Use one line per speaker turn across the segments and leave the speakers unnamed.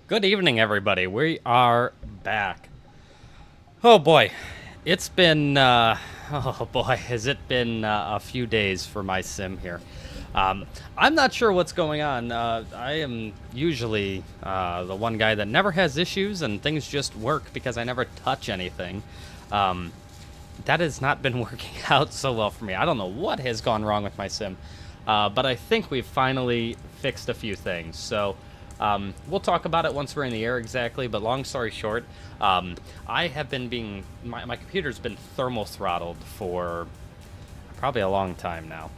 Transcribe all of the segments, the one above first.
Good evening, everybody. We are back. Oh boy, it's been oh boy, has it been a few days for my sim here. I'm not sure what's going on. I am usually the one guy that never has issues and things just work because I never touch anything. That has not been working out so well for me. I don't know what has gone wrong with my sim, but I think we've finally fixed a few things. So we'll talk about it once we're in the air exactly, but long story short, I have been my computer's been thermal throttled for probably a long time now,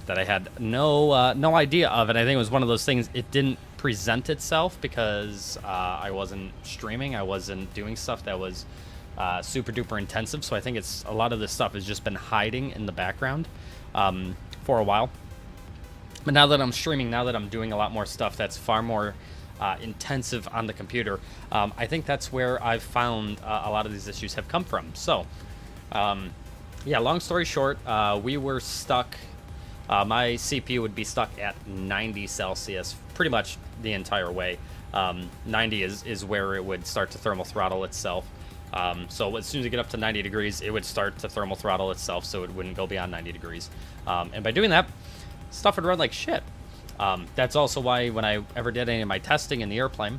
that I had no idea of, and I think it was one of those things, it didn't present itself because I wasn't streaming, I wasn't doing stuff that was super duper intensive, so I think it's a lot of this stuff has just been hiding in the background for a while. But now that I'm streaming, now that I'm doing a lot more stuff that's far more intensive on the computer, I think that's where I've found a lot of these issues have come from. So, yeah, long story short, we were stuck. My CPU would be stuck at 90 Celsius pretty much the entire way. 90 is where it would start to thermal throttle itself. So as soon as you get up to 90 degrees, it would start to thermal throttle itself, so it wouldn't go beyond 90 degrees. And by doing that, stuff would run like shit. That's also why when I ever did any of my testing in the airplane,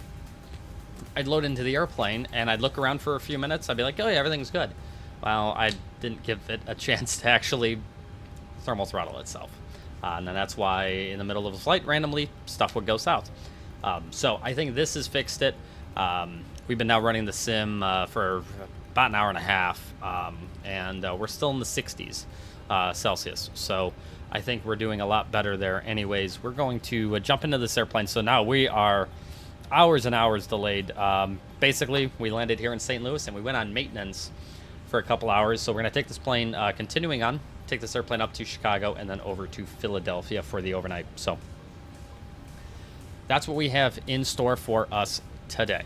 I'd load into the airplane and I'd look around for a few minutes. I'd be like, oh yeah, everything's good. Well, I didn't give it a chance to actually thermal throttle itself. And then that's why in the middle of a flight, randomly, stuff would go south. So I think this has fixed it. We've been now running the sim for about an hour and a half, and we're still in the 60s Celsius. So I think we're doing a lot better there. Anyways, we're going to jump into this airplane. So now we are hours and hours delayed. Basically, we landed here in St. Louis, and we went on maintenance for a couple hours. So we're going to take this plane, continuing on, take this airplane up to Chicago, and then over to Philadelphia for the overnight. So that's what we have in store for us today.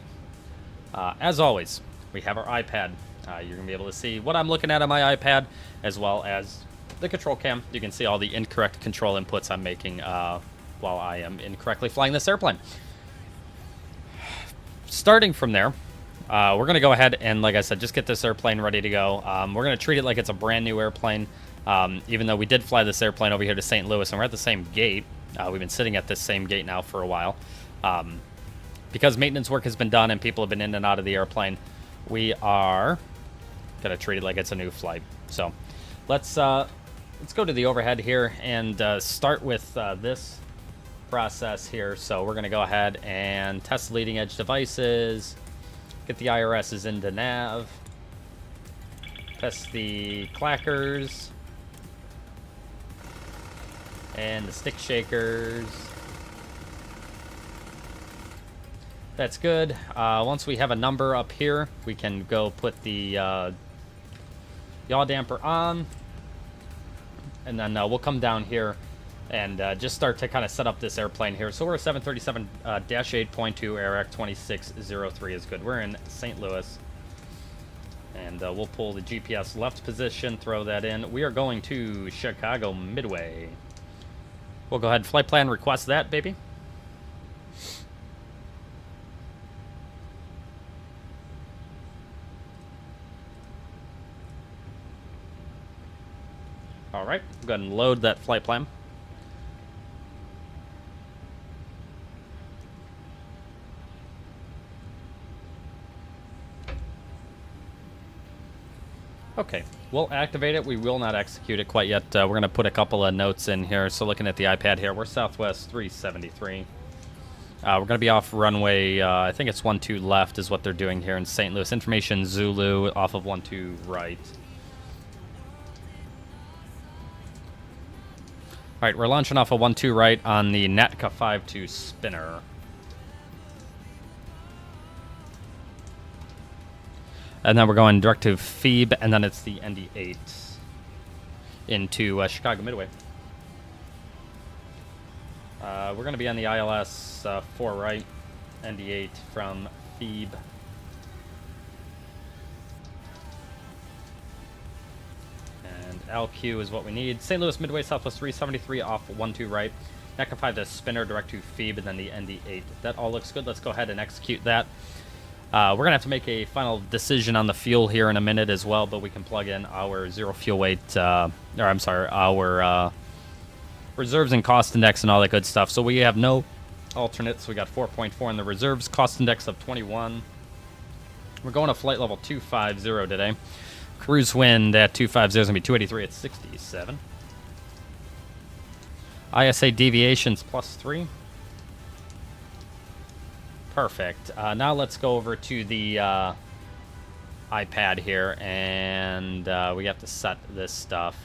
As always, we have our iPad. You're going to be able to see what I'm looking at on my iPad, as well as the control cam. You can see all the incorrect control inputs I'm making while I am incorrectly flying this airplane. Starting from there, we're going to go ahead and, like I said, just get this airplane ready to go. We're going to treat it like it's a brand new airplane, even though we did fly this airplane over here to St. Louis, and we're at the same gate. We've been sitting at this same gate now for a while. Because maintenance work has been done and people have been in and out of the airplane, we are going to treat it like it's a new flight. So let's go to the overhead here and start with this process here. So we're going to go ahead and test leading edge devices, get the IRSs into nav, test the clackers and the stick shakers. That's good. Once we have a number up here, we can go put the yaw damper on. And then we'll come down here and just start to kind of set up this airplane here. So we're a 737-8.2 AirAct 2603 is good. We're in St. Louis. And we'll pull the GPS left position, throw that in. We are going to Chicago Midway. We'll go ahead and flight plan request that, baby. All right, go ahead and load that flight plan. Okay, we'll activate it. We will not execute it quite yet. We're going to put a couple of notes in here. So looking at the iPad here, we're Southwest 373. We're going to be off runway, I think it's 12 left is what they're doing here in St. Louis. Information Zulu off of 12 right. All right, we're launching off a 12 right on the Natka 52 spinner. And then we're going direct to Phoebe, and then it's the ND8 into Chicago Midway. We're going to be on the ILS 4 right, ND8 from Phoebe. LQ is what we need. St. Louis Midway, Southwest 373 off 12 right. NECA 5 to spinner, direct to FEEB, and then the ND8. That all looks good. Let's go ahead and execute that. We're going to have to make a final decision on the fuel here in a minute as well, but we can plug in our zero fuel weight, our reserves and cost index and all that good stuff. So we have no alternates. We got 4.4 in the reserves, cost index of 21. We're going to flight level 250 today. Cruise wind at 250 is going to be 283 at 67. ISA deviations +3. Perfect. Now let's go over to the iPad here, and we have to set this stuff.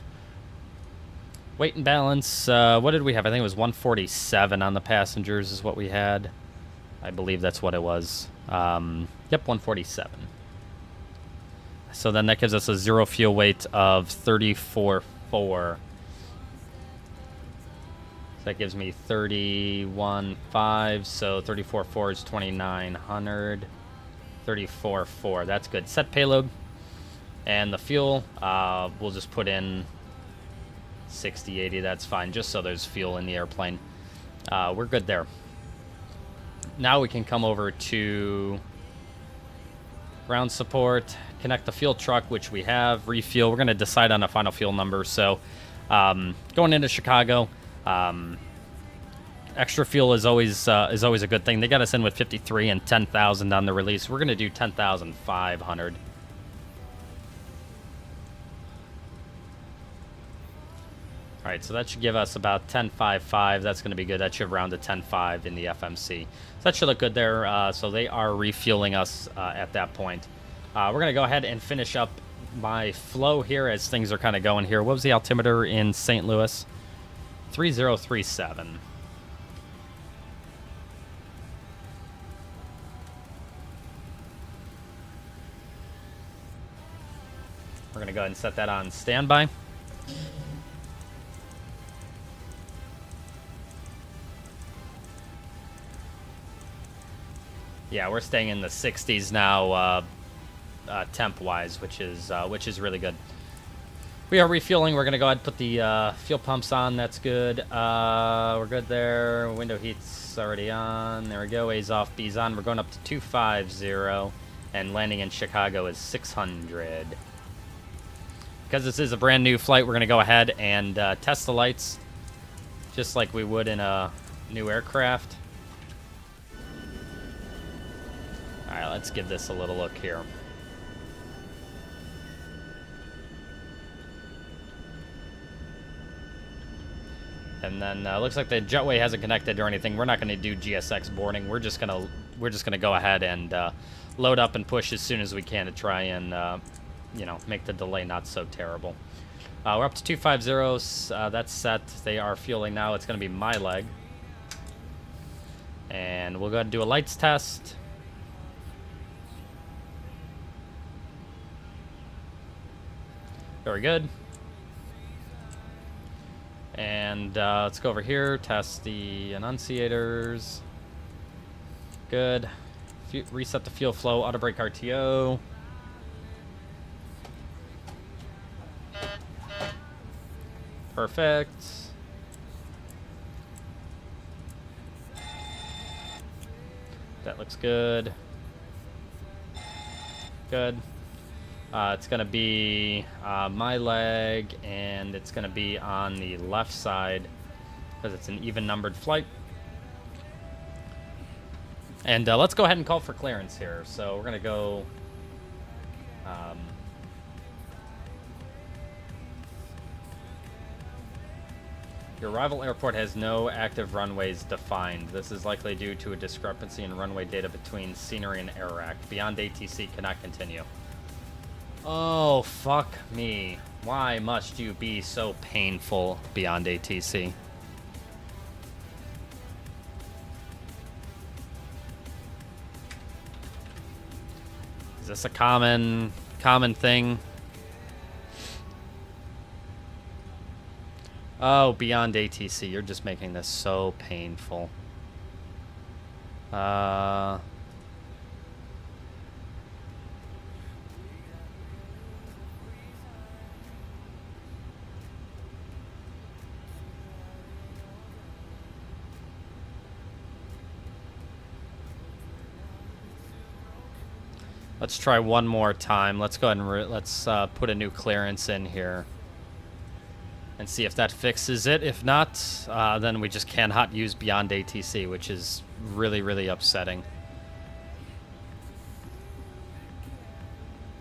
Weight and balance, what did we have? I think it was 147 on the passengers is what we had. I believe that's what it was. Yep, 147. So then that gives us a zero fuel weight of 34.4. That gives me 31.5, so 34.4 is 2,900. 34.4, that's good. Set payload. And the fuel, we'll just put in 60, 80, that's fine, just so there's fuel in the airplane. We're good there. Now we can come over to ground support, connect the fuel truck, which we have, refuel. We're going to decide on a final fuel number. So going into Chicago, extra fuel is always a good thing. They got us in with 53 and 10,000 on the release. We're going to do 10,500. All right, so that should give us about 10.55. That's going to be good. That should round to 10.5 in the FMC. So that should look good there. So they are refueling us at that point. We're going to go ahead and finish up my flow here as things are kind of going here. What was the altimeter in St. Louis? 3037. We're going to go ahead and set that on standby. Yeah, we're staying in the 60s now, temp-wise, which is really good. We are refueling. We're gonna go ahead and put the fuel pumps on. That's good. We're good there. Window heat's already on. There we go. A's off, B's on. We're going up to 250, and landing in Chicago is 600. Because this is a brand new flight, we're gonna go ahead and test the lights, just like we would in a new aircraft. All right, let's give this a little look here. And then looks like the jetway hasn't connected or anything. We're not going to do GSX boarding. We're just gonna go ahead and load up and push as soon as we can to try and make the delay not so terrible. We're up to 250. That's set. They are fueling now. It's going to be my leg, and we'll go ahead and do a lights test. Very good. And let's go over here, test the annunciators. Good. Reset the fuel flow, auto brake RTO. Perfect. That looks good. Good. It's going to be my leg, and it's going to be on the left side because it's an even numbered flight. And let's go ahead and call for clearance here. So we're going to go your arrival airport has no active runways defined. This is likely due to a discrepancy in runway data between scenery and AirAC. BeyondATC cannot continue. Oh, fuck me. Why must you be so painful, BeyondATC? Is this a common thing? Oh, BeyondATC, you're just making this so painful. Let's try one more time. Let's go ahead and let's put a new clearance in here and see if that fixes it. If not, then we just cannot use BeyondATC, which is really, really upsetting.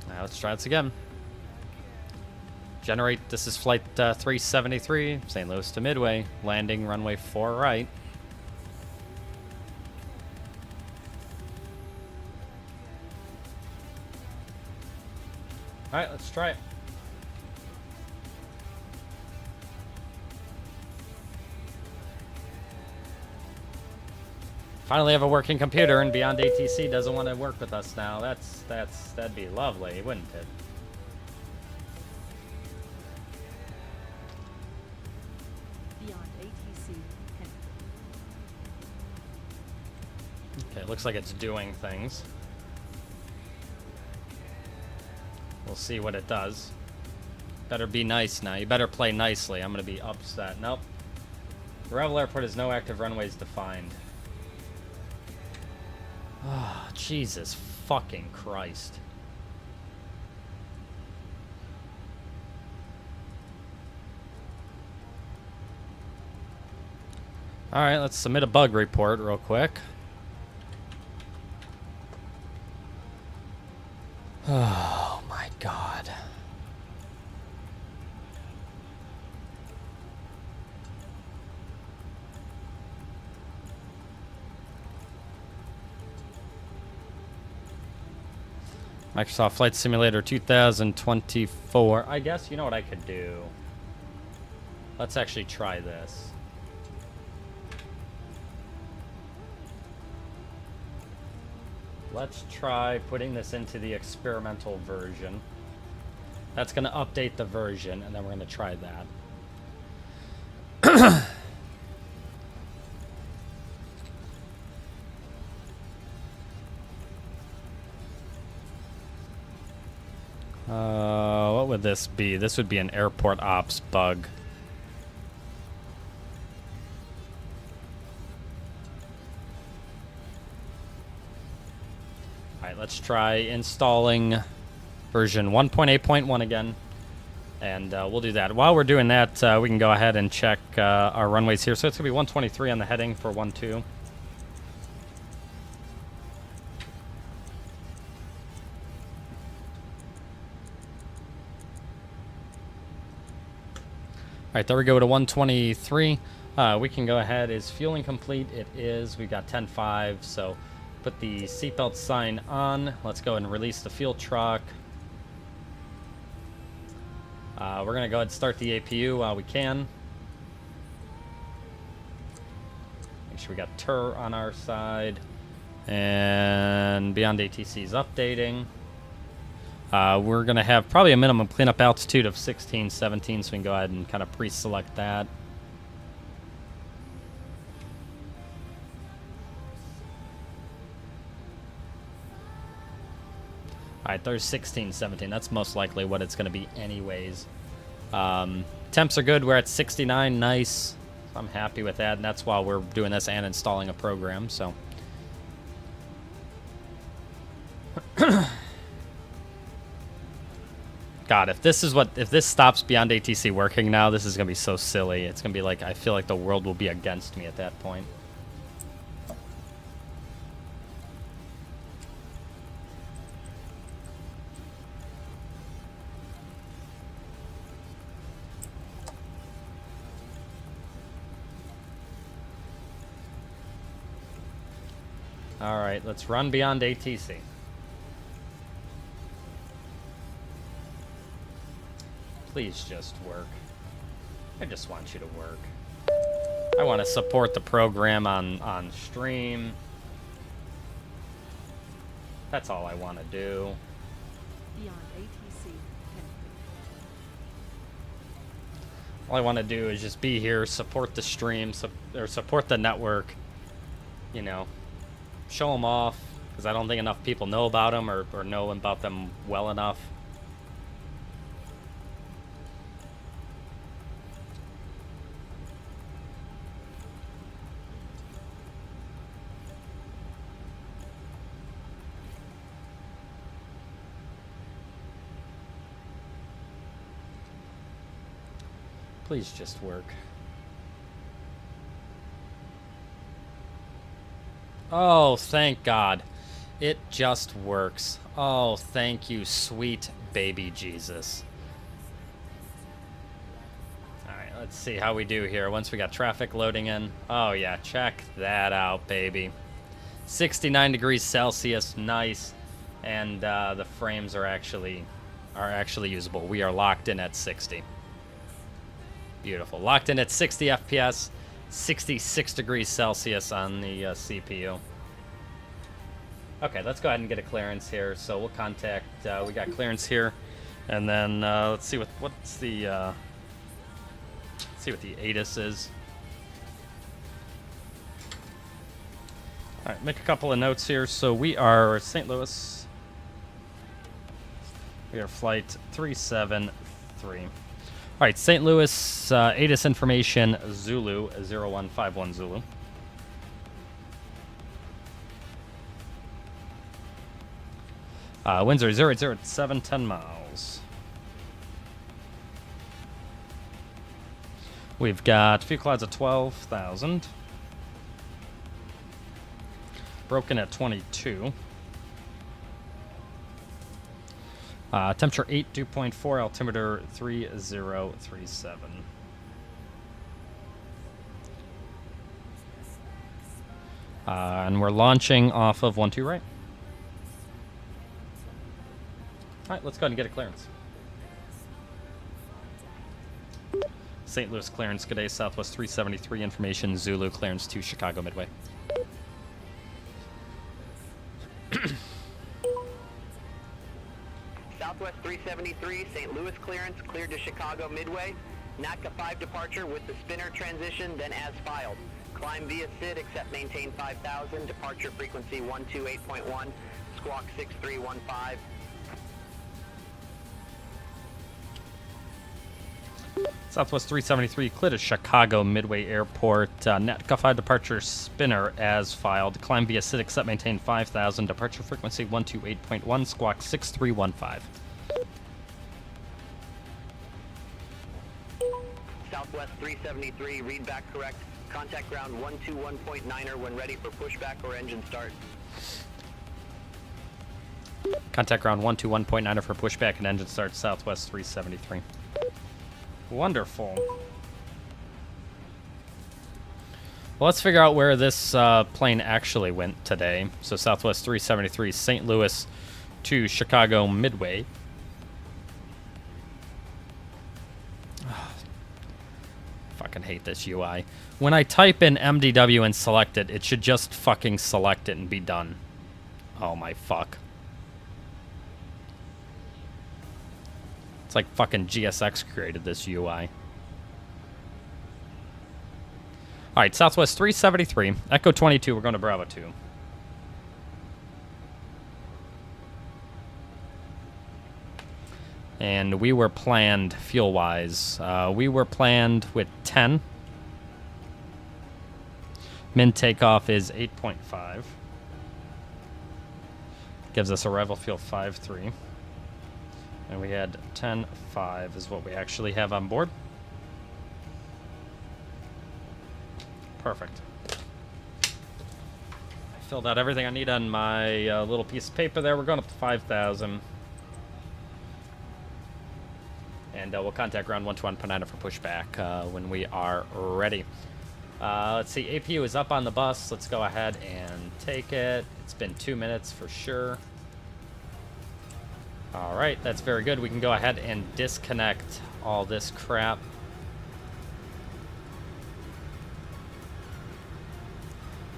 Now let's try this again. Generate, this is flight 373, St. Louis to Midway, landing runway 4 right. All right, let's try it. Finally have a working computer, and BeyondATC doesn't want to work with us now. That'd be lovely, wouldn't it? Okay, looks like it's doing things. We'll see what it does. Better be nice now. You better play nicely. I'm going to be upset. Nope. Revel Airport has no active runways defined. Oh, Jesus fucking Christ. Alright, let's submit a bug report real quick. Oh my God. Microsoft Flight Simulator 2024. I guess, you know what I could do? Let's actually try this. Let's try putting this into the experimental version. That's going to update the version, and then we're going to try that. What would this be? This would be an airport ops bug. Alright, let's try installing version 1.8.1 again. And we'll do that. While we're doing that, we can go ahead and check our runways here. So it's going to be 123 on the heading for 1-2. Alright, there we go to 123. We can go ahead. Is fueling complete? It is. We've got 10.5, so put the seatbelt sign on. Let's go and release the fuel truck. We're going to go ahead and start the APU while we can. Make sure we got TUR on our side. And BeyondATC is updating. We're going to have probably a minimum cleanup altitude of 16, 17, so we can go ahead and kind of pre-select that. Alright, there's 16, 17. That's most likely what it's going to be anyways. Temps are good. We're at 69. Nice. I'm happy with that, and that's while we're doing this and installing a program, so... God, if this stops BeyondATC working now, this is gonna be so silly. It's gonna be like, I feel like the world will be against me at that point. All right, let's run BeyondATC. Please just work. I just want you to work. I want to support the program on stream. That's all I want to do. All I want to do is just be here, support the stream, or support the network. You know, show them off, because I don't think enough people know about them or know about them well enough. Please just work. Oh, thank God. It just works. Oh, thank you, sweet baby Jesus. Alright, let's see how we do here once we got traffic loading in. Oh, yeah, check that out, baby. 69 degrees Celsius, nice. And the frames are actually usable. We are locked in at 60. Beautiful. Locked in at 60 FPS, 66 degrees Celsius on the CPU. Okay, let's go ahead and get a clearance here. So we'll contact, we got clearance here. And then let's see what's the, let's see what the ATIS is. All right, make a couple of notes here. So we are St. Louis. We are flight 373. All right, St. Louis, ATIS information, Zulu, 0151 Zulu. Winds are 007, 10 miles. We've got fuel clouds at 12,000. Broken at 22. Temperature 8, 2.4, altimeter 3037. And we're launching off of 12 right. All right, let's go ahead and get a clearance. St. Louis clearance, good day, Southwest 373, information, Zulu, clearance to Chicago Midway.
Southwest 373, St. Louis clearance, cleared to Chicago Midway. NATCA 5 departure with the spinner transition, then as filed. Climb via SID, except maintain 5,000, departure frequency 128.1, squawk 6315.
Southwest 373, clear to Chicago Midway Airport. NATCA 5 departure spinner as filed. Climb via SID, except maintain 5,000. Departure frequency 128.1, squawk 6315.
Southwest 373, read back correct. Contact ground 121.9er when ready for pushback or engine start.
Contact ground 121.9er for pushback and engine start, Southwest 373. Wonderful. Well, let's figure out where this plane actually went today. So Southwest 373, St. Louis to Chicago Midway. Fucking hate this UI. When I type in MDW and select it, it should just fucking select it and be done. Oh my fuck. It's like fucking GSX created this UI. Alright, Southwest 373, Echo 22, we're going to Bravo 2. And we were planned, fuel-wise, we were planned with 10. Min takeoff is 8.5. Gives us arrival fuel 5.3. And we had 10.5 is what we actually have on board. Perfect. I filled out everything I need on my little piece of paper there. We're going up to 5,000. And we'll contact ground 121.9 for pushback when we are ready. Let's see, APU is up on the bus. Let's go ahead and take it. It's been 2 minutes for sure. All right, that's very good. We can go ahead and disconnect all this crap.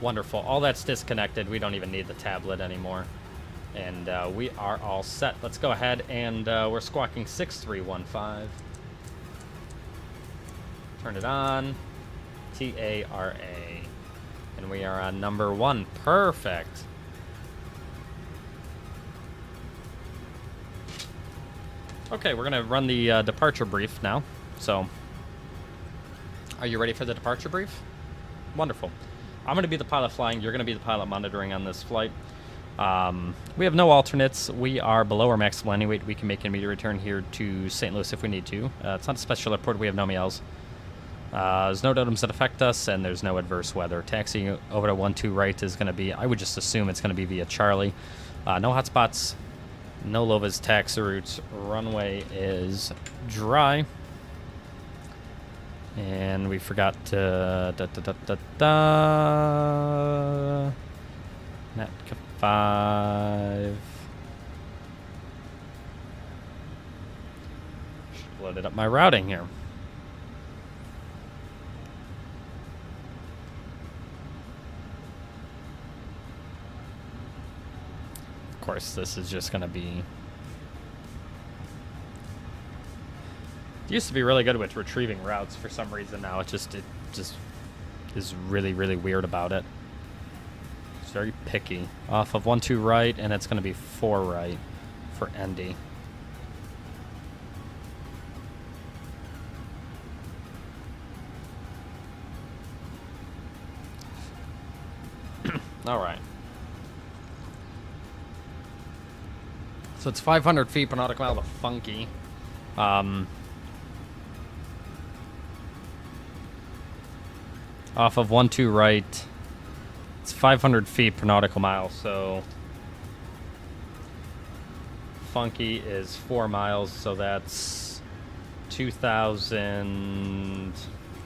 Wonderful. All that's disconnected. We don't even need the tablet anymore. And we are all set. Let's go ahead and we're squawking 6315. Turn it on. TARA. And we are on number 1. Perfect. Okay, we're going to run the departure brief now. So, are you ready for the departure brief? Wonderful. I'm going to be the pilot flying. You're going to be the pilot monitoring on this flight. We have no alternates. We are below our maximal landing weight. We can make an immediate return here to St. Louis if we need to. It's not a special airport. We have no MELs. There's no totems that affect us, and there's no adverse weather. Taxiing over to 1-2 right is going to be, I would just assume it's going to be via Charlie. No hotspots, no low-vis taxi routes. Runway is dry. And we forgot to... Netka 5. Should have loaded up my routing here. Of course, this is just going to be... It used to be really good with retrieving routes for some reason. Now it just is really, really weird about it. It's very picky. Off of 1-2 right, and it's going to be 4 right for ND. All right. So it's 500 feet per nautical mile to Funky. Off of 1-2 right, it's 500 feet per nautical mile, so Funky is 4 miles, so that's 2,000,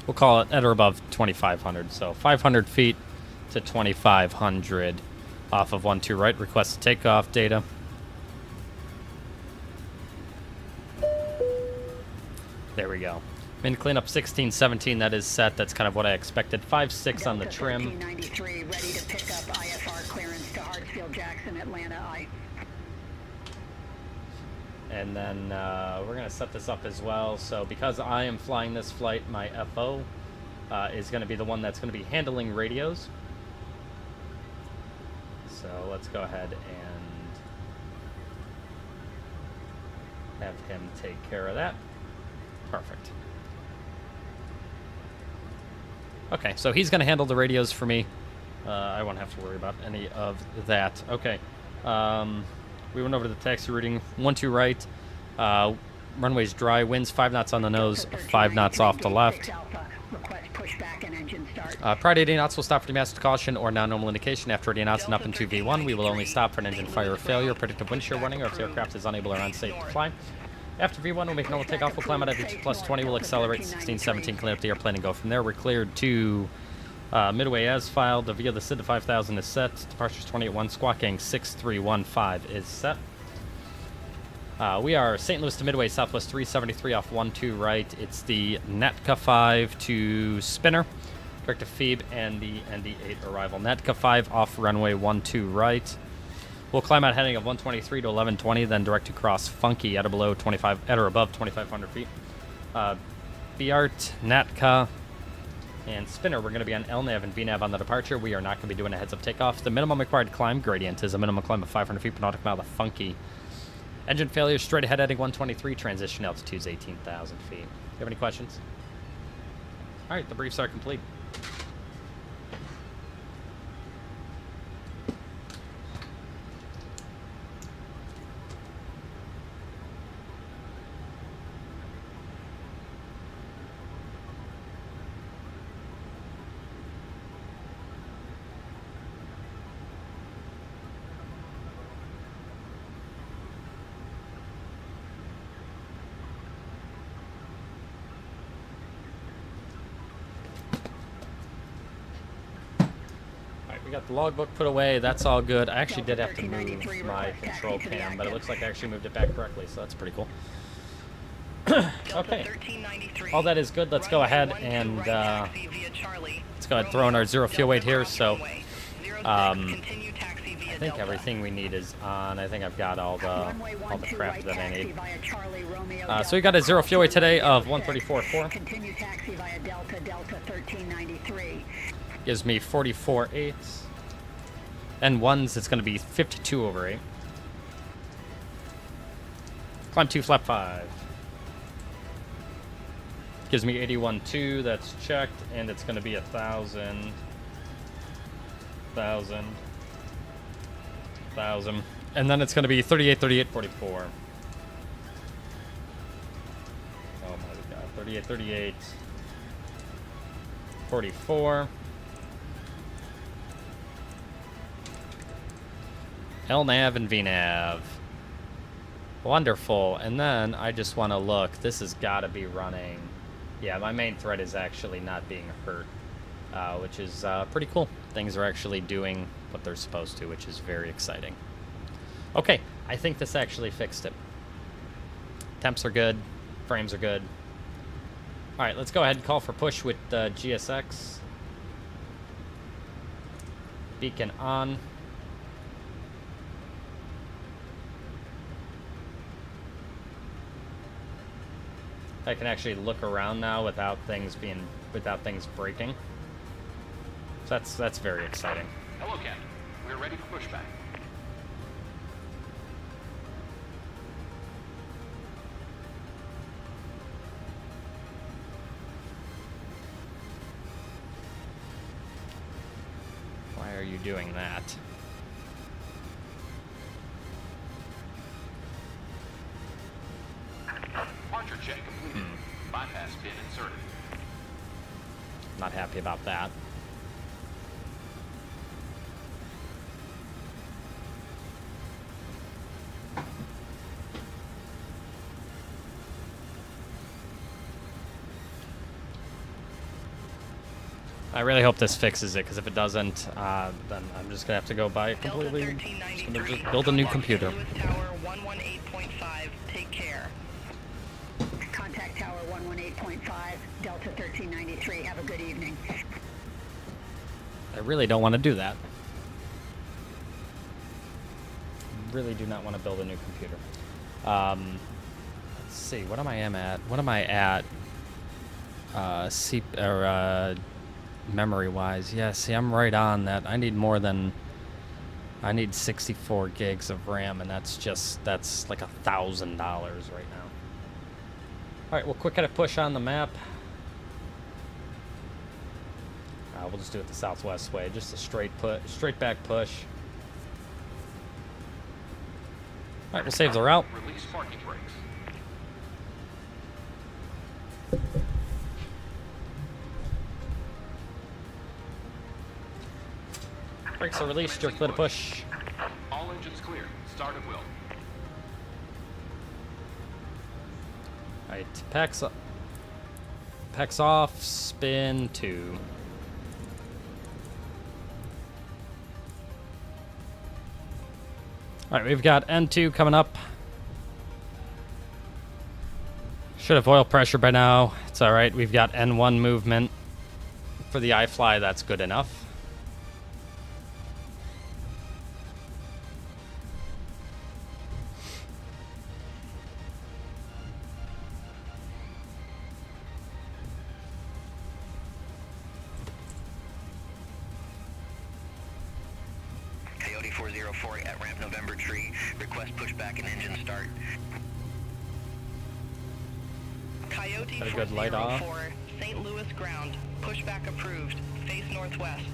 we'll call it at or above 2,500, so 500 feet to 2,500 off of 1-2 right. Request takeoff data. There we go. Min cleanup 1617, that is set. That's kind of what I expected. 5.6 on the trim.
1393, ready to pick up IFR clearance to Hartsfield Jackson, Atlanta, I.
And then we're going to set this up as well. So because I am flying this flight, my FO is going to be the one that's going to be handling radios. So let's go ahead and have him take care of that. Perfect. Okay, so he's going to handle the radios for me. I won't have to worry about any of that. Okay. We went over to the taxi routing. 1-2 right. Runway's dry. Winds 5 knots on the nose, 5 knots off to left. Prior to 80 knots, we'll stop for demaster caution or non-normal indication. After 80 knots and up into V1, we will only stop for an engine fire or failure, predictive wind shear warning, or if the aircraft is unable or unsafe to fly. After V1, we'll make normal takeoff. We'll climb out at VT plus 20. We'll accelerate 1617, clean up the airplane, and go from there. We're cleared to Midway as filed. The via the SID to 5000 is set. Departures 281. Squawking 6315 is set. We are St. Louis to Midway, Southwest 373 off 1-2 right. It's the Netka 5 to Spinner. Direct to Phoebe and the ND8 arrival. Netka 5 off runway 12 right. We'll climb out heading of 123 to 1120, then direct to cross Funky at or below 25 at or above 2,500 feet. Biart, Natka, and Spinner. We're going to be on LNAV and VNAV on the departure. We are not going to be doing a heads-up takeoff. The minimum required climb gradient is a minimum climb of 500 feet per nautical mile to Funky. Engine failure straight ahead heading 123. Transition altitude is 18,000 feet. Do you have any questions? All right, the briefs are complete. We got the logbook put away. That's all good. I actually did have to move my control cam, but it looks like I actually moved it back correctly, so that's pretty cool. Okay. All that is good. Let's go ahead and let's go ahead and throw in our zero fuel weight here. So I think everything we need is on. I think I've got all the crap that I need. So we got a zero fuel weight today of 134.4.
Continue taxi via Delta 1393.
Gives me 44.8. And ones, it's going to be 52/8. Climb 2, flap 5. Gives me 81.2. That's checked, and it's going to be 1,000. And then it's going to be 38.44. Oh my god, 38.38. 44. LNAV and VNAV. Wonderful. And then I just want to look. This has got to be running. Yeah, my main thread is actually not being hurt, which is pretty cool. Things are actually doing what they're supposed to, which is very exciting. Okay, I think this actually fixed it. Temps are good. Frames are good. All right, let's go ahead and call for push with GSX. Beacon on. I can actually look around now without things breaking. So that's very exciting.
Hello, Captain. We're ready for pushback.
Why are you doing that?
Departure check completed. Bypass pin inserted.
Not happy about that. I really hope this fixes it, because if it doesn't, then I'm just gonna have to go buy it completely. Just gonna just build a new computer.
Tower 118.5, take care. Contact Tower 118.5, Delta 1393, have a good evening.
I really don't want to do that. Really do not want to build a new computer. Let's see, what am I at? What am I at? Memory-wise, yeah. See, I'm right on that. I need 64 gigs of RAM, and that's like $1,000 right now. All right, we'll quick hit a push on the map. We'll just do it the Southwest way, just a straight back push. All right, we'll save the route.
Release parking brakes.
Brakes are released, jerk lid push.
All engines clear. Start at will.
Alright, packs off, spin 2. Alright, we've got N2 coming up. Should have oil pressure by now. It's alright, we've got N1 movement. For the iFly, that's good enough.
Coyote 404 at ramp November tree. Request pushback and engine start.
Coyote
Got a good light off.
404, St. Louis ground, pushback approved, face northwest.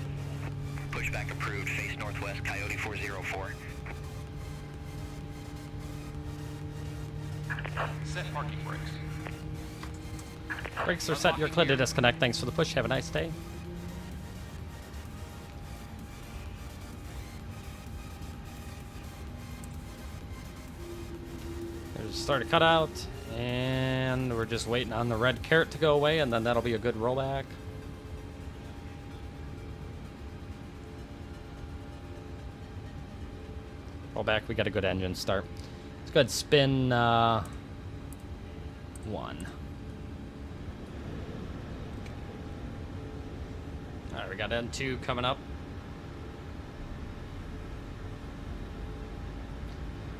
Pushback approved. Face northwest. Coyote 404.
Set parking brakes.
Brakes are set, you're clear to disconnect. Thanks for the push, have a nice day. There's start a cutout, and we're just waiting on the red carrot to go away, and then that'll be a good rollback. Rollback, we got a good engine start. Let's go ahead and spin 1. Alright, we got N2 coming up.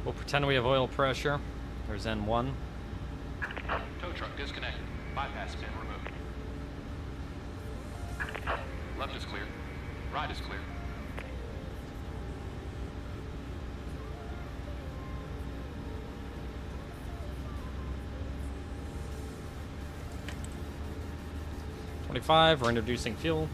We'll pretend we have oil pressure. There's N1.
Tow truck disconnected. Bypass pin removed. Left is clear. Right is clear.
We're introducing fuel.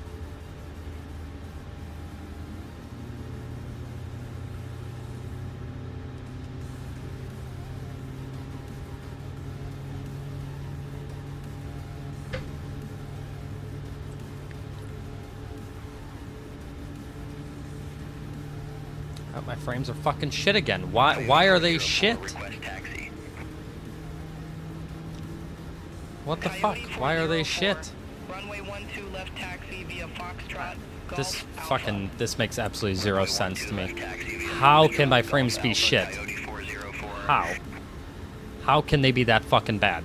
Oh, my frames are fucking shit again. Why are they shit? What the fuck? Why are they shit?
Runway 12 left taxi via Foxtrot.
This makes absolutely zero sense to me. How can my frames be shit? How? How can they be that fucking bad?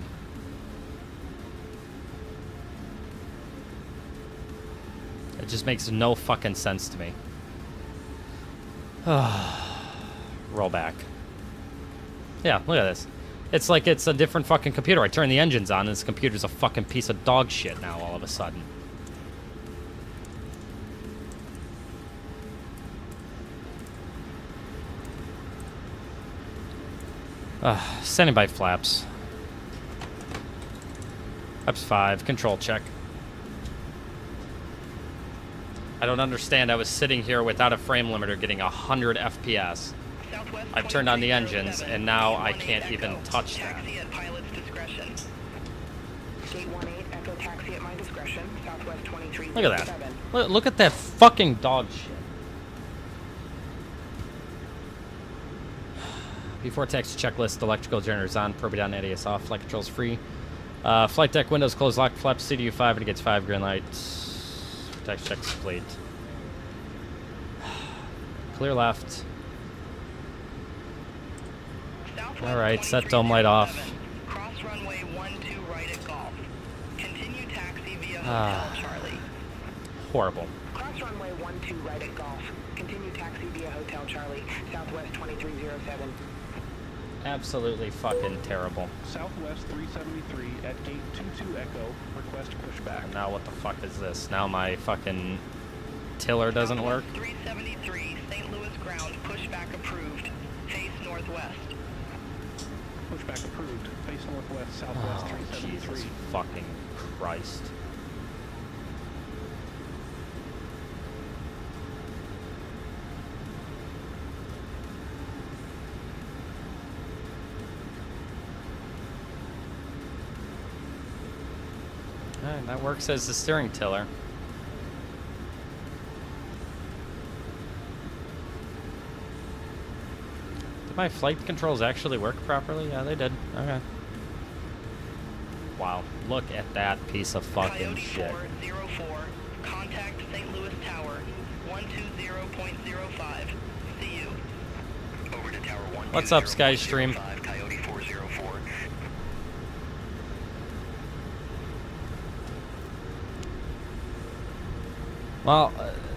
It just makes no fucking sense to me. Roll back. Yeah, look at this. It's like it's a different fucking computer. I turn the engines on and this computer's a fucking piece of dog shit now all of a sudden. Standing by flaps. Flaps 5, control check. I don't understand. I was sitting here without a frame limiter getting 100 FPS. I've turned on the engines, and now I can't even touch that. Look at that. Look at that fucking dog shit. Before taxi checklist, electrical generators on, probate on, ADS off, flight controls free. Flight deck windows closed, locked, flaps CDU 5, and it gets 5 green lights. Taxi check complete. Clear left. Alright, set dome light off.
Cross runway 12 right at Golf. Continue taxi via Hotel Charlie.
Horrible.
Cross runway 12 right at Golf. Continue taxi via Hotel Charlie, Southwest 2307.
Absolutely fucking terrible.
Southwest 373 at gate 22 Echo, request pushback.
And now what the fuck is this? Now my fucking tiller doesn't work?
373, St. Louis ground, pushback approved. Face northwest.
Pushback approved. Face northwest, Southwest 373.
Jesus fucking Christ. Alright, that works as the steering tiller. Did my flight controls actually work properly? Yeah, they did. Okay. Wow, look at that piece of fucking shit.
404, contact St. Louis Tower, 120.05. See you.
Over to Tower 1.
What's up, Skystream?
Coyote 404.
Well,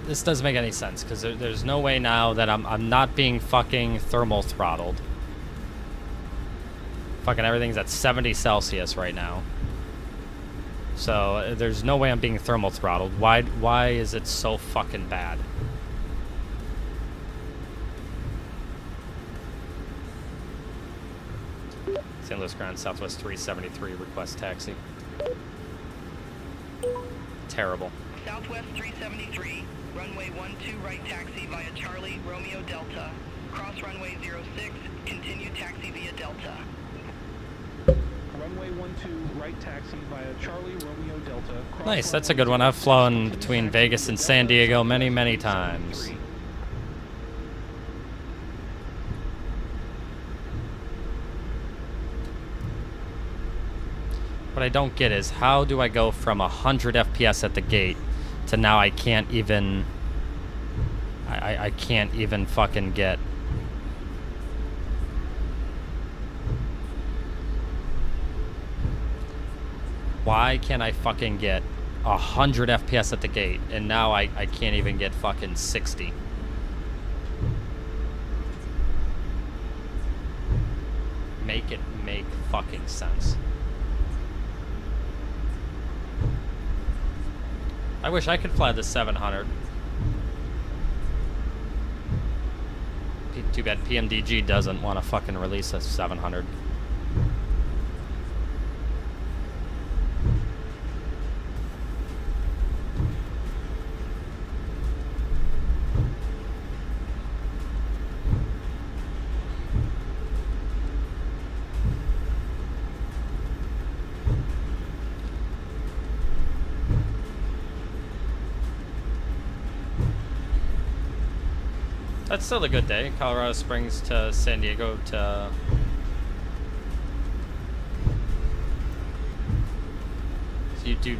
this doesn't make any sense, because there's no way now that I'm not being fucking thermal throttled. Fucking everything's at 70 Celsius right now. So, there's no way I'm being thermal throttled. Why is it so fucking bad? St. Louis ground, Southwest 373, request taxi. Terrible.
Southwest 373, runway 12 right taxi via Charlie, Romeo Delta. Cross runway 06, continue taxi via Delta.
Runway 12 right taxi via Charlie, Romeo Delta.
Nice, that's a good one. I've flown between Vegas and San Diego many, many times. What I don't get is, how do I go from 100 FPS at the gate to now I can't even... I can't even fucking get... Why can't I fucking get 100 FPS at the gate, and now I can't even get fucking 60? Make it make fucking sense. I wish I could fly the 700. Too bad PMDG doesn't want to fucking release a 700. That's still a good day. Colorado Springs to San Diego to... So you do...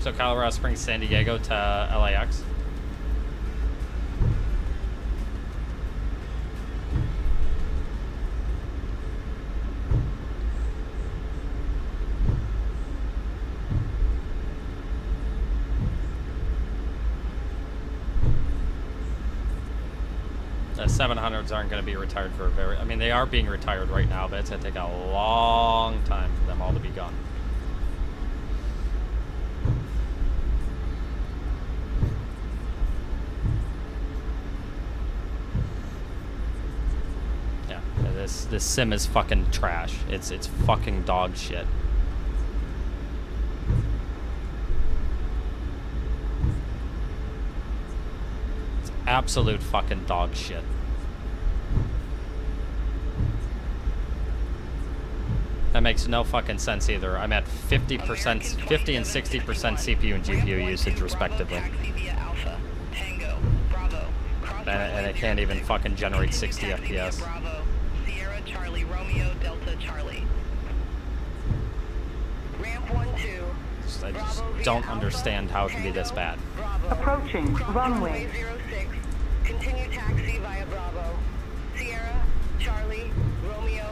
So Colorado Springs, San Diego to LAX. The 700s aren't going to be retired for a very... I mean, they are being retired right now, but it's going to take a long time for them all to be gone. Yeah, this sim is fucking trash. It's fucking dog shit. Absolute fucking dog shit. That makes no fucking sense either. I'm at 50%, 50 and 60% CPU and GPU usage respectively. And it can't even fucking generate 60 FPS.
Sierra Charlie Romeo Delta Charlie. Ramp 12.
I just don't understand how it can be this bad.
Approaching runway 06. Continue taxi via Bravo. Sierra Charlie Romeo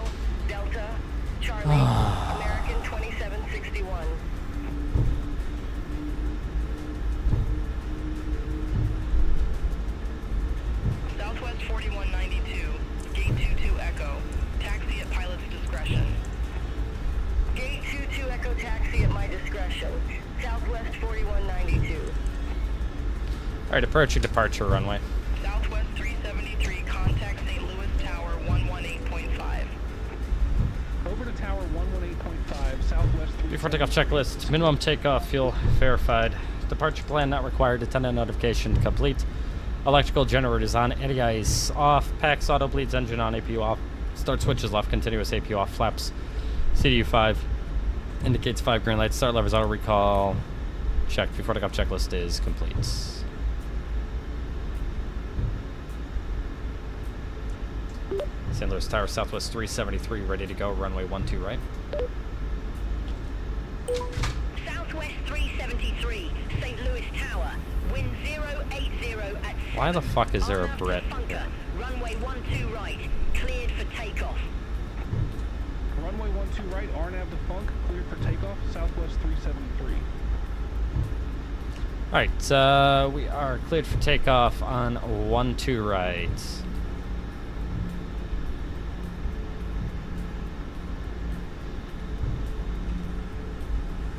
Delta Charlie American 2761. Southwest 4192. Gate 22 Echo. Taxi at pilot's discretion. Gate 22 Echo taxi at my discretion. Southwest 4192.
Alright, approaching departure runway.
Southwest 373, contact St. Louis Tower 118.5.
Over to Tower 118.5, Southwest 373.
Before takeoff checklist, minimum takeoff fuel verified. Departure plan not required, attendant notification complete. Electrical generators on, anti-ice off, PAX auto bleeds, engine on, APU off. Start switches left, continuous APU off, flaps. CDU 5 indicates 5 green lights. Start levers auto recall. Checked. Before takeoff checklist is complete. St. Louis Tower, Southwest 373, ready to go. Runway 12 right.
Southwest 373, St. Louis Tower, wind 080 at...
Why the fuck is there a Brit?
Runway 12 right, cleared for takeoff.
Runway 12 right, RNAV to Funk, cleared for takeoff, Southwest 373.
Alright, we are cleared for takeoff on 12 right.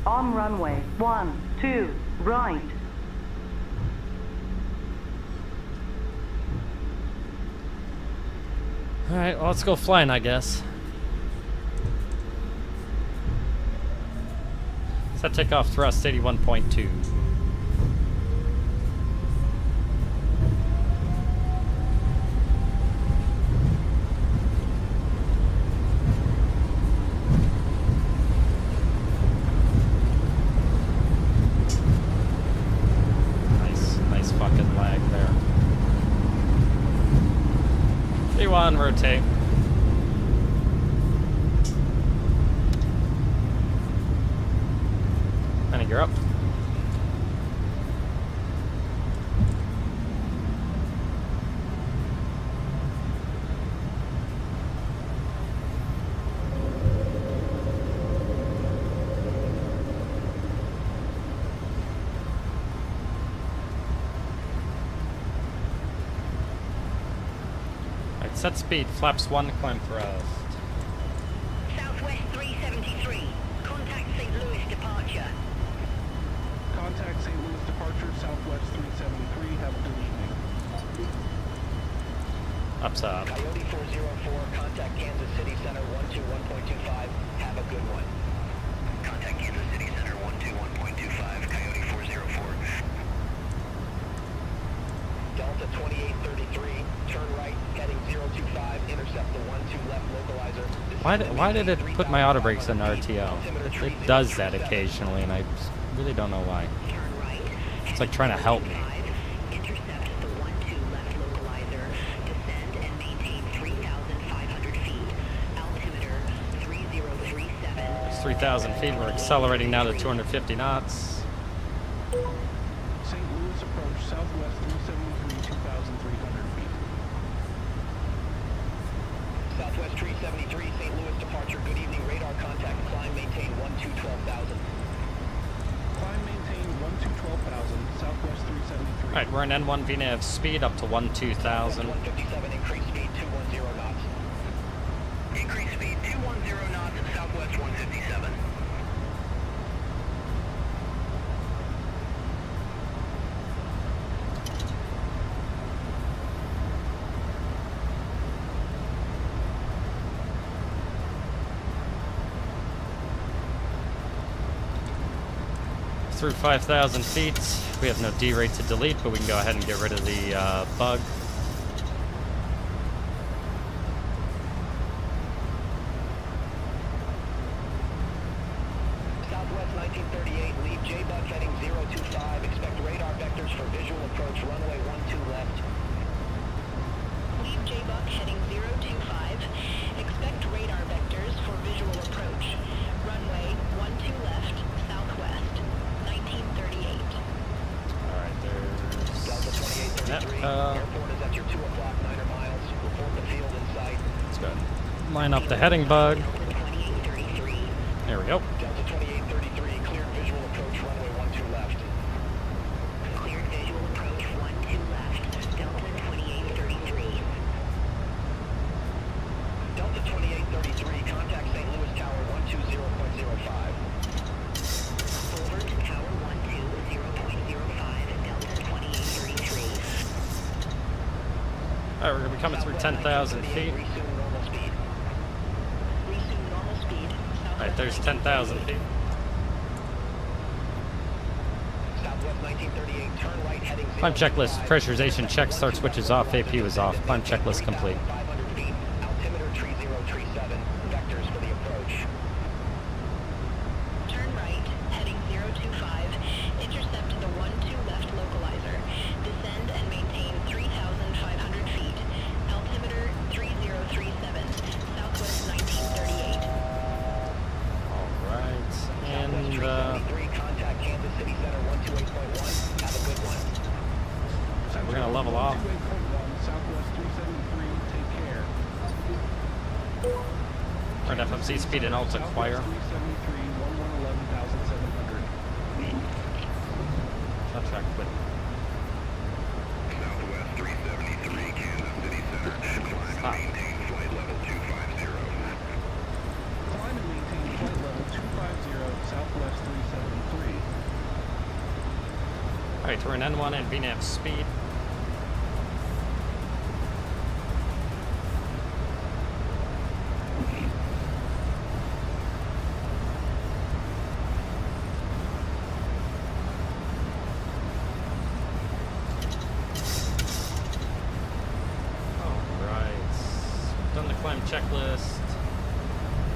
On runway 12 right.
Alright, well, let's go flying, I guess. Set takeoff thrust 81.2. Nice fucking lag there. V1, rotate. And you're up. Set speed, flaps 1, climb thrust.
Southwest 373, contact St. Louis departure.
Contact St. Louis departure, Southwest 373, have a good evening.
Up top.
Coyote 404, contact Kansas City Center 121.25, have a good one. Contact Kansas City Center 121.25, Coyote 404. Delta 2833, turn right, heading 025, intercept the 12 left localizer.
Why did it put my auto brakes in RTO? It does that occasionally, and I really don't know why.
Turn right,
It's like trying to help me.
Intercept the 12 left localizer. Descend and maintain 3,500 feet. Altimeter 3037.
It's 3,000 feet. We're accelerating now to 250 knots.
St. Louis approach Southwest 373, 2,300 feet.
Southwest 373, St. Louis departure. Good evening. Radar contact. Climb, maintain 12,000.
Climb, maintain 12,000, Southwest 373.
Alright, we're in N1 VNAV speed up to 12,000.
157, increase speed 210 knots. Increase speed 210 knots, Southwest 157.
Through 5,000 feet. We have no D rate to delete, but we can go ahead and get rid of the bug.
Southwest 1938, leave J-Buck heading 025. Expect radar vectors for visual approach, runway 12 left.
Leave J-Buck heading 025. Expect radar vectors for visual approach. Runway 12 left, southwest, 1938.
Alright, there's
Delta 2833, airport is at your 2 o'clock, 9 miles. Report the field in sight.
let's go ahead and line up the heading bug.
Delta 2833.
There we go.
Delta 2833, cleared visual approach, runway 12 left.
Cleared visual approach 12 left. Delta 2833.
Delta 2833, contact St. Louis Tower 120.05.
Over to Tower 120.05, Delta 2833.
Alright, we're going to be coming through 10,000 feet.
Resume normal speed.
Resume normal speed.
Alright, there's 10,000 feet.
Southwest 1938, turn right heading
Climb
025.
checklist. Pressurization check. Start switches off. AP was off. Climb checklist complete.
500 feet. Altimeter 3037. Vectors for the approach.
Turn right, heading 025. Intercept the 12 left localizer. Descend and maintain 3,500 feet. Altimeter 3037. Southwest 1938.
Alright, and
Southwest 373, contact Kansas City Center 128.1. Have a good one.
we're going to level off.
128.1, Southwest 373, take care.
Alright, FMC speed and alt acquire.
Southwest 373, 11,700.
Contract with
Southwest 373, Kansas City Center. Climb
Stop.
and maintain flight level 250.
Climb and maintain flight level 250, Southwest 373.
Alright, we're in N1 and VNAV speed. Alright. Done the climb checklist.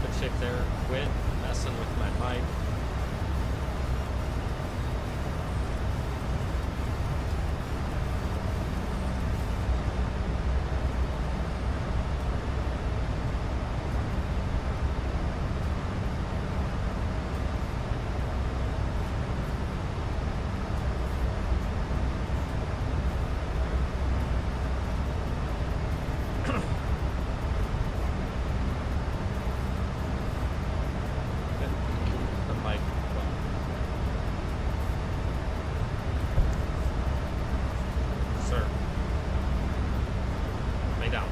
Good shape there. Quit messing with my mic. The mic. Sir. Lay down.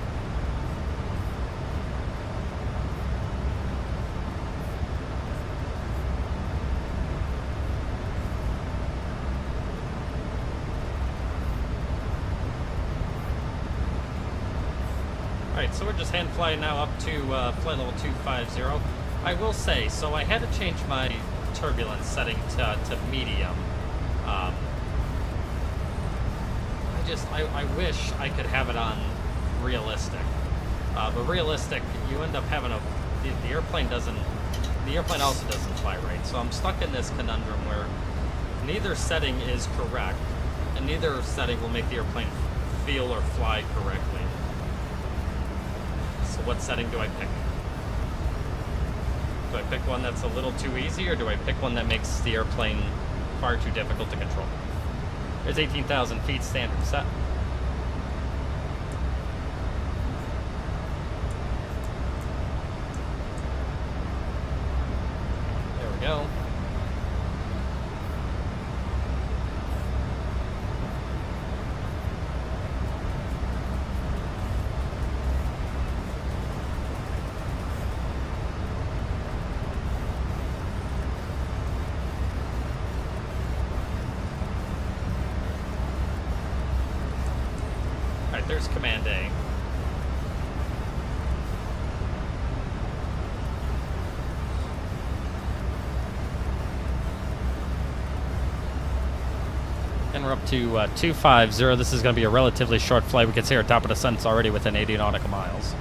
Alright, so we're just hand flying now up to flight level 250. I will say, so I had to change my turbulence setting to medium. I wish I could have it on realistic. But realistic, you end up having the airplane also doesn't fly right. So I'm stuck in this conundrum where Neither setting is correct, and neither setting will make the airplane feel or fly correctly. So what setting do I pick? Do I pick one that's a little too easy, or do I pick one that makes the airplane far too difficult to control? There's 18,000 feet standard set. There we go. There's Command A. And we're up to 250. This is going to be a relatively short flight. We can see our top of the sun is already within 80 nautical miles.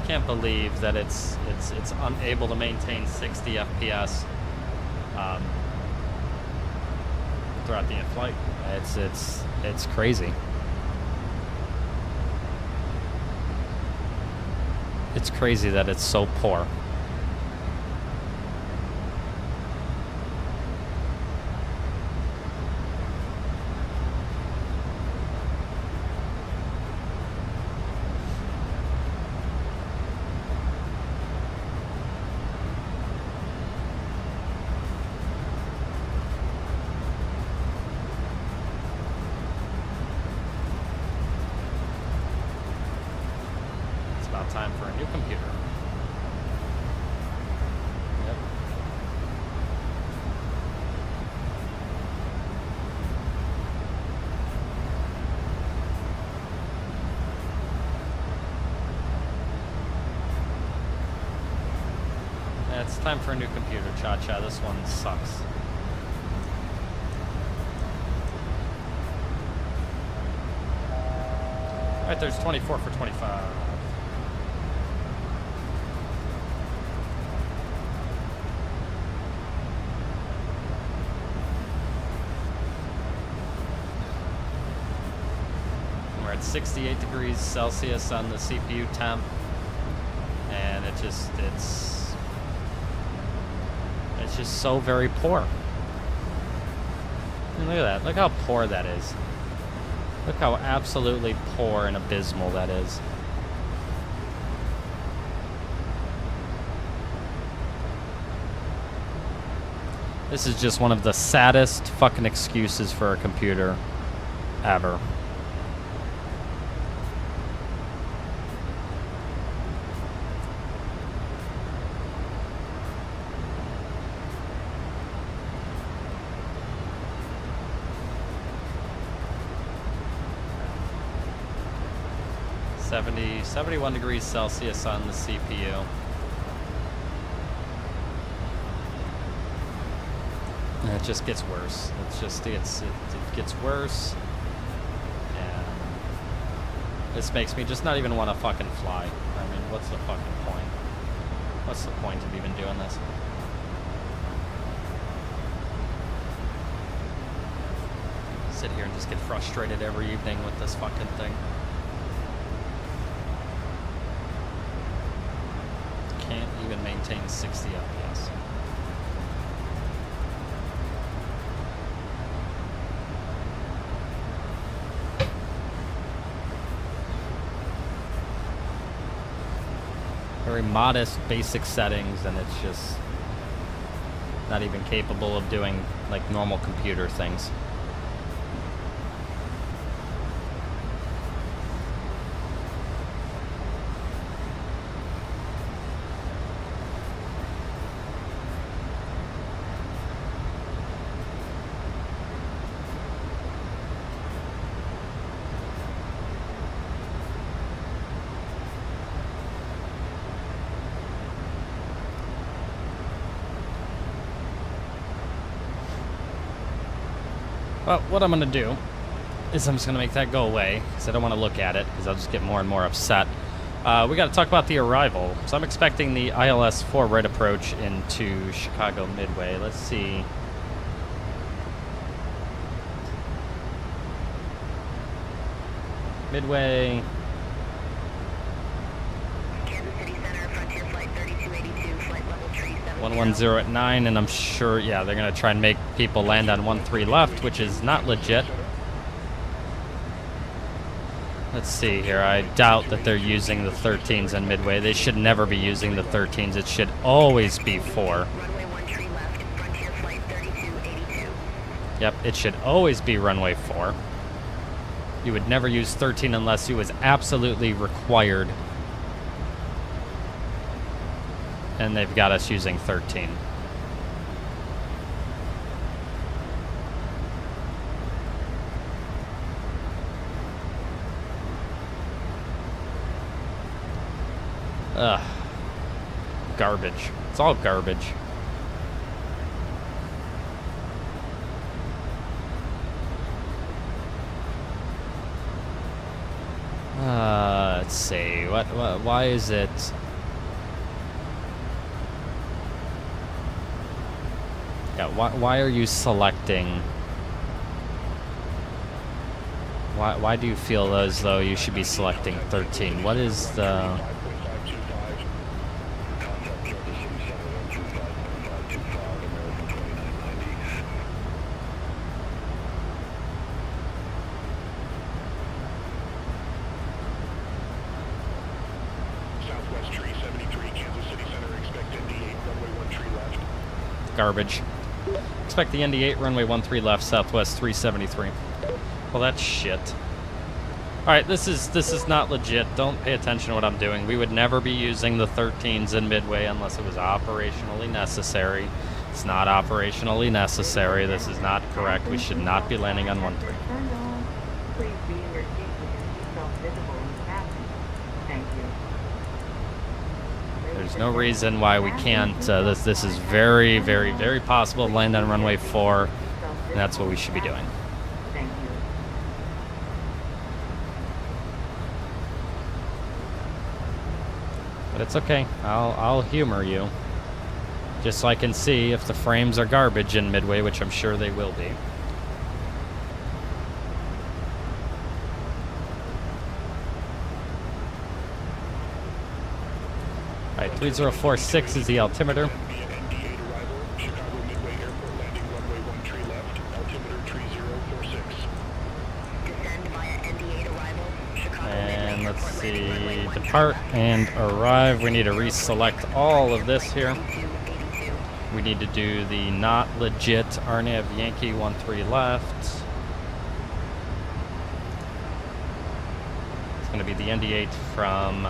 Can't believe that it's unable to maintain 60 FPS throughout the in-flight. It's crazy. It's crazy that it's so poor. Time for a new computer. Yep. It's time for a new computer, Cha-Cha. This one sucks. Alright, there's 24 for 25. We're at 68 degrees Celsius on the CPU temp, and it's just so very poor. And look at that. Look how poor that is. Look how absolutely poor and abysmal that is. This is just one of the saddest fucking excuses for a computer ever. – 71 degrees Celsius on the CPU. And it just gets worse. It gets worse. And this makes me just not even want to fucking fly. I mean, what's the fucking point? What's the point of even doing this? Sit here and just get frustrated every evening with this fucking thing. Can't even maintain 60 FPS. Very modest, basic settings, and it's just not even capable of doing like normal computer things. Well, what I'm going to do is I'm just going to make that go away, because I don't want to look at it, because I'll just get more and more upset. We got to talk about the arrival. So I'm expecting the ILS-4 right approach into Chicago Midway. Let's see. Midway.
Kansas City Center, Frontier Flight 3282, flight level 370.
110 at 9, and I'm sure, yeah, they're going to try and make people land on 13 left, which is not legit. Let's see here. I doubt that they're using the 13s in Midway. They should never be using the 13s. It should always be 4.
Runway 13 left, Frontier Flight 3282.
Yep, it should always be runway 4. You would never use 13 unless it was absolutely required. And they've got us using 13. Ugh. Garbage. It's all garbage. Let's see. Why is it? Yeah, why are you selecting? Why do you feel as though you should be selecting 13? What is the...
Southwest 373, Kansas City Center, expect ND8, runway 13 left.
Garbage. Expect the ND8, runway 13 left, Southwest 373. Well, that's shit. Alright, this is not legit. Don't pay attention to what I'm doing. We would never be using the 13s in Midway unless it was operationally necessary. It's not operationally necessary. This is not correct. We should not be landing on 13.
Turned on. Please be in your seat with your seatbelt visible in the cabin. Thank you.
There's no reason why we can't. This is very, very, very possible to land on runway 4, and that's what we should be doing.
Thank you.
But it's okay. I'll humor you. Just so I can see if the frames are garbage in Midway, which I'm sure they will be. Alright, 3046 is the altimeter.
Via ND8 arrival, Chicago Midway Airport landing runway 13 left, altimeter 3046.
Descend via ND8 arrival, Chicago
And
Midway
let's
Airport landing runway
see,
13
depart
left.
and arrive. We need to reselect all of this here.
3282.
We need to do the not legit RNAV Yankee 13 left. It's going to be the ND8 from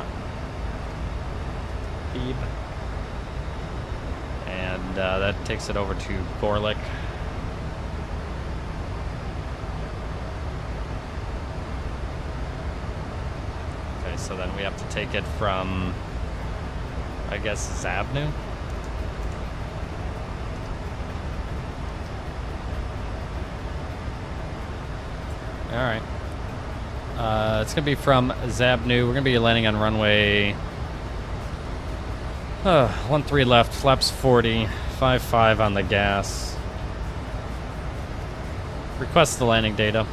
Thebe. And that takes it over to Gorlick. Okay, so then we have to take it from, I guess, Zabnu. Alright. It's going to be from Zabnu. We're going to be landing on runway 13 left, flaps 40, 55 on the gas. Request the landing data.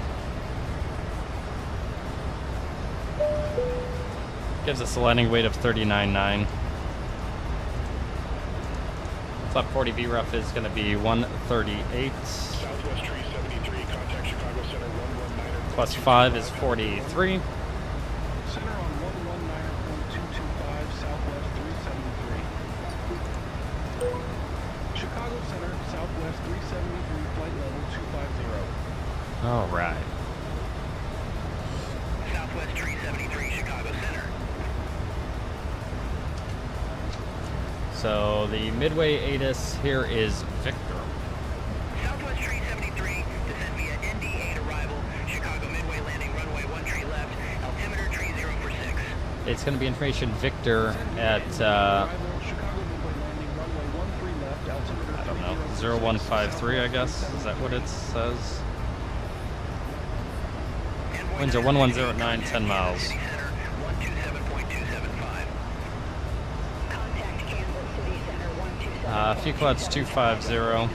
Gives us a landing weight of 39.9. Flap 40 VREF is going to be 138.
Southwest 373, contact Chicago Center 119er.
Plus 5 is 43.
Center on 119.225, Southwest 373. Chicago Center, Southwest 373, flight level 250.
All right.
Southwest 373, Chicago Center.
So the Midway ATIS here is Victor.
Southwest 373, descend via ND8 arrival, Chicago Midway landing runway 13 left, altimeter 3046.
It's going to be information Victor at,
Arrival, Chicago Midway landing, runway 13 left, altimeter
I don't know,
3046.
0153, I guess? Is that what it says? Winds are 1109, 10 miles.
City Center 127.275.
Contact Kansas City Center 127.
Few clouds 250.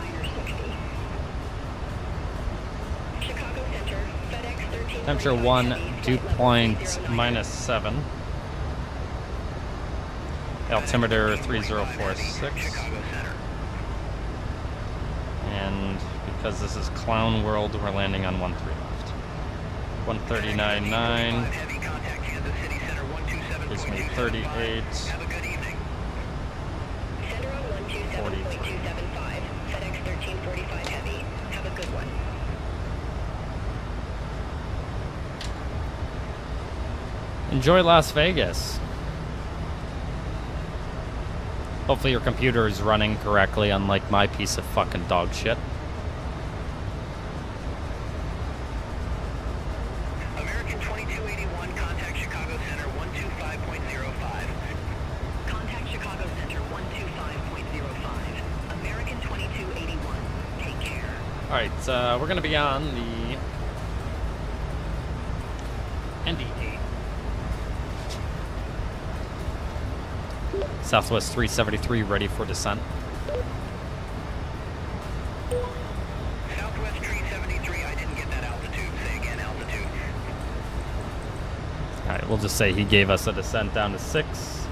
Chicago Center, FedEx 13.
Temperature 1, dew point -7. Altimeter 3046.
Chicago Center.
And because this is Clown World, we're landing on 13 left. 139.9
Heavy contact Kansas City Center 127.275.
gives me 38.
Have a good evening.
Center on 127.275. FedEx 1345 Heavy. Have a good one.
Enjoy Las Vegas. Hopefully your computer is running correctly, unlike my piece of fucking dog shit.
American 2281, contact Chicago Center 125.05.
Contact Chicago Center 125.05. American 2281. Take care.
Alright, we're gonna be on the NDA. Southwest 373 ready for descent.
Southwest 373, I didn't get that altitude. Say again, altitude.
Alright, we'll just say he gave us a descent down to 6,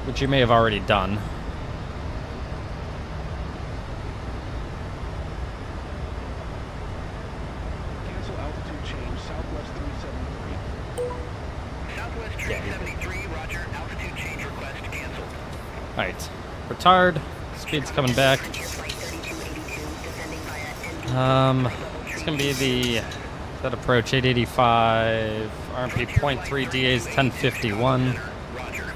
which you may have already done.
Cancel altitude change, Southwest 373.
Southwest 373, roger. Altitude change request canceled.
Alright, retard. Speed's coming back. It's gonna be the that approach 885, RMP 0.3, DA's 1051.
Roger.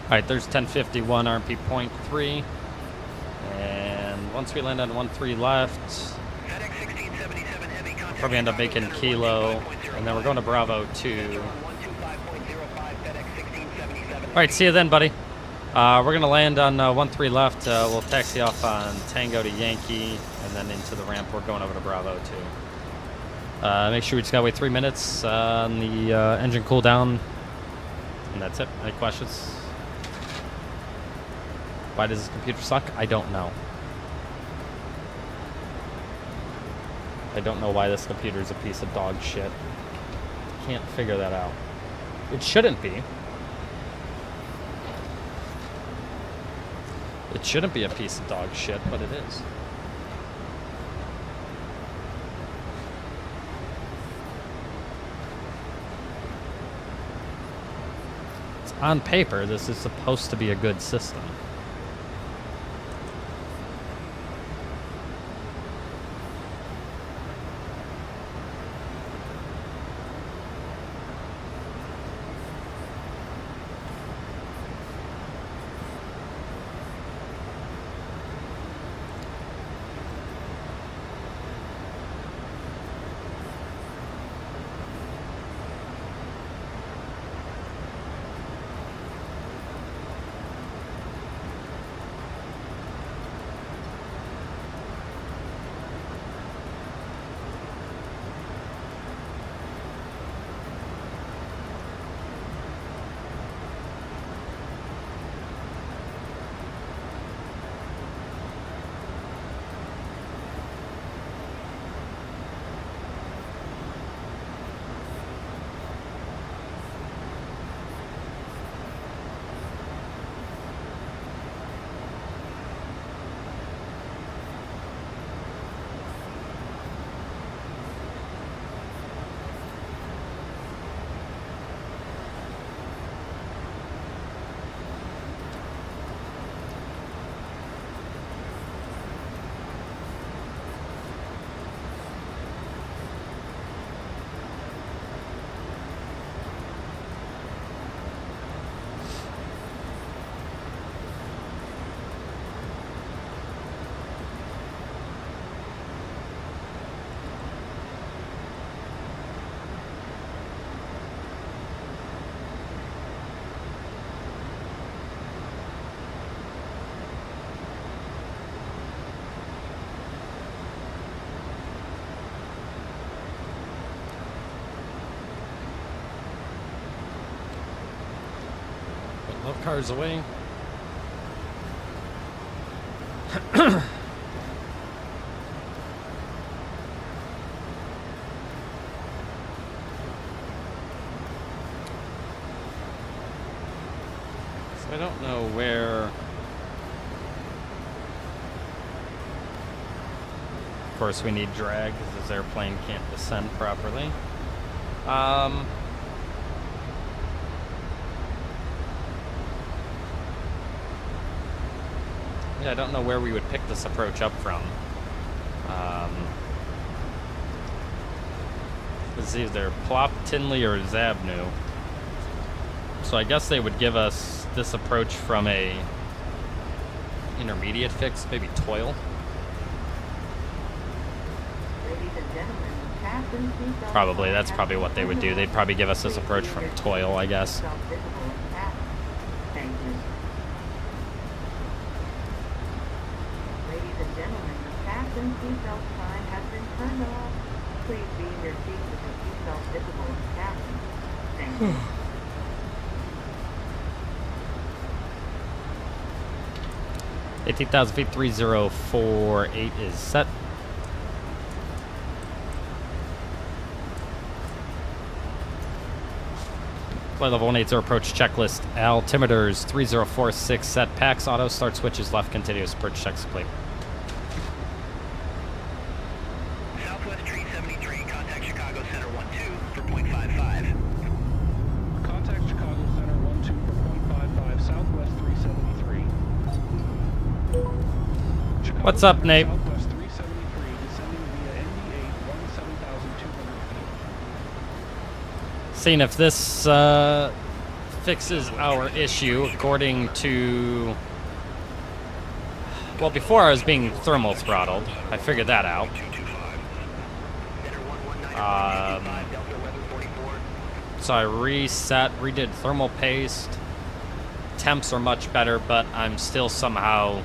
Alright, there's 1051, RMP 0.3. And once we land on 13 left,
FedEx 1677 heavy contact.
probably end up making Kilo. And then we're going to Bravo 2.
125.05 FedEx 1677.
Alright, see you then, buddy. We're going to land on 13 left. We'll taxi off on Tango to Yankee. And then into the ramp, we're going over to Bravo 2. Make sure we just got to wait 3 minutes on the engine cool down. And that's it. Any questions? Why does this computer suck? I don't know. I don't know why this computer is a piece of dog shit. Can't figure that out. It shouldn't be. It shouldn't be a piece of dog shit, but it is. It's on paper, this is supposed to be a good system. cars away. I don't know where. Of course, we need drag because this airplane can't descend properly. Yeah, I don't know where we would pick this approach up from. It's either Plop, Tinley, or Zabnu. So I guess they would give us this approach from a intermediate fix, maybe Toil. Probably, that's probably what they would do. They'd probably give us this approach from Toil, I guess.
Ladies and gentlemen, the fasten seatbelt sign has been turned off. Please be in your seat with the seatbelt visible in the cabin. Thank you.
$18,000 feet, 3048 is set. Flight level 180 approach checklist. Altimeters 3046 set. Pax auto start switches left continuous approach checks complete.
Southwest 373, contact Chicago Center 12 for 0.55.
Contact Chicago Center 12 for 0.55, Southwest 373. Chicago
What's up,
Center,
Nate?
Southwest 373, descending via ND8, 17,200 feet.
Seeing if this fixes our issue according to... Well, before I was being thermal throttled. I figured that out. So I redid thermal paste. Temps are much better, but I'm still somehow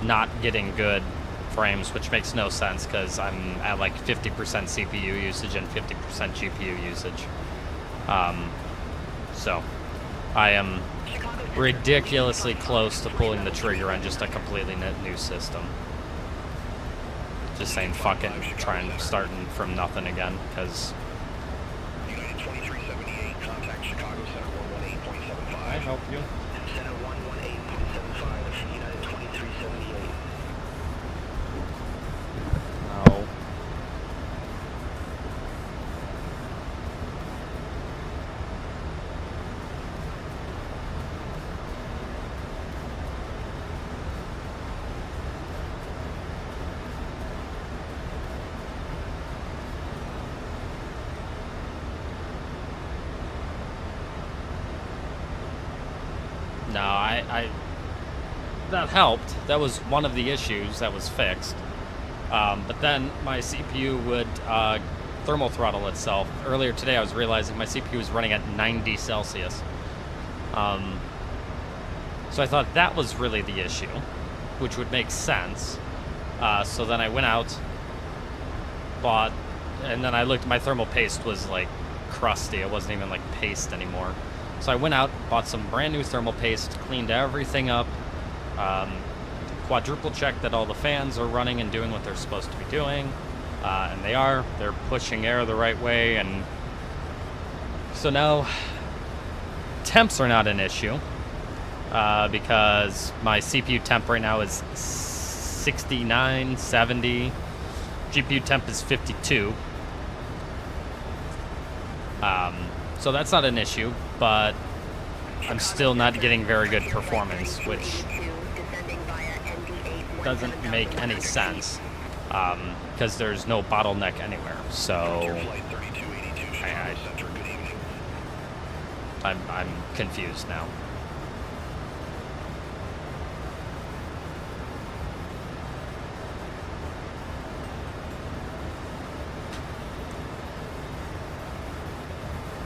not getting good frames, which makes no sense because I'm at like 50% CPU usage and 50% GPU usage. So I am ridiculously close to pulling the trigger on just a completely new system. Just saying fuck it and trying starting from nothing again, because
United 2378, contact Chicago Center 118.75.
I help you.
Center 118.75, United 2378.
No. No, that helped. That was one of the issues that was fixed. But then my CPU would thermal throttle itself. Earlier today I was realizing my CPU was running at 90 Celsius. So I thought that was really the issue, which would make sense. So then I went out, bought, and then I looked, my thermal paste was like crusty. It wasn't even like paste anymore. So I went out, bought some brand new thermal paste, cleaned everything up, quadruple checked that all the fans are running and doing what they're supposed to be doing, and they are. They're pushing air the right way, and so now temps are not an issue, because my CPU temp right now is 69, 70, GPU temp is 52. So that's not an issue, but I'm still not getting very good performance, which doesn't make any sense, because there's no bottleneck anywhere. So I'm confused now.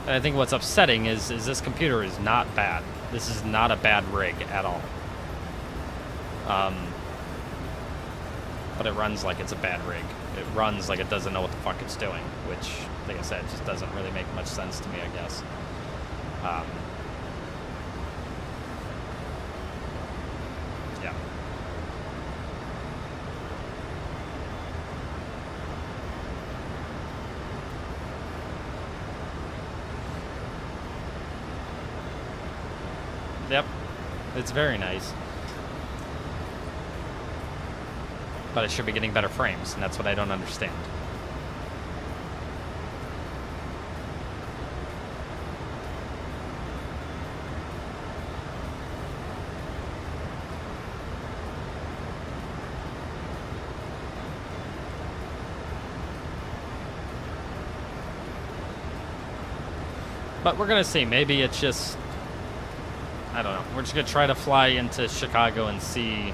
And I think what's upsetting is this computer is not bad. This is not a bad rig at all. But it runs like it's a bad rig. It runs like it doesn't know what the fuck it's doing, which, like I said, just doesn't really make much sense to me, I guess. Yep. It's very nice. But I should be getting better frames, and that's what I don't understand. But we're gonna see. Maybe it's just, I don't know. We're just gonna try to fly into Chicago and see,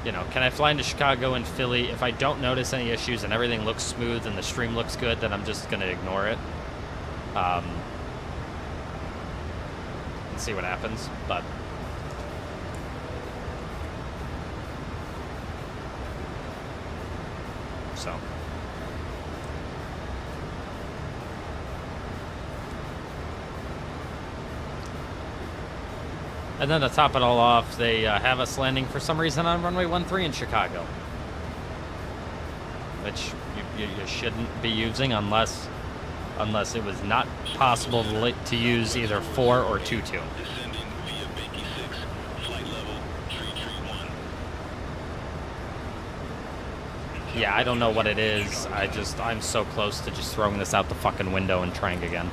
you know, can I fly into Chicago and Philly? If I don't notice any issues and everything looks smooth and the stream looks good, then I'm just gonna ignore it. And see what happens. But so. And then to top it all off, they have us landing for some reason on runway 13 in Chicago, which you shouldn't be using unless it was not possible to use either 4 or 22. Yeah, I don't know what it is. I'm so close to just throwing this out the fucking window and trying again.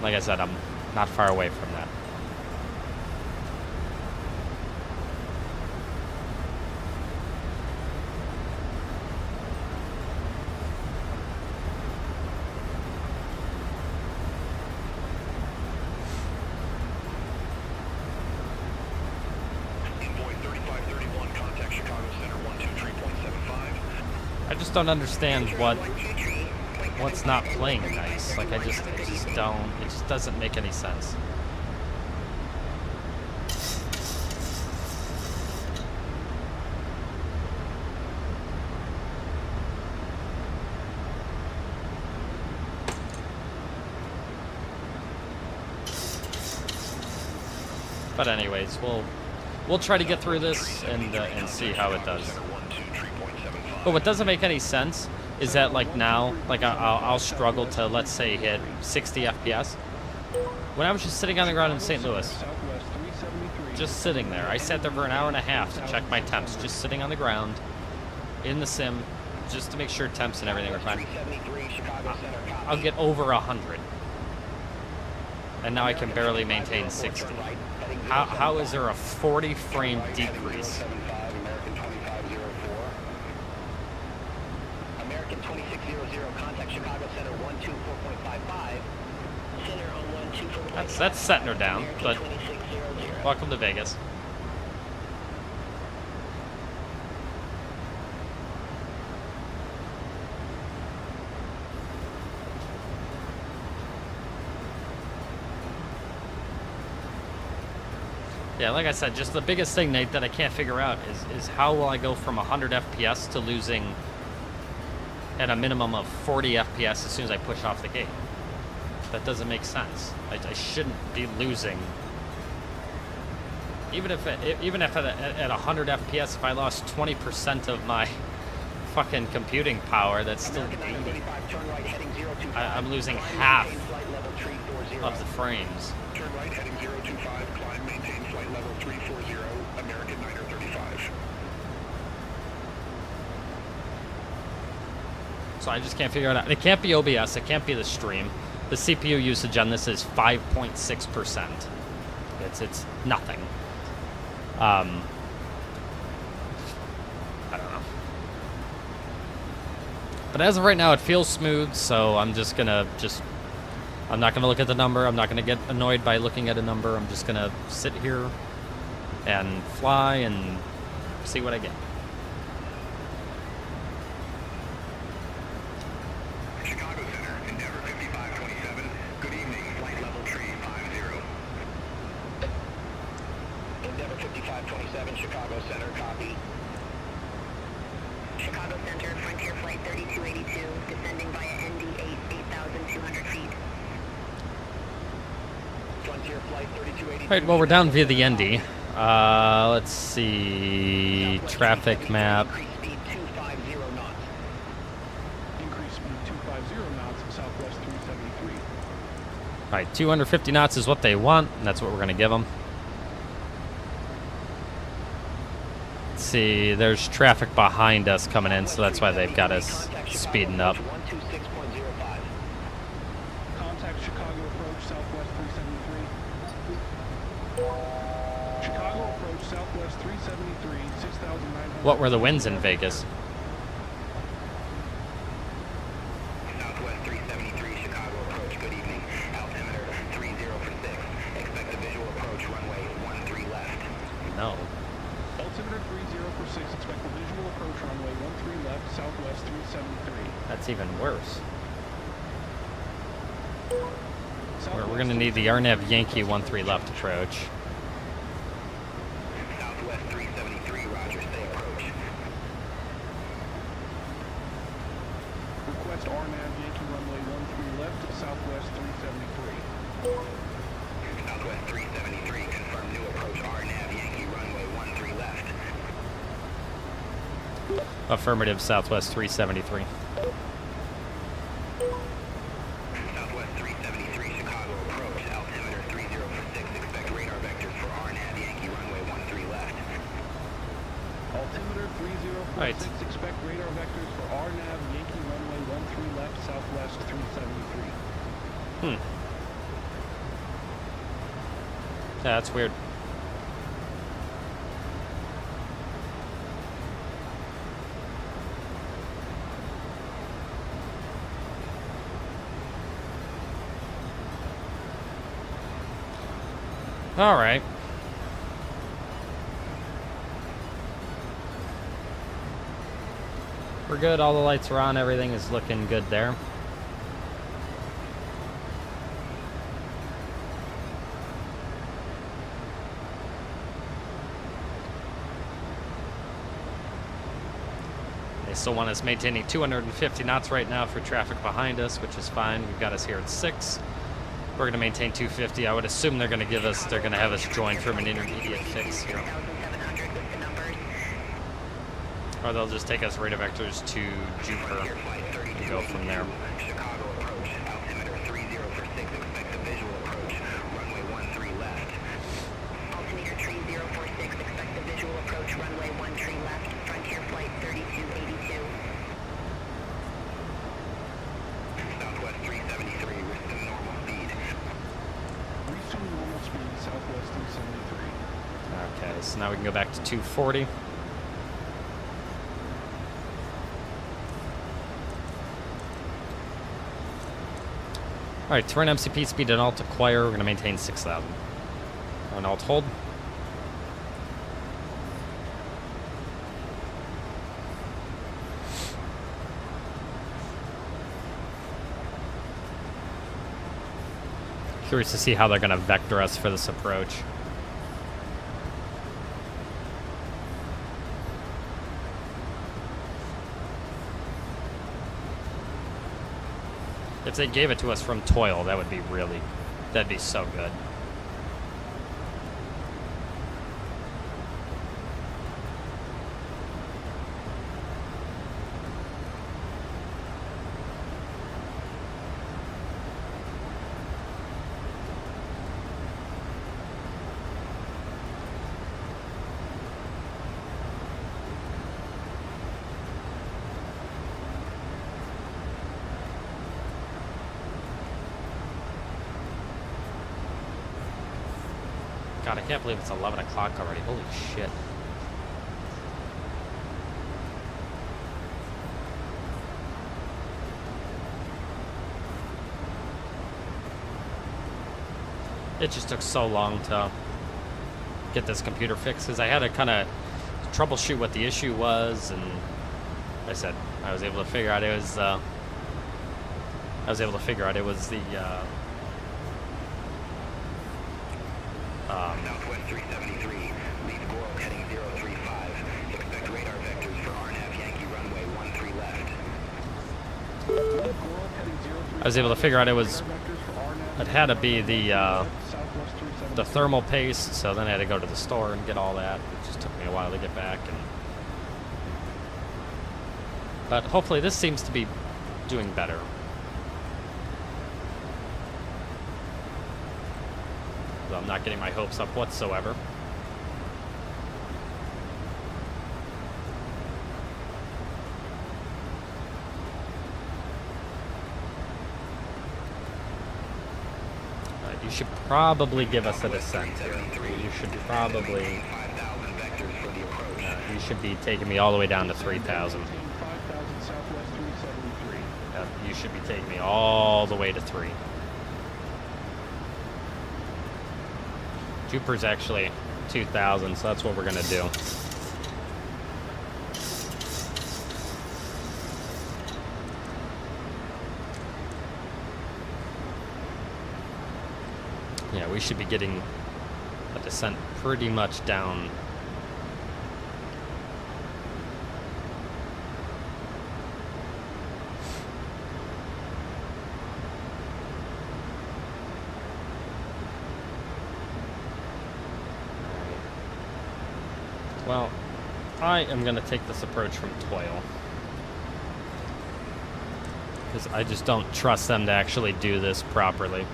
Like I said, I'm not far away from that. I just don't understand what's not playing nice. Like, it just doesn't make any sense. But anyways, we'll try to get through this and see how it does. But what doesn't make any sense is that, like, now, like, I'll struggle to, let's say, hit 60 FPS. When I was just sitting on the ground in St. Louis, just sitting there, I sat there for an hour and a half to check my temps, just sitting on the ground in the sim, just to make sure temps and everything were fine. I'll get over 100. And now I can barely maintain 60. How is there a 40 frame decrease?
American 2600, contact Chicago Center 124.55. Center on 124.55.
That's setting her down, but welcome to Vegas. Yeah, like I said, just the biggest thing, Nate, that I can't figure out is how will I go from 100 FPS to losing at a minimum of 40 FPS as soon as I push off the gate. That doesn't make sense. I shouldn't be losing. Even if at 100 FPS, if I lost 20% of my fucking computing power, that's still 80. I'm losing half of the frames.
Turn right, heading 025, climb, maintain flight level 340, American 935.
So I just can't figure it out. It can't be OBS, it can't be the stream. The CPU usage on this is 5.6%. It's nothing. I don't know. But as of right now, it feels smooth, so I'm just gonna I'm not gonna look at the number. I'm not gonna get annoyed by looking at a number. I'm just gonna sit here and fly and see what I get.
Chicago Center, Endeavor 5527. Good evening, flight level 350.
Endeavor 5527, Chicago Center, copy. Chicago Center, Frontier Flight 3282, descending via ND8, 8,200 feet. Frontier Flight 3282.
Alright, well, we're down via the ND. Let's see. Traffic map.
250 knots, Southwest 373.
All right, 250 knots is what they want, and that's what we're going to give them. Let's see, there's traffic behind us coming in, so that's why they've got us speeding up.
126.05.
Contact Chicago approach, Southwest 373. Chicago approach, Southwest 373, 6,900.
What were the winds in Vegas?
Southwest 373, Chicago approach, good evening. Altimeter 30 for 6. Expect a visual approach, runway 13 left.
No.
Altimeter 30 for 6, expect a visual approach runway 13 left, Southwest 373.
That's even worse. We're going to need the RNAV Yankee 13 left approach.
Southwest 373, roger, stay approach.
Request RNAV Yankee runway 13 left, Southwest 373.
Southwest 373, confirm new approach, RNAV Yankee runway 13 left.
Affirmative, Southwest 373.
Southwest 373, Chicago approach, altimeter 30 for 6, expect radar vectors for RNAV Yankee runway 13 left.
Altimeter 30 for
Right.
6, expect radar vectors for RNAV Yankee runway 13 left, Southwest 373.
Yeah, that's weird. All right. We're good. All the lights are on. Everything is looking good there. They still want us maintaining 250 knots right now for traffic behind us, which is fine. We've got us here at 6. We're going to maintain 250. I would assume they're going to give us, they're going to have us join from an intermediate fix here.
700 with the numbers.
Or they'll just take us radar vectors to Jupiter and go from there.
Chicago approach, altimeter 30 for 6, expect a visual approach, runway 13 left.
Altimeter 3046, expect a visual approach runway 13 left, Frontier Flight 3282.
Southwest 373, resume normal speed.
Resume normal speed, Southwest 373.
Okay, so now we can go back to 240. All right, turn MCP speed and alt acquire. We're going to maintain 6,000. On alt hold. Curious to see how they're going to vector us for this approach. If they gave it to us from Toil, that would be really, that'd be so good. God, I can't believe it's 11 o'clock already. Holy shit. It just took so long to get this computer fixed because I had to kind of troubleshoot what the issue was, and like I said, I was able to figure out it was the
Southwest 373, leave Goral heading 035. Expect radar vectors for RNAV Yankee runway 13 left.
I was able to figure out it had to be the thermal paste, so then I had to go to the store and get all that. It just took me a while to get back, but hopefully this seems to be doing better. so I'm not getting my hopes up whatsoever. You should probably give us a descent here. You should probably... you should be taking me all the way down to 3,000.
5,000 Southwest 373.
You should be taking me all the way to 3. Jupiter's actually 2,000, so that's what we're going to do. Yeah, we should be getting a descent pretty much down. Well, I am going to take this approach from Toil, because I just don't trust them to actually do this properly.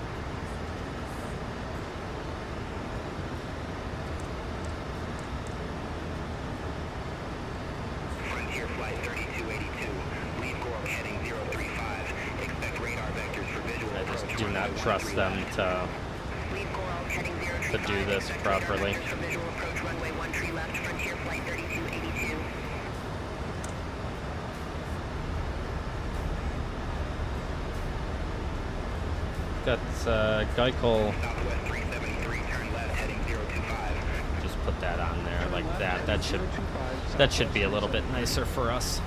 Frontier Flight 3282, lead Gork heading 035. Expect radar vectors for visual
I just
approach
do not
runway
trust
13
them
left.
to
Lead Gork heading 035.
do this
Expect
properly.
radar vectors for visual approach runway 13 left. Frontier Flight 3282.
Got Geikel.
Southwest 373, turn left heading 025.
Just put that on there like that. That should be a little bit nicer for us.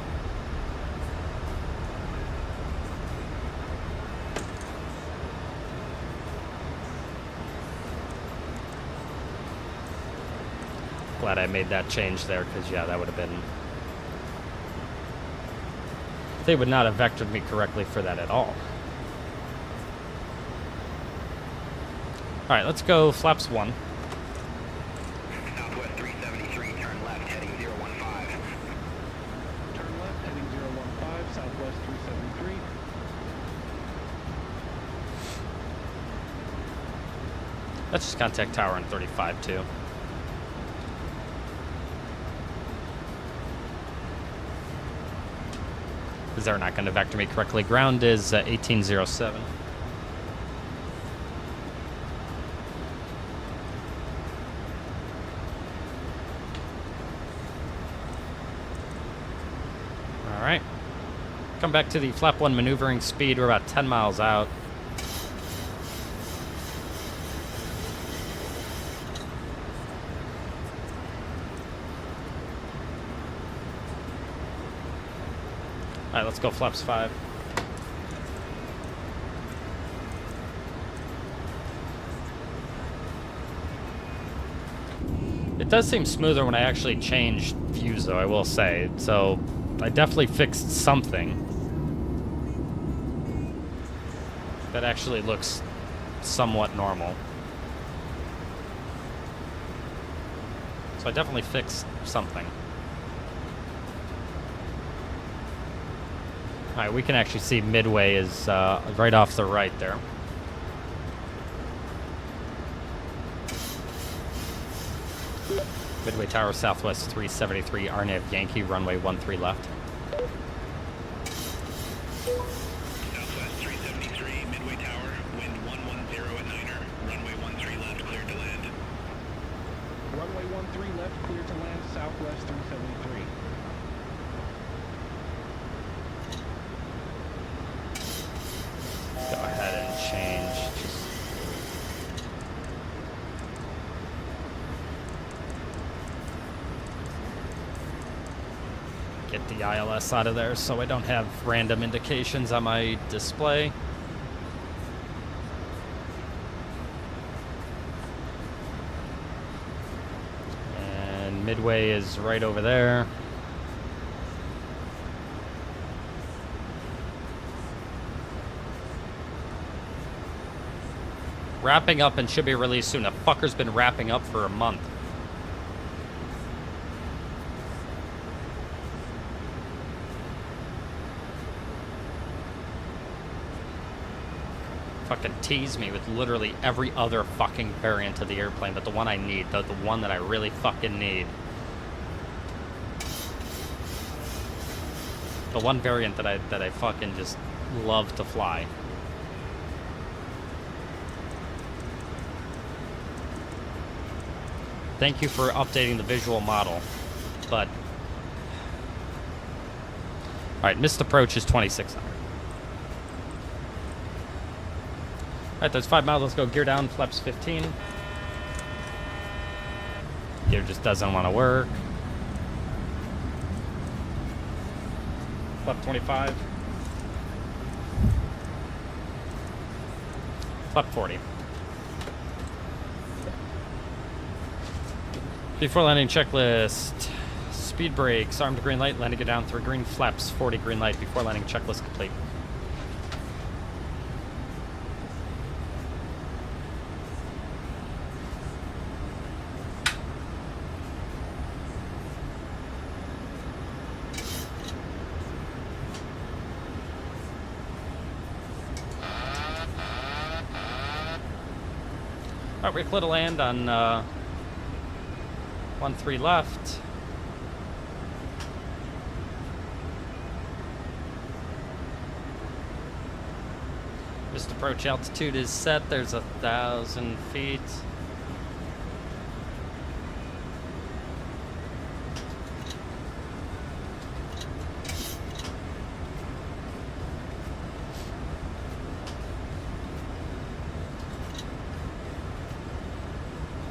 Glad I made that change there, because yeah, that would have been... They would not have vectored me correctly for that at all. Alright, let's go flaps 1.
Southwest 373, turn left heading 015.
Turn left, heading 015, Southwest 373.
Let's just contact tower on 35 too. Because they're not going to vector me correctly. Ground is 1807. Alright. Come back to the flap 1 maneuvering speed. We're about 10 miles out. Alright, let's go flaps 5. It does seem smoother when I actually change views, though, I will say. So, I definitely fixed something that actually looks somewhat normal. So I definitely fixed something. Alright, we can actually see Midway is right off the right there. Midway Tower, Southwest 373, RNAV Yankee, runway 13 left.
Southwest 373, Midway Tower, wind 110 at Niner, runway 13 left, cleared to land.
Runway 13 left, clear to land, Southwest 373.
Go ahead and change. Just get the ILS out of there so I don't have random indications on my display. And Midway is right over there. Wrapping up and should be released soon. That fucker's been wrapping up for a month. fucking tease me with literally every other fucking variant of the airplane, but the one I need, the one that I really fucking need. The one variant that I fucking just love to fly. Thank you for updating the visual model, but... Alright, missed approach is 2600. Alright, there's 5 miles, let's go gear down, flaps 15. Gear just doesn't want to work. Flap 25. Flap 40. Before landing checklist. Speed brakes, armed green light, landing it down through green flaps, 40 green light before landing checklist complete. Alright, we're clear to land on 13 left. Just approach altitude is set. There's 1,000 feet.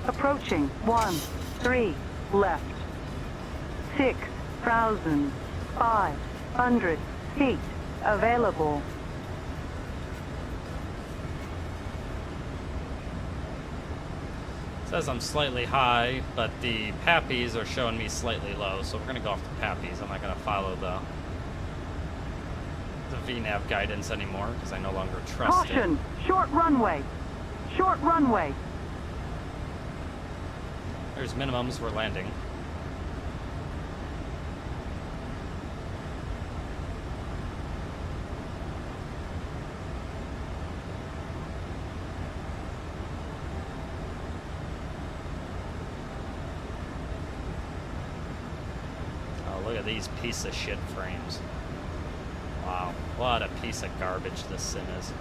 Approaching 13 left. 6,500 feet available.
Says I'm slightly high, but the pappies are showing me slightly low, so we're gonna go off the pappies. I'm not gonna follow the VNAV guidance anymore because I no longer trust it.
Caution! Short runway. Short runway.
There's minimums, we're landing. Oh, look at these piece of shit frames. Wow, what a piece of garbage this sim is.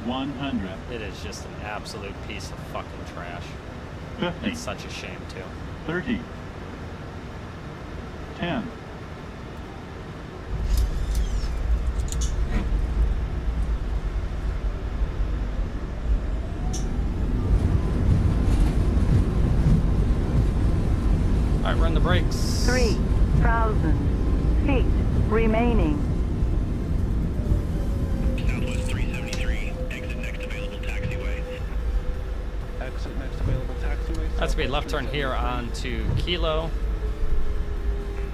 100.
It is just an absolute piece of fucking trash.
50.
It's such a shame, too.
30. 10.
Alright, run the brakes.
3,000 feet remaining.
Southwest 373, exit next available taxiway.
Exit next available taxiway.
That's to be a left turn here onto Kilo.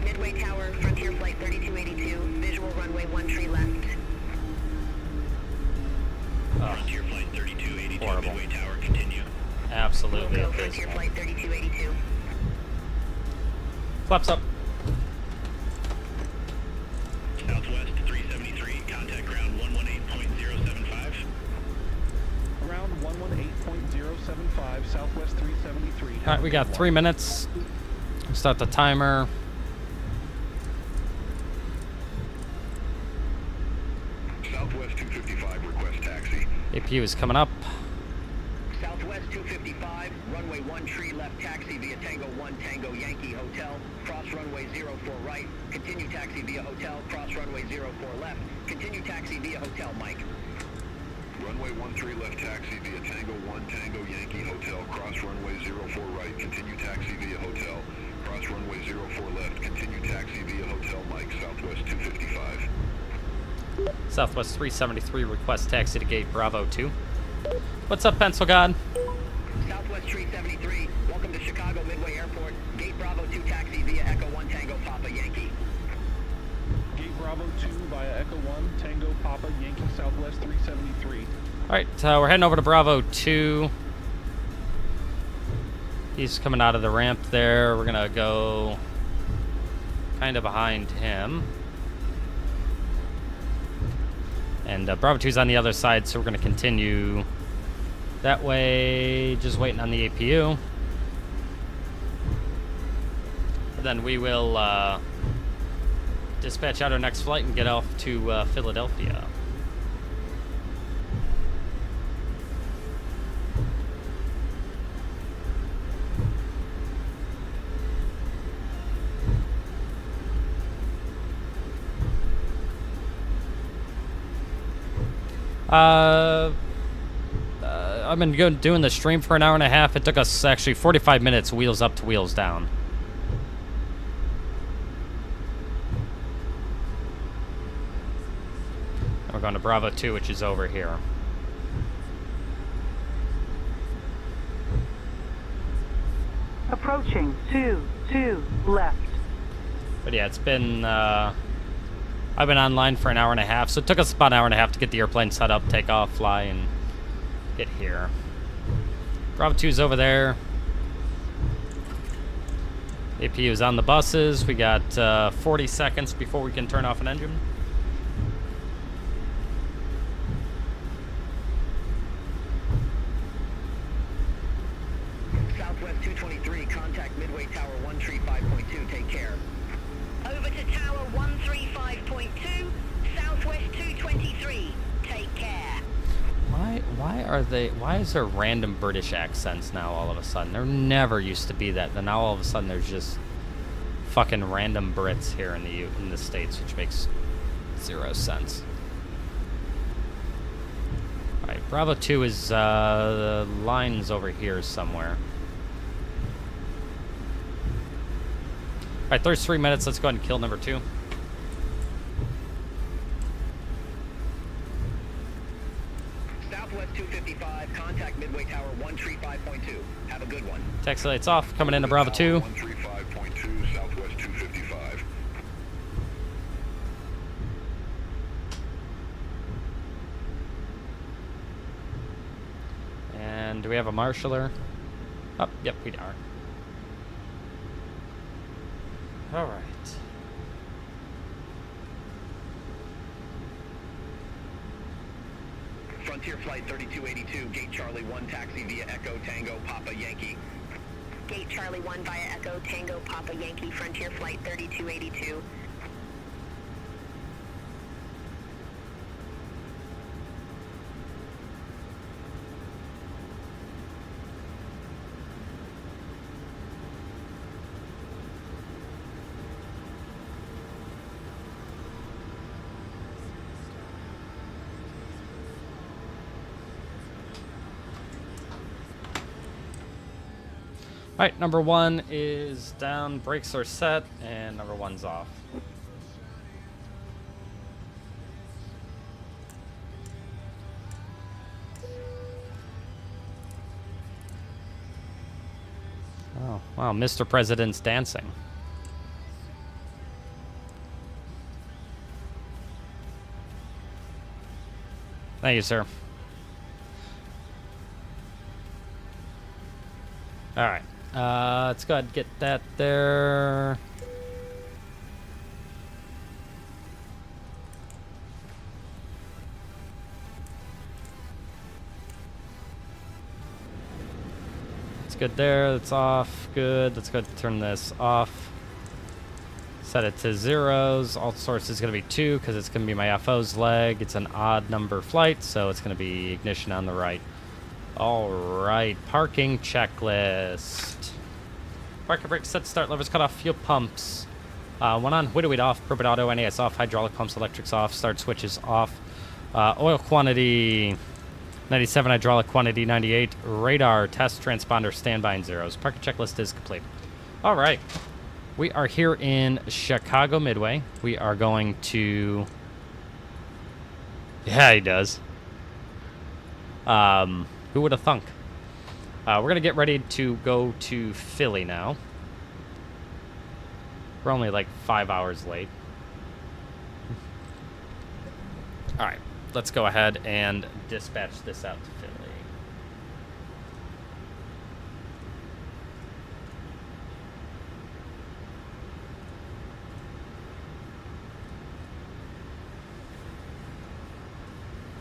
Midway Tower, Frontier Flight 3282, visual runway 13 left.
Frontier Flight 3282,
horrible.
Midway Tower, continue.
Absolutely
Go Frontier
abysmal.
Flight 3282.
Flaps up.
Southwest 373, contact ground 118.075.
Around 118.075, Southwest 373.
Alright, we got 3 minutes. Start the timer.
Southwest 255, request taxi.
APU is coming up.
Southwest 255, runway 13 left, taxi via Tango 1 Tango Yankee Hotel, cross runway 04 right, continue taxi via hotel, cross runway 04 left, continue taxi via hotel, Mike.
Runway 13 left, taxi via Tango 1 Tango Yankee Hotel, cross runway 04 right, continue taxi via hotel, cross runway 04 left, continue taxi via hotel, Mike, Southwest 255.
Southwest 373, request taxi to gate Bravo 2. What's up, Pencil God?
Southwest 373, welcome to Chicago Midway Airport, gate Bravo 2 taxi via Echo 1 Tango Papa Yankee.
Gate Bravo 2 via Echo 1, Tango Papa Yankee Southwest 373.
Alright, we're heading over to Bravo 2. He's coming out of the ramp there. We're gonna go kind of behind him. And Bravo 2's on the other side, so we're going to continue that way, just waiting on the APU. Then we will dispatch out our next flight and get off to Philadelphia. I've been doing the stream for an hour and a half. It took us actually 45 minutes, wheels up to wheels down. And we're going to Bravo 2, which is over here.
Approaching 2 left.
But yeah, it's been, I've been online for an hour and a half, so it took us about an hour and a half to get the airplane set up, take off, fly, and get here. Bravo 2's over there. APU is on the buses. We got 40 seconds before we can turn off an engine.
Southwest 223, contact Midway Tower 135.2, take care.
Over to Tower 135.2, Southwest 223. Take care.
Why is there random British accents now all of a sudden? There never used to be that. Then now all of a sudden there's just fucking random Brits here in the States, which makes zero sense. Alright, Bravo 2 is the line's over here somewhere. Alright, 33 minutes, let's go ahead and kill number 2.
Southwest 255, contact Midway Tower 135.2. Have a good one.
Taxi lights off, coming into Bravo 2.
135.2, Southwest 255.
And do we have a marshaller? Oh, yep, we are. All right.
Frontier Flight 3282, Gate Charlie 1, taxi via Echo Tango Papa Yankee.
Gate Charlie 1 via Echo Tango Papa Yankee, Frontier Flight 3282.
Alright, number 1 is down, brakes are set, and number 1's off. Oh, wow, Mr. President's dancing. Thank you, sir. Alright. Let's go ahead and get that there. It's good there. That's off. Good. Let's go ahead and turn this off. Set it to zeros. Alt source is going to be 2 because it's going to be my FO's leg. It's an odd number flight, so it's going to be ignition on the right. Alright, parking checklist. Parking brake set, start levers cut off, fuel pumps. One on, widowed off, propane auto, NAS off, hydraulic pumps, electrics off, start switches off. Oil quantity 97, hydraulic quantity 98, radar, test, transponder, standby and zeros. Parking checklist is complete. Alright, we are here in Chicago Midway. We are going to... Yeah, he does. Who would have thunk? We're going to get ready to go to Philly now. We're only like 5 hours late. Alright, let's go ahead and dispatch this out to Philly.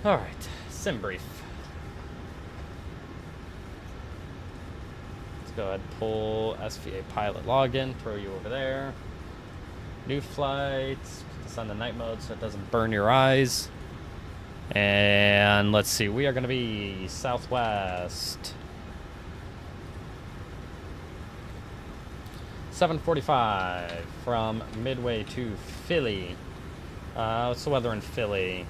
All right, sim brief. Let's go ahead and pull SVA pilot login, throw you over there. New flights, put this on the night mode so it doesn't burn your eyes. And let's see, we are going to be Southwest. 7:45 from Midway to Philly. What's the weather in Philly?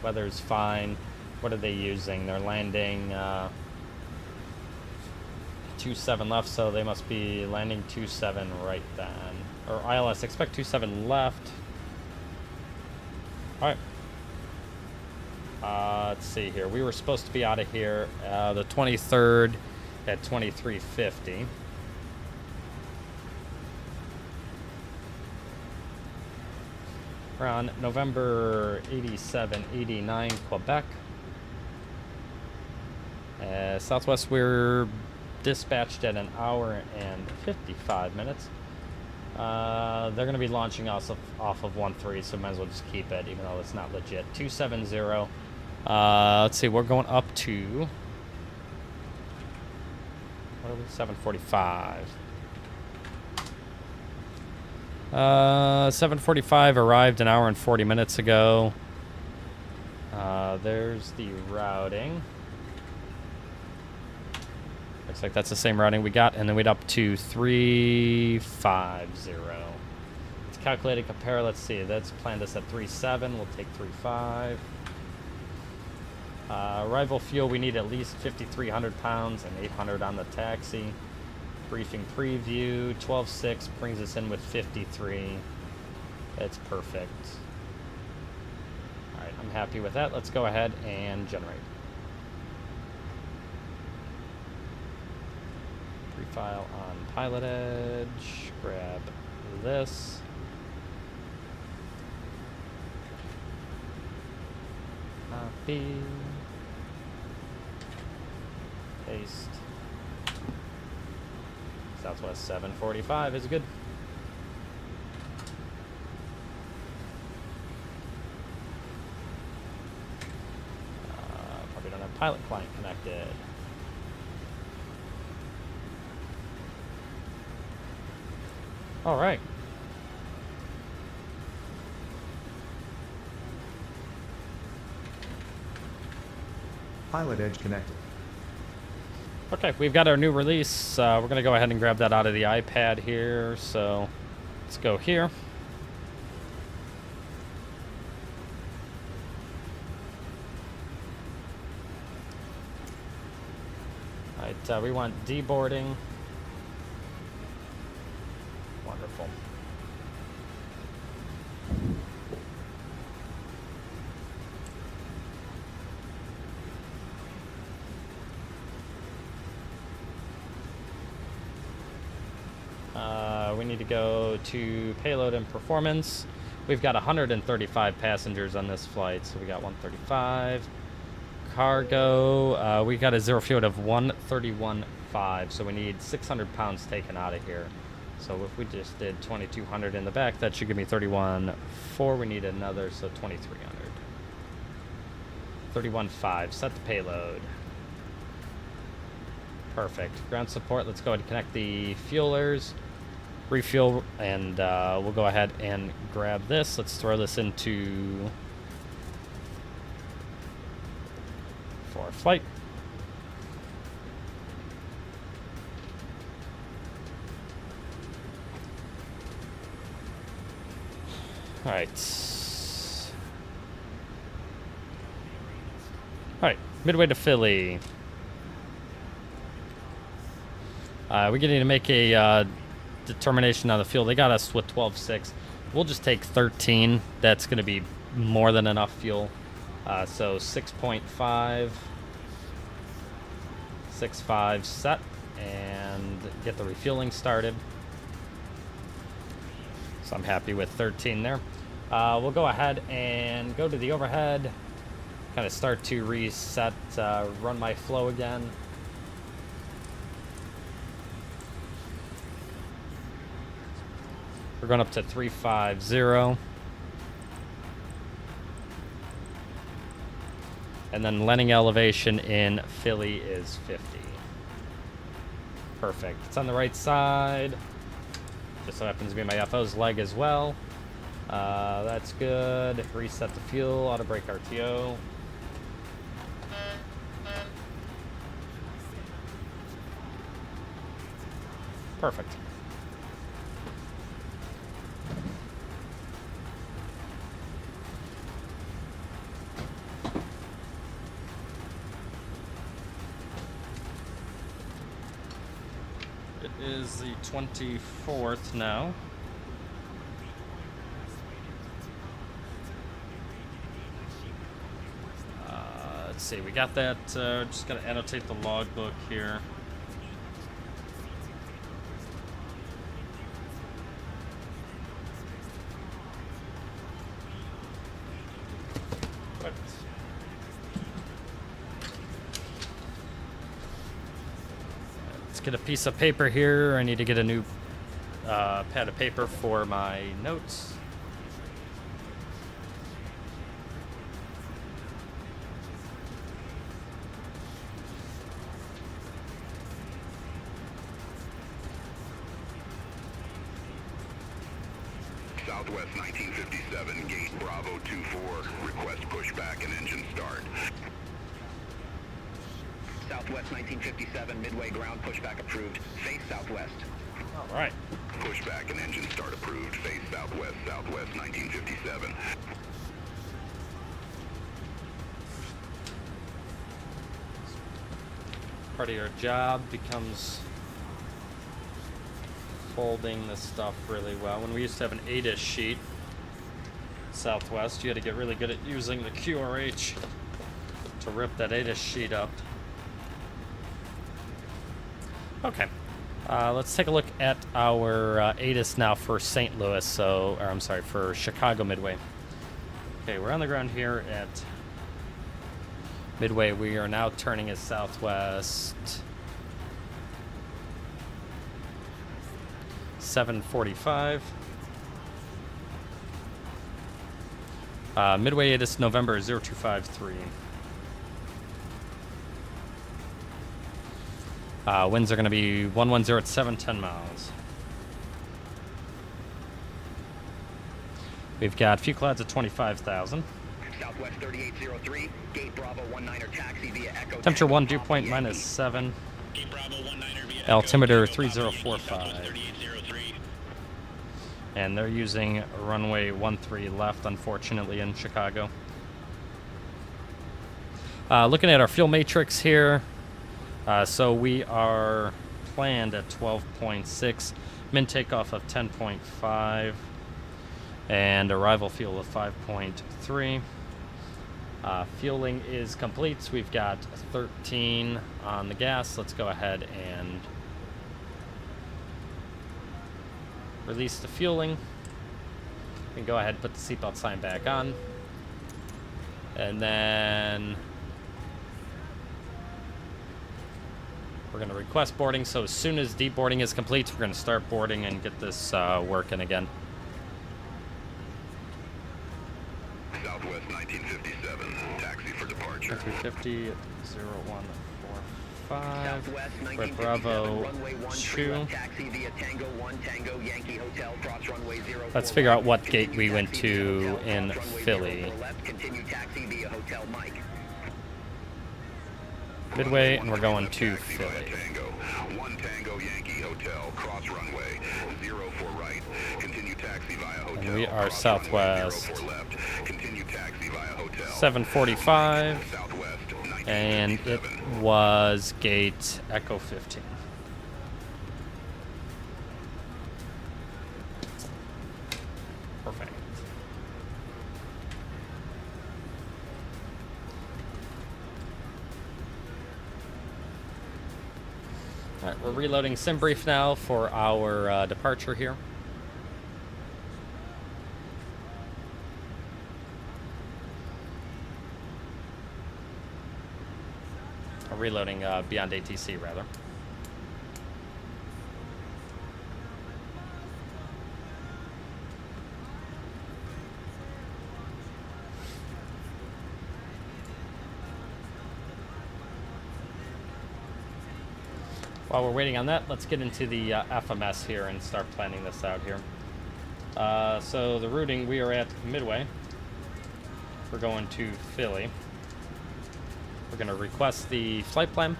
Weather's fine. What are they using? They're landing 27 left, so they must be landing 27 right then. Or ILS, expect 27 left. Alright. Let's see here. We were supposed to be out of here the 23rd at 23:50. We're on November 8789, Quebec. Southwest, we're dispatched at 1 hour and 55 minutes. They're going to be launching us off of 13, so might as well just keep it, even though it's not legit. 270. Let's see, we're going up to... What are we? 745. 7:45 arrived 1 hour and 40 minutes ago. There's the routing. Looks like that's the same routing we got, and then we'd up to 350. Let's calculate and compare. Let's see. That's planned us at 37. We'll take 35. Arrival fuel, we need at least 5,300 pounds and 800 on the taxi. Briefing preview, 12.6 brings us in with 53. That's perfect. All right, I'm happy with that. Let's go ahead and generate. Pre-file on Pilotedge. Grab this. Copy. Paste. Southwest 745 is good. Probably don't have pilot client connected. All right.
Pilotedge connected.
Okay, we've got our new release. We're going to go ahead and grab that out of the iPad here. So let's go here. All right, we want deboarding. Wonderful. We need to go to payload and performance. We've got 135 passengers on this flight, so we got 135. Cargo, we got a zero fuel of 131.5, so we need 600 pounds taken out of here. So if we just did 2,200 in the back, that should give me 31.4. We need another, so 2,300. 31.5. Set the payload. Perfect. Ground support. Let's go ahead and connect the fuelers. Refuel, and we'll go ahead and grab this. Let's throw this into for flight. All right. All right, midway to Philly. We need to make a determination on the fuel. They got us with 12.6. We'll just take 13. That's going to be more than enough fuel. So 6.5, 6.5 set, and get the refueling started. So I'm happy with 13 there. We'll go ahead and go to the overhead, kind of start to reset, run my flow again. We're going up to 350. And then landing elevation in Philly is 50. Perfect. It's on the right side. Just so happens to be my FO's leg as well. That's good. Reset the fuel. Auto brake RTO. Perfect. It is the 24th now. Let's see, we got that. Just gotta annotate the logbook here. Get a piece of paper here. I need to get a new pad of paper for my notes.
Southwest 1957, gate Bravo 24, request pushback and engine start.
Southwest 1957, midway ground, pushback approved. Face southwest.
All right.
Pushback and engine start approved. Face southwest, Southwest 1957.
Part of your job becomes folding this stuff really well. When we used to have an 8-ish sheet, Southwest, you had to get really good at using the QRH to rip that 8-ish sheet up. Okay, let's take a look at our ATIS now for St. Louis, or I'm sorry, for Chicago Midway. Okay, we're on the ground here at Midway. We are now turning as Southwest 745. Midway ATIS November 0253. Winds are going to be 110 at 710 miles. We've got few clouds at 25,000.
Southwest 3803, gate Bravo 19er taxi via Echo.
Temperature 1, dew point -7.
Gate Bravo 19er via
Altimeter 3045. And they're using runway 13 left, unfortunately, in Chicago. Looking at our fuel matrix here. So we are planned at 12.6, min takeoff of 10.5, and arrival fuel of 5.3. Fueling is complete. So we've got 13 on the gas. Let's go ahead and release the fueling. We can go ahead and put the seatbelt sign back on. And then we're going to request boarding, so as soon as deboarding is complete, we're going to start boarding and get this working again.
Southwest 1957, taxi for departure.
350 0145.
Southwest
We're
1957,
Bravo
runway 13
2.
left, taxi via Tango 1 Tango Yankee Hotel, cross runway 04.
Let's figure out what gate we
Continue
went
taxi via
to
hotel,
in
cross runway
Philly.
04 left, continue taxi via Hotel Mike.
Midway, and we're going to
Taxi via
Philly.
Tango 1 Tango Yankee Hotel, cross runway 04 right. Continue taxi via hotel.
And we are
cross runway
Southwest
04 left. Continue taxi via hotel.
745,
Southwest 1957.
and it was gate Echo 15. Perfect. All right, we're reloading SimBrief now for our departure here. Reloading BeyondATC, rather. While we're waiting on that, let's get into the FMS here and start planning this out here. So the routing, we are at Midway. We're going to Philly. We're going to request the flight plan.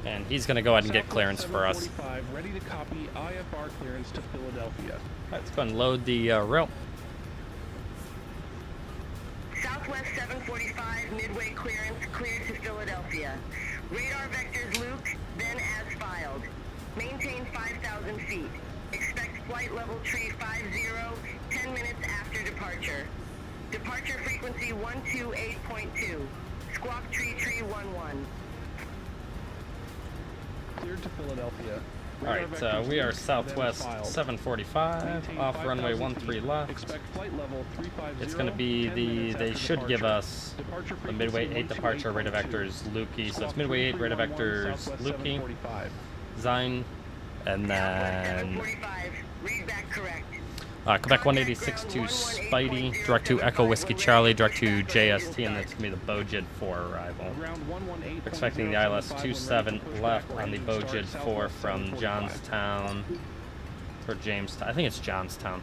And he's going to go ahead and get clearance for us.
Ready to copy IFR clearance to Philadelphia.
All right, let's go ahead and load the route.
Southwest 745, midway clearance, cleared to Philadelphia. Radar vectors Luke, then as filed. Maintain 5,000 feet. Expect flight level tree 50, 10 minutes after departure. Departure frequency 128.2. Squawk tree 11.
Cleared to Philadelphia.
Alright, we are Southwest 745, off runway 13 left.
Expect flight level 350.
It's going to be they should give us the Midway 8 departure rate of vectors Lukey. So it's Midway 8 rate of vectors Lukey, Zine, and then
Read back correct.
Quebec 186 to Spidey, direct to Echo Whiskey Charlie, direct to JST, and that's going to be the Bojid 4 arrival. We're expecting the ILS 27 left on the Bojid 4 from Johnstown, or Jamestown. I think it's Johnstown.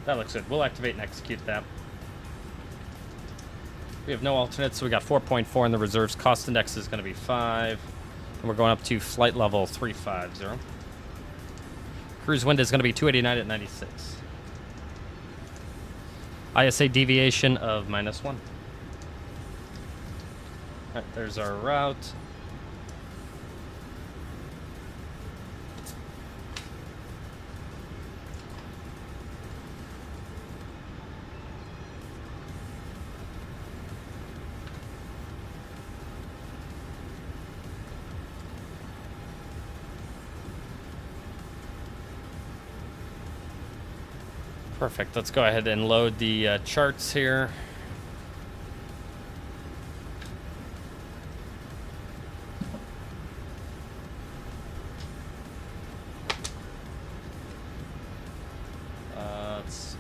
That looks good. We'll activate and execute that. We have no alternates, so we got 4.4 in the reserves. Cost index is going to be 5, and we're going up to flight level 350. Cruise wind is going to be 289 at 96. ISA deviation of -1. All right, there's our route. Perfect. Let's go ahead and load the charts here. Let's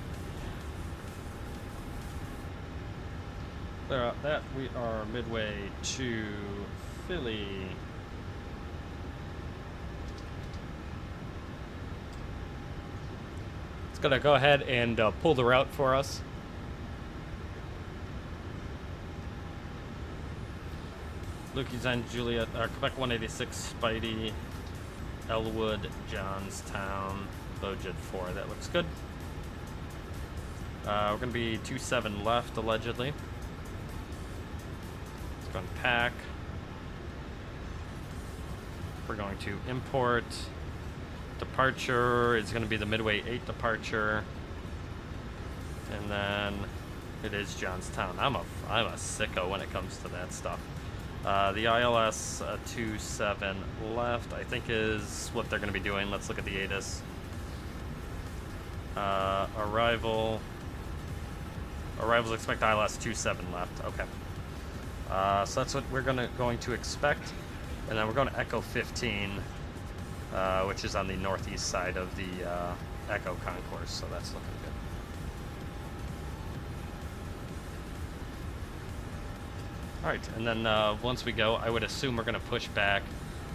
clear out that. We are midway to Philly. Gonna go ahead and pull the route for us. Lukey's on Juliet, Quebec 186, Spidey, Elwood, Johnstown, Bojid 4. That looks good. We're gonna be 27 left, allegedly. Let's go and pack. We're going to import. Departure is going to be the Midway 8 departure, and then it is Johnstown. I'm a sicko when it comes to that stuff. The ILS 27 left, I think, is what they're going to be doing. Let's look at the ATIS. Arrivals expect ILS 27 left. Okay. So that's what we're going to expect, and then we're going to Echo 15. Which is on the northeast side of the Echo concourse, so that's looking good. Alright, and then once we go, I would assume we're going to push back.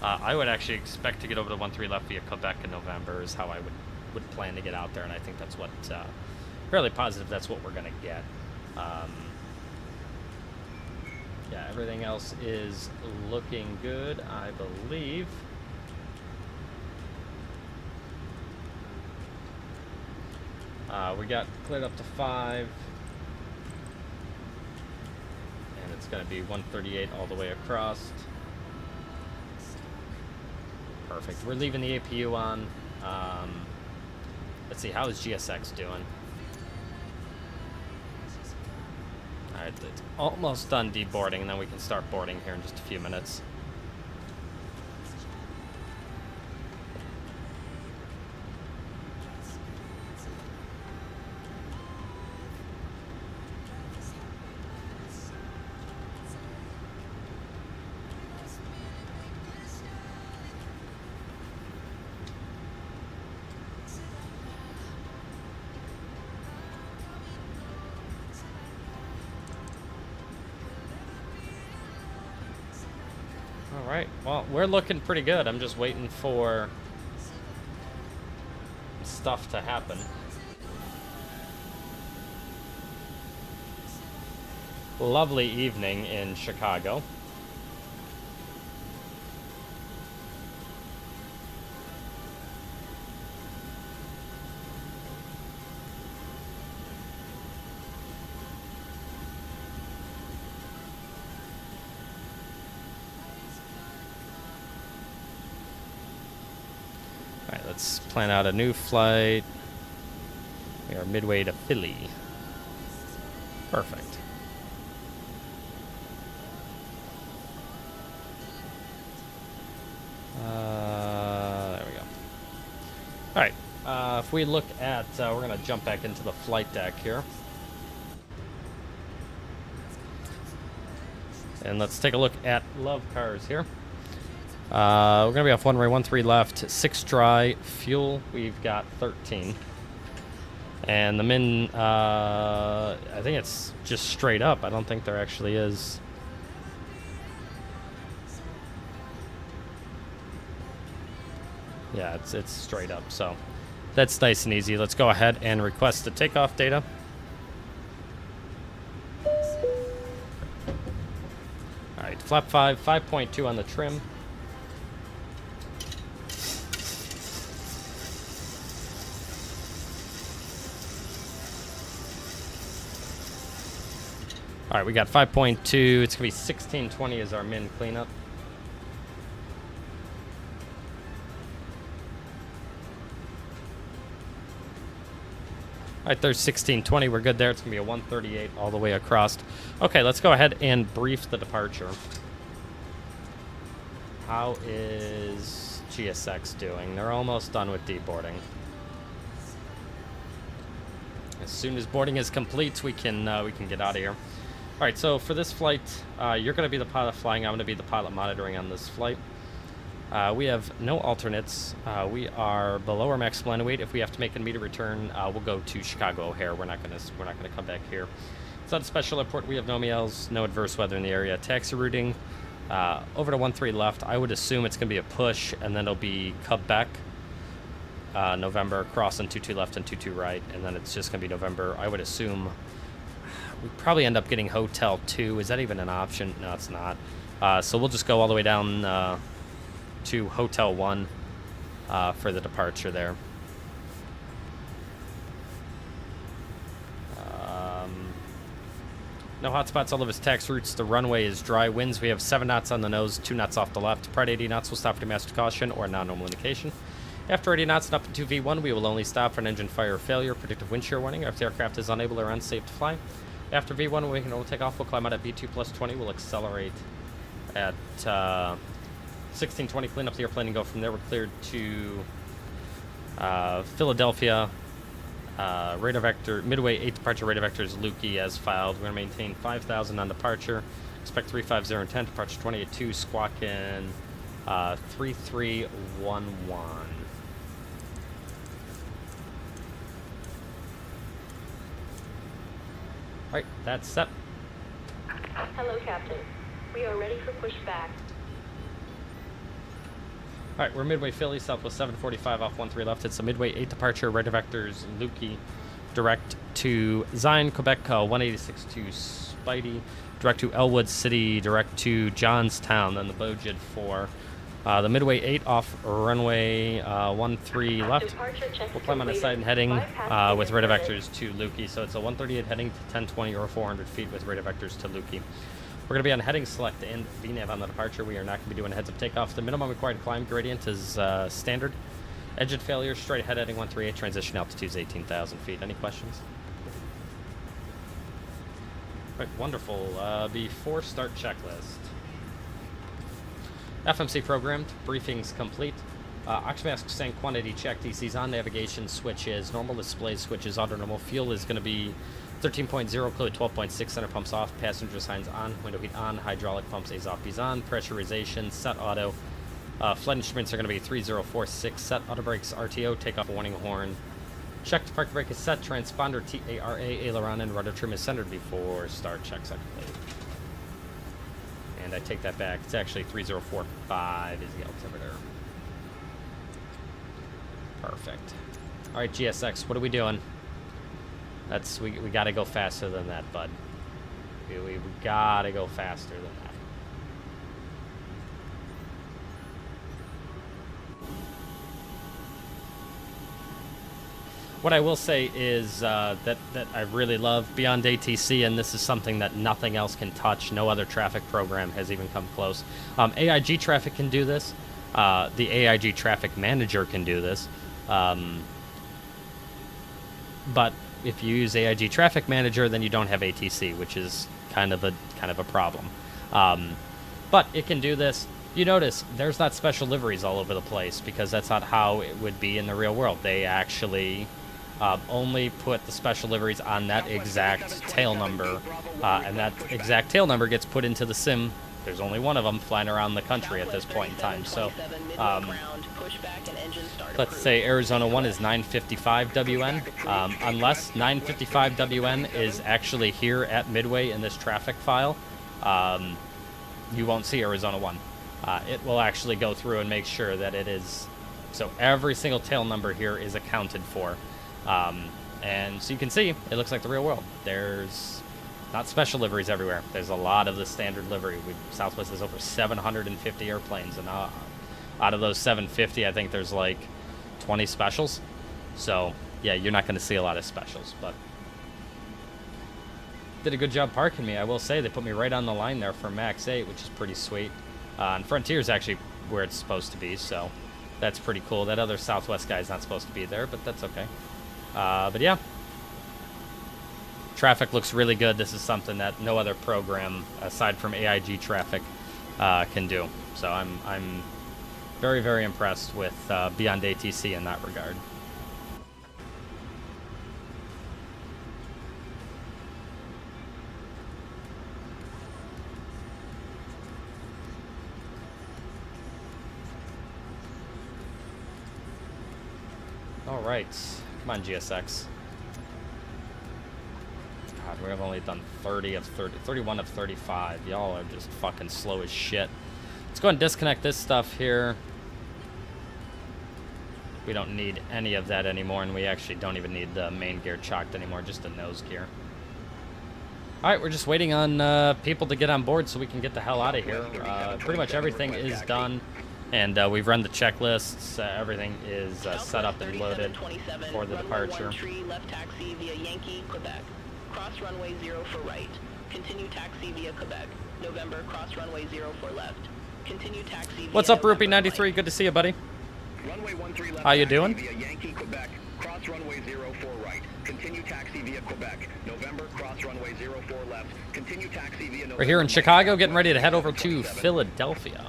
I would actually expect to get over the 13 left via Quebec in November is how I would plan to get out there, and I think that's what, fairly positive that's what we're going to get. Yeah, everything else is looking good, I believe. We got cleared up to 5, and it's going to be 138 all the way across. Perfect. We're leaving the APU on. Let's see, how is GSX doing? Alright, it's almost done deboarding, and then we can start boarding here in just a few minutes. All right. Well, we're looking pretty good. I'm just waiting for stuff to happen. Lovely evening in Chicago. All right, let's plan out a new flight. We are midway to Philly. Perfect. There we go. All right. If we look at, we're going to jump back into the flight deck here. And let's take a look at love cars here. We're going to be off one runway 13 left, 6 dry, fuel, we've got 13. And the min, I think it's just straight up. I don't think there actually is. Yeah, it's straight up, so that's nice and easy. Let's go ahead and request the takeoff data. All right, flap 5, 5.2 on the trim. All right, we got 5.2. It's going to be 1620 as our min cleanup. All right, there's 1620. We're good there. It's going to be a 138 all the way across. Okay, let's go ahead and brief the departure. How is GSX doing? They're almost done with deboarding. As soon as boarding is complete, we can get out of here. All right, so for this flight, you're going to be the pilot flying. I'm going to be the pilot monitoring on this flight. We have no alternates. We are below our max landing weight. If we have to make an immediate return, we'll go to Chicago O'Hare. We're not gonna come back here. It's not a special airport. We have no MELs, no adverse weather in the area. Taxi routing over to 13 left. I would assume it's gonna be a push, and then it'll be Quebec, November, crossing 22 left and 22 right, and then it's just gonna be November. I would assume we probably end up getting Hotel 2. Is that even an option? No, it's not. So we'll just go all the way down to Hotel 1 for the departure there. No hotspots, all of his tax routes. The runway is dry. Winds, we have 7 knots on the nose, 2 knots off the left. Prior to 80 knots, we'll stop for master caution or non-normal indication. After 80 knots and up to V1, we will only stop for an engine fire or failure, predictive wind shear warning, or if the aircraft is unable or unsafe to fly. After V1, we can only take off. We'll climb out at V2 plus 20. We'll accelerate at 1620, clean up the airplane and go from there. We're cleared to Philadelphia. Radar vector, midway 8 departure radar vector is Lukey as filed. We're going to maintain 5,000 on departure. Expect 350 and 10, departure 28-2, squawking 3311. Alright, that's set.
Hello, Captain. We are ready for pushback.
Alright, we're midway Philly, Southwest 745 off 13 left. It's a midway 8 departure, radar vectors Lukey, direct to Zion, Quebec, 186 to Spidey, direct to Elwood City, direct to Johnstown, then the Bojid 4. The midway 8 off runway 13 left. We'll climb on the side and heading with radar vectors to Lukey. So it's a 138 heading to 1020 or 400 feet with radar vectors to Lukey. We're going to be on heading select and VNAV on the departure. We are not going to be doing a heads-up takeoff. The minimum required climb gradient is standard. Engine failure, straight ahead heading 138, transition altitude is 18,000 feet. Any questions? Right, wonderful. Before start checklist. FMC programmed, briefings complete. Oxymask sank quantity check, DC's on, navigation switches, normal display switches, auto normal. Fuel is going to be 13.0, fluid 12.6, center pumps off, passenger signs on, window heat on, hydraulic pumps A's off, B's on, pressurization, set auto. Flight instruments are going to be 3046, set auto brakes, RTO, takeoff warning horn. Checked park brake is set, transponder TARA, aileron, and rudder trim is centered before start checks are complete. And I take that back. It's actually 3045 is the altimeter. Perfect. All right, GSX, what are we doing? We got to go faster than that, bud. We got to go faster than that. What I will say is that I really love BeyondATC, and this is something that nothing else can touch. No other traffic program has even come close. AIG Traffic can do this. The AIG Traffic Manager can do this. But if you use AIG Traffic Manager, then you don't have ATC, which is kind of a problem. But it can do this. You notice there's not special liveries all over the place because that's not how it would be in the real world. They actually only put the special liveries on that exact tail number, and that exact tail number gets put into the sim. There's only one of them flying around the country at this point in time. So let's say Arizona 1 is 955 WN. Unless 955 WN is actually here at Midway in this traffic file, you won't see Arizona 1. It will actually go through and make sure that it is. So every single tail number here is accounted for. And so you can see, it looks like the real world. There's not special liveries everywhere. There's a lot of the standard livery. Southwest has over 750 airplanes, and out of those 750, I think there's like 20 specials. So, yeah, you're not going to see a lot of specials, but did a good job parking me. I will say they put me right on the line there for Max 8, which is pretty sweet. And Frontier is actually where it's supposed to be, so that's pretty cool. That other Southwest guy is not supposed to be there, but that's okay. But yeah, traffic looks really good. This is something that no other program aside from AIG Traffic can do. So I'm very, very impressed with BeyondATC in that regard. All right. Come on, GSX. God, we've only done 31 of 35. Y'all are just fucking slow as shit. Let's go ahead and disconnect this stuff here. We don't need any of that anymore, and we actually don't even need the main gear chocked anymore, just the nose gear. All right, we're just waiting on people to get on board so we can get the hell out of here. Pretty much everything is done. And we've run the checklists. Everything is set up and loaded for the departure.
Left taxi via Yankee, Quebec. Cross runway 0 for right. Continue taxi via Quebec. November, cross runway 0 for left. Continue taxi via
What's up, Rupee93? Good to see you, buddy.
Runway 13 left.
How you doing?
Via Yankee, Quebec. Cross runway 0 for right. Continue taxi via Quebec. November, cross runway 0 for left. Continue taxi via November.
We're here in Chicago, getting ready to head over to Philadelphia.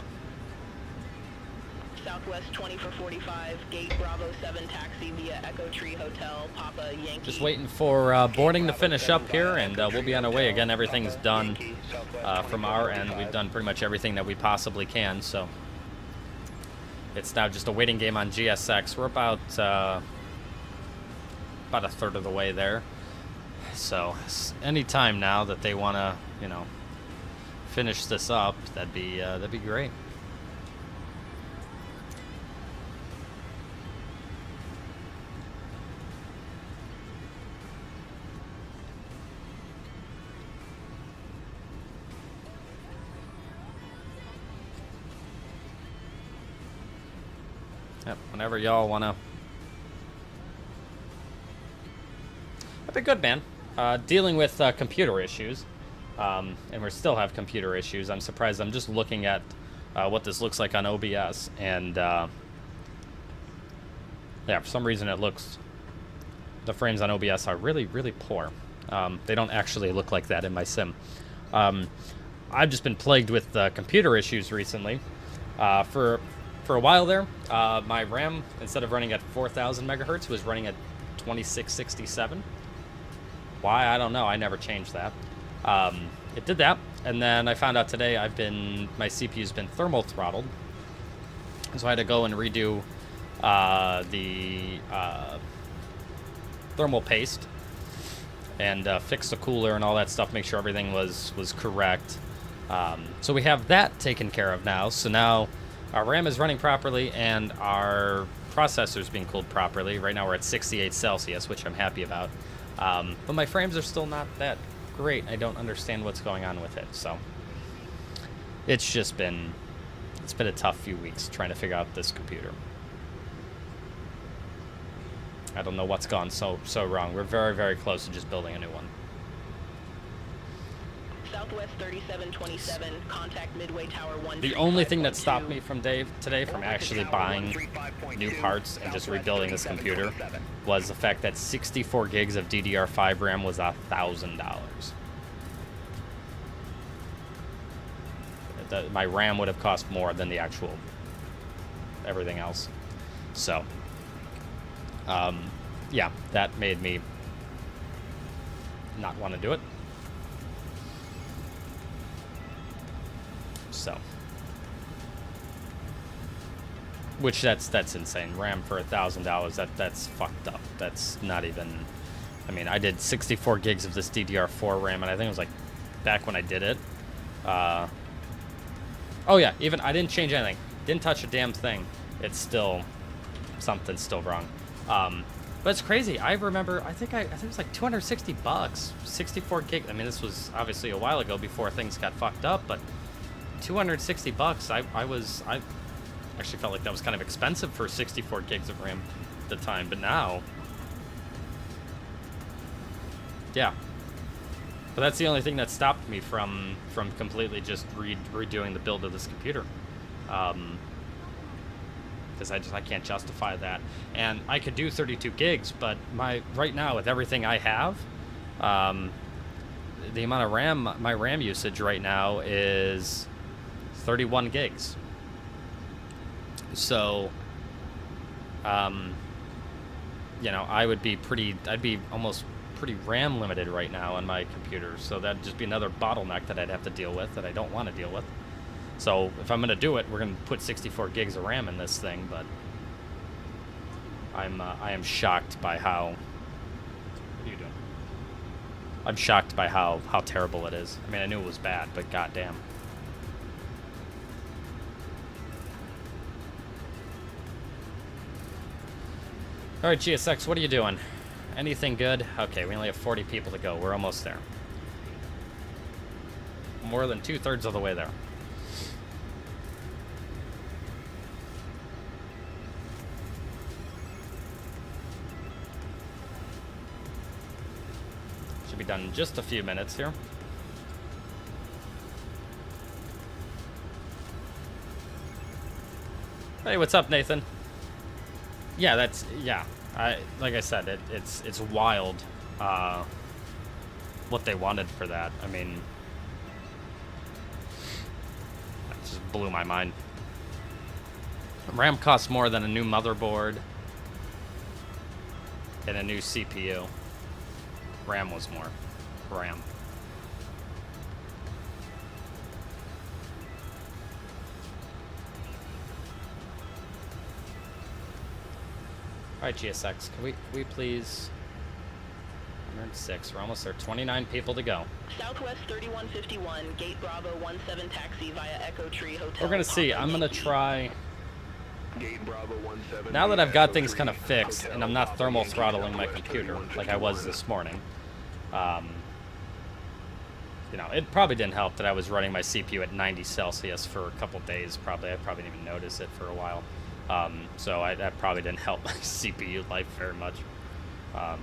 Southwest 20 for 45, gate Bravo 7 taxi via Echo Tree Hotel, Papa Yankee.
Just waiting for boarding to finish up here, and we'll be on our way. Again, everything's done from our end. We've done pretty much everything that we possibly can, so it's now just a waiting game on GSX. We're about a third of the way there. So any time now that they want to, you know, finish this up, that'd be great. Yep, whenever y'all want to. That'd be good, man. Dealing with computer issues. And we still have computer issues. I'm surprised. I'm just looking at what this looks like on OBS. And, yeah, for some reason it looks... The frames on OBS are really, really poor. They don't actually look like that in my sim. I've just been plagued with computer issues recently. For a while there, my RAM, instead of running at 4,000 megahertz, was running at 2667. Why? I don't know. I never changed that. It did that, and then I found out today my CPU's been thermal throttled, so I had to go and redo the thermal paste and fix the cooler and all that stuff, make sure everything was correct. So we have that taken care of now. So now our RAM is running properly and our processor is being cooled properly. Right now we're at 68 Celsius, which I'm happy about. But my frames are still not that great. I don't understand what's going on with it. So it's just been, it's been a tough few weeks trying to figure out this computer. I don't know what's gone so wrong. We're very, very close to just building a new one.
Southwest 3727, contact Midway Tower 1.
The only thing that stopped me from today from actually buying new parts and just rebuilding this computer was the fact that 64 gigs of DDR5 RAM was $1,000. My RAM would have cost more than the actual everything else. So, yeah, that made me not want to do it. So, which that's insane. RAM for $1,000. That's fucked up. That's not even. I mean, I did 64 gigs of this DDR4 RAM, and I think it was like back when I did it. Oh yeah, even I didn't change anything. Didn't touch a damn thing. It's still something's still wrong. But it's crazy. I remember. I think it was like $260. 64 gig. I mean, this was obviously a while ago before things got fucked up, but. $260. I actually felt like that was kind of expensive for 64 gigs of RAM at the time, but now, yeah. But that's the only thing that stopped me from completely just redoing the build of this computer, because I can't justify that. And I could do 32 gigs, but right now with everything I have, the amount of RAM, my RAM usage right now is 31 gigs. So, you know, I'd be almost pretty RAM limited right now on my computer. So that'd just be another bottleneck that I'd have to deal with that I don't want to deal with. So if I'm going to do it, we're going to put 64 gigs of RAM in this thing, but I am shocked by how, what are you doing? I'm shocked by how terrible it is. I mean, I knew it was bad, but goddamn. All right, GSX, what are you doing? Anything good? Okay, we only have 40 people to go. We're almost there. More than 2/3 of the way there. Should be done in just a few minutes here. Hey, what's up, Nathan? Yeah, like I said, it's wild what they wanted for that. I mean, that just blew my mind. RAM costs more than a new motherboard and a new CPU. RAM was more. RAM. Alright, GSX, can we please... 106, we're almost there. 29 people to go.
Southwest 3151, Gate Bravo 17 taxi via Echo Tree Hotel.
We're gonna see. I'm gonna try...
Gate Bravo 17.
Now that I've got things kind of fixed, and I'm not thermal throttling my computer like I was this morning, you know, it probably didn't help that I was running my CPU at 90 Celsius for a couple days, probably. I probably didn't even notice it for a while. So that probably didn't help my CPU life very much. I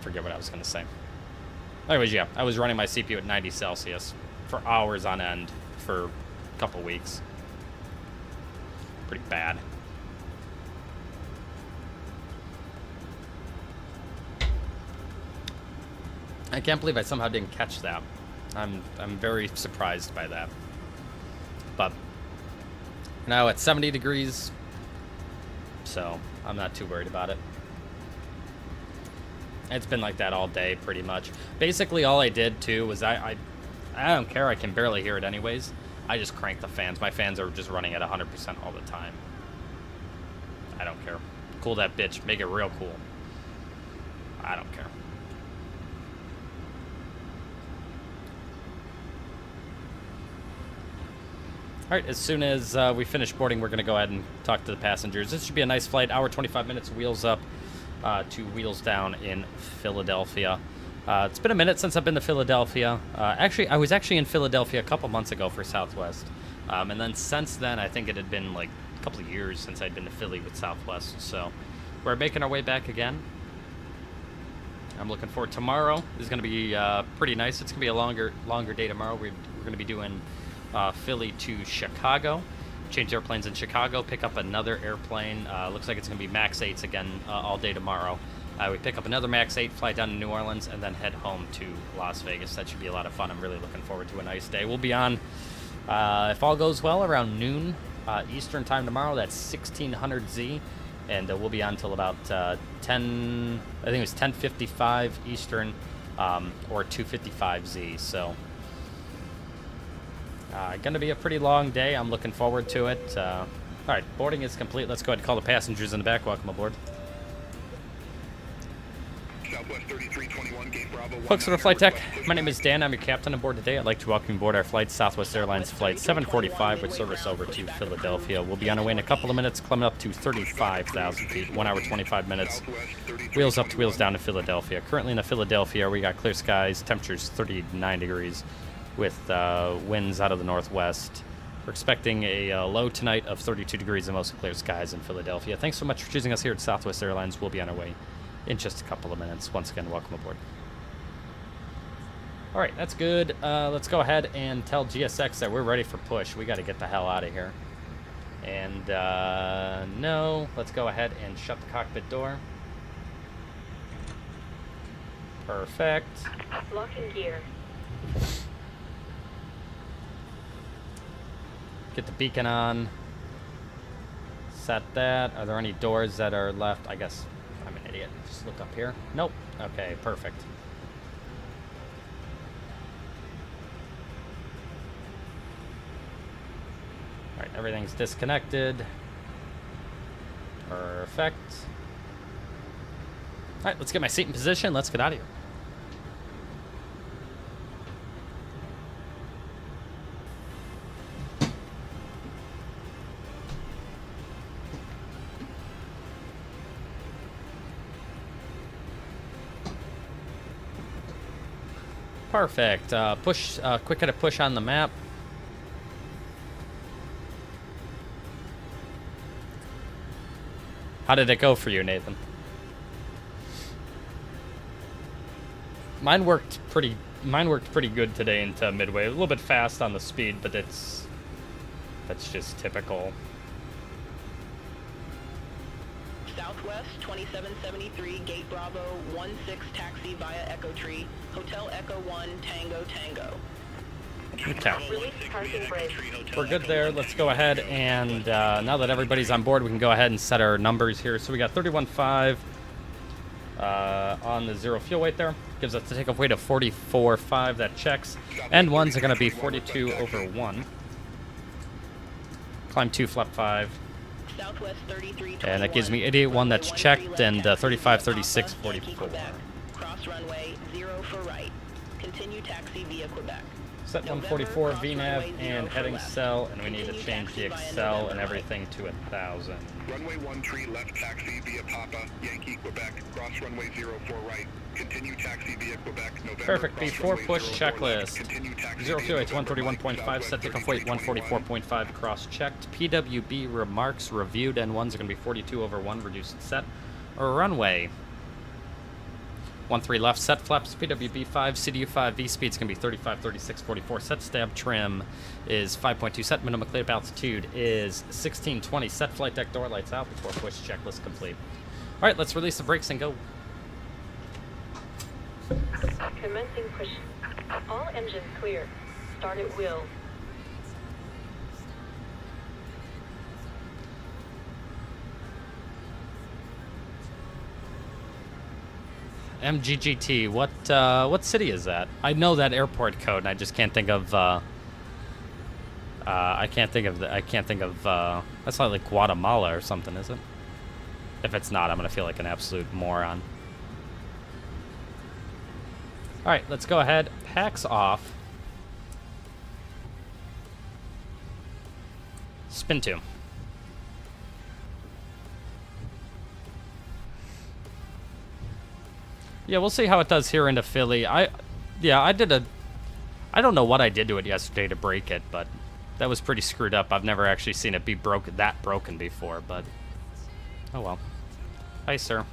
forget what I was going to say. Anyways, yeah, I was running my CPU at 90 Celsius for hours on end for a couple weeks. Pretty bad. I can't believe I somehow didn't catch that. I'm very surprised by that. But now it's 70 degrees, so I'm not too worried about it. It's been like that all day, pretty much. Basically, all I did, too, was I don't care. I can barely hear it anyways. I just cranked the fans. My fans are just running at 100% all the time. I don't care. cool that bitch. Make it real cool. I don't care. All right, as soon as we finish boarding, we're going to go ahead and talk to the passengers. This should be a nice flight, hour 25 minutes, wheels up to wheels down in Philadelphia. It's been a minute since I've been to Philadelphia. Actually, I was actually in Philadelphia a couple months ago for Southwest. And then since then, I think it had been like a couple of years since I'd been to Philly with Southwest. So we're making our way back again. I'm looking forward. Tomorrow is going to be pretty nice. It's going to be a longer day tomorrow. We're going to be doing Philly to Chicago. Change airplanes in Chicago. Pick up another airplane. Looks like it's going to be MAX 8s again all day tomorrow. We pick up another MAX 8, fly down to New Orleans, and then head home to Las Vegas. That should be a lot of fun. I'm really looking forward to a nice day. We'll be on, if all goes well, around noon Eastern time tomorrow. That's 1600 Z. And we'll be on until about 10, I think it was 10:55 Eastern or 2:55 Z. So, going to be a pretty long day. I'm looking forward to it. All right, boarding is complete. Let's go ahead and call the passengers in the back. Welcome aboard.
Southwest 3321, Gate Bravo.
Folks for the flight deck, my name is Dan. I'm your captain aboard today. I'd like to welcome you aboard our flight, Southwest Airlines Flight 745, with service over to Philadelphia. We'll be on our way in a couple of minutes, climbing up to 35,000 feet, 1 hour, 25 minutes. Wheels up to wheels down to Philadelphia. Currently in the Philadelphia, we got clear skies, temperatures 39 degrees, with winds out of the northwest. We're expecting a low tonight of 32 degrees and mostly clear skies in Philadelphia. Thanks so much for choosing us here at Southwest Airlines. We'll be on our way in just a couple of minutes. Once again, welcome aboard. All right, that's good. Let's go ahead and tell GSX that we're ready for push. We got to get the hell out of here. And no, let's go ahead and shut the cockpit door. Perfect.
Locking gear.
Get the beacon on. Set that. Are there any doors that are left? I guess I'm an idiot. Just look up here. Nope. Okay, perfect. All right, everything's disconnected. Perfect. All right, let's get my seat in position. Let's get out of here. Perfect. Push. Quick hit a push on the map. How did it go for you, Nathan? Mine worked pretty good today into midway. A little bit fast on the speed, but that's just typical.
Southwest 2773, Gate Bravo 16, taxi via Echo Tree, Hotel Echo 1, Tango Tango.
Okay.
Release parking brake.
We're good there. Let's go ahead and now that everybody's on board, we can go ahead and set our numbers here. So we got 31.5 on the zero fuel weight there. Gives us the takeoff weight of 44.5. That checks. End ones are going to be 42 over 1. Climb 2, flap 5.
Southwest 3321.
And that gives me 88.1. That's checked. And 35.36, 44.
Cross runway 0 for right. Continue taxi via Quebec.
Set 144 VNAV and heading cell, and we need to change the Excel and everything to 1,000.
Runway 13 left taxi via Papa, Yankee, Quebec, cross runway 04 right. Continue taxi via Quebec, November.
Perfect. Before push checklist.
Continue taxi
0 fuel weight 131.5, set takeoff weight 144.5, cross checked. PWB remarks reviewed, and ones are going to be 42 over 1, reduced set. Runway 13 left, set flaps, PWB 5, CDU 5, V speed's going to be 35, 36, 44. Set stab trim is 5.2. Set minimum clear altitude is 1620. Set flight deck door lights out before push checklist complete. All right, let's release the brakes and go.
Commencing push. All engines clear. Start at wheel.
MGGT. What city is that? I know that airport code, and I just can't think of. I can't think of. That's not like Guatemala or something, is it? If it's not, I'm going to feel like an absolute moron. All right, let's go ahead. Packs off. Spin 2. Yeah, we'll see how it does here into Philly. I don't know what I did to it yesterday to break it, but that was pretty screwed up. I've never actually seen it be broken before, but oh well. Hi, sir.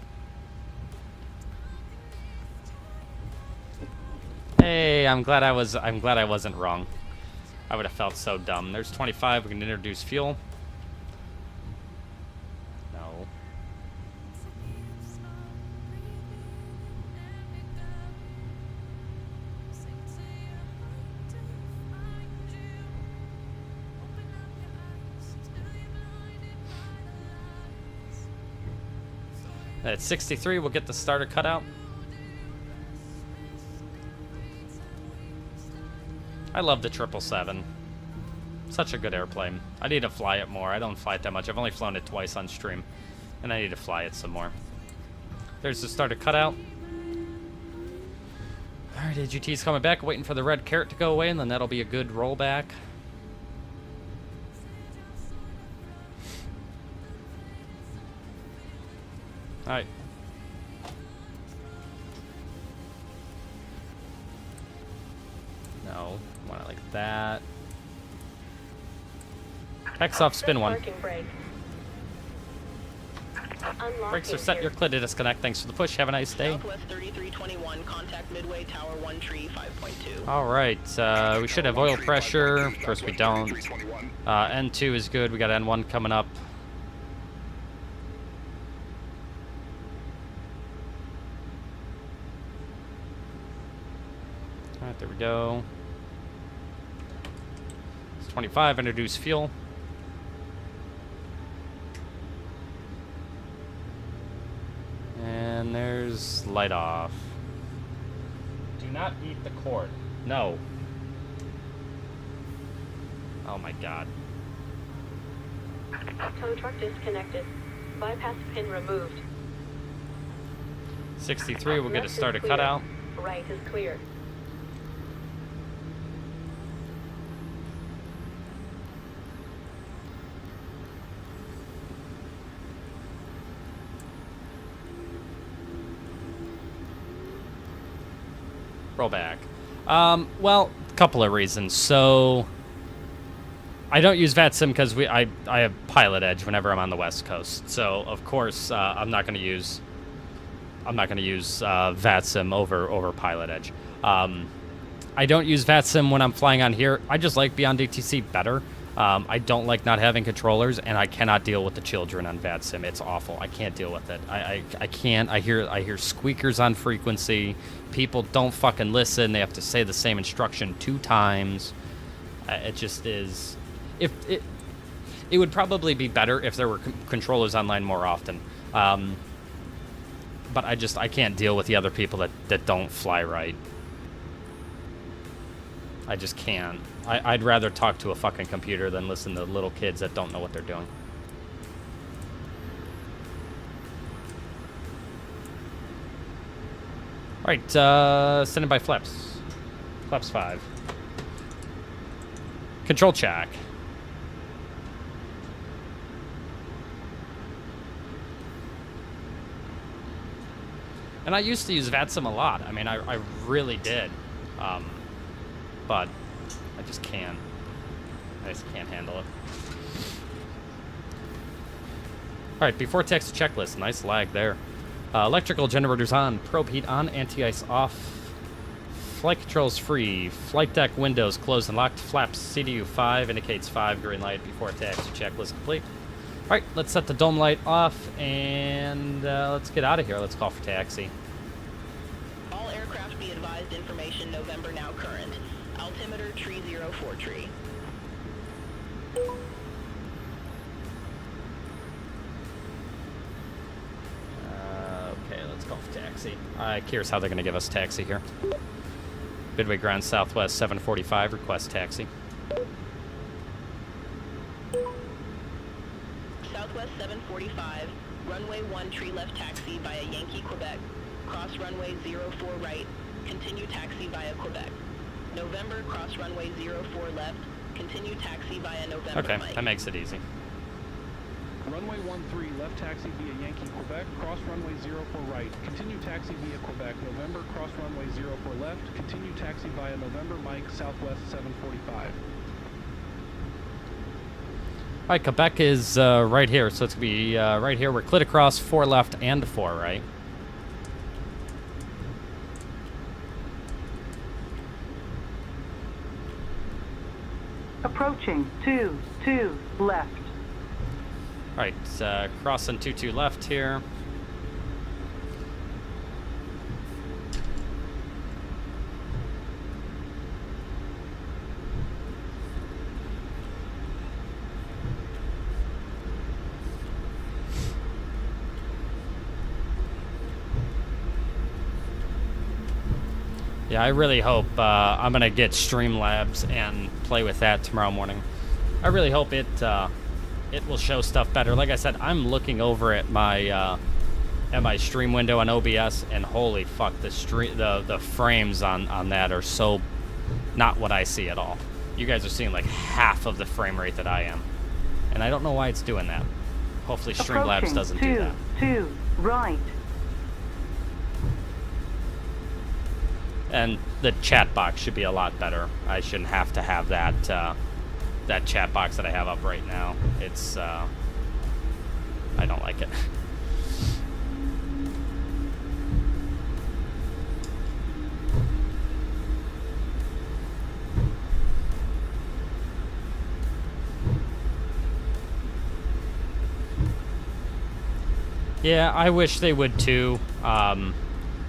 Hey, I'm glad I wasn't wrong. I would have felt so dumb. There's 25. We can introduce fuel. No. At 63, we'll get the starter cut out. I love the 777. Such a good airplane. I need to fly it more. I don't fly it that much. I've only flown it twice on stream, and I need to fly it some more. There's the starter cutout. Alright, AGT's coming back, waiting for the red carrot to go away, and then that'll be a good rollback. Alright. No, want it like that. Hex off, spin 1. Brakes are set, your clit to disconnect. Thanks for the push, have a nice day.
Southwest 3321, contact Midway, Tower 1 tree 5.2.
Alright, we should have oil pressure. Of course we don't. N2 is good, we got N1 coming up. Alright, there we go. It's 25, introduce fuel. And there's light off. Do not eat the cord. No. Oh my god.
Tow truck disconnected. Bypass pin removed.
63, we'll get a
Left is
starter
clear.
cutout.
Right is clear.
Roll back. Well, a couple of reasons. So, I don't use VATSIM because I have Pilotedge whenever I'm on the West Coast. So, of course, I'm not going to use VATSIM over Pilotedge. I don't use VATSIM when I'm flying on here. I just like BeyondATC better. I don't like not having controllers, and I cannot deal with the children on VATSIM. It's awful. I can't deal with it. I can't. I hear squeakers on frequency. People don't fucking listen. They have to say the same instruction 2 times. It just is. It would probably be better if there were controllers online more often. But I can't deal with the other people that don't fly right. I just can't. I'd rather talk to a fucking computer than listen to little kids that don't know what they're doing. Alright, standing by flaps. Flaps 5. Control check. And I used to use VATSIM a lot. I mean, I really did. But I just can't. I just can't handle it. Alright, before text checklist. Nice lag there. Electrical generators on. Probe heat on. Anti-ice off. Flight controls free. Flight deck windows closed and locked. Flaps CDU 5 indicates 5. Green light before taxi checklist complete. Alright, let's set the dome light off and let's get out of here. Let's call for taxi.
All aircraft be advised information November now current. Altimeter tree 04 tree.
Okay, let's call for taxi. Curious how they're going to give us taxi here. Midway ground Southwest 745, request taxi.
Southwest
745, runway 1 tree left taxi via Yankee, Quebec. Cross runway 04 right, continue taxi via Quebec. November, cross runway 04 left, continue taxi via November.
Okay,
Mike.
that makes it easy.
Runway 13 left taxi via Yankee, Quebec. Cross runway 04 right, continue taxi via Quebec. November, cross runway 04 left, continue taxi via November Mike, Southwest 745.
All right, Quebec is right here, so it's gonna be right here. We're cleared across 4 left and 4 right.
Approaching 22 left.
All right, crossing 22 left here. Yeah, I really hope I'm gonna get Streamlabs and play with that tomorrow morning. I really hope it will show stuff better. Like I said, I'm looking over at my stream window on OBS, and holy fuck, the frames on that are so not what I see at all. You guys are seeing like half of the frame rate that I am, and I don't know why it's doing that. Hopefully, Streamlabs doesn't do that.
2 right.
And the chat box should be a lot better. I shouldn't have to have that chat box that I have up right now. It's I don't like it. Yeah, I wish they would too.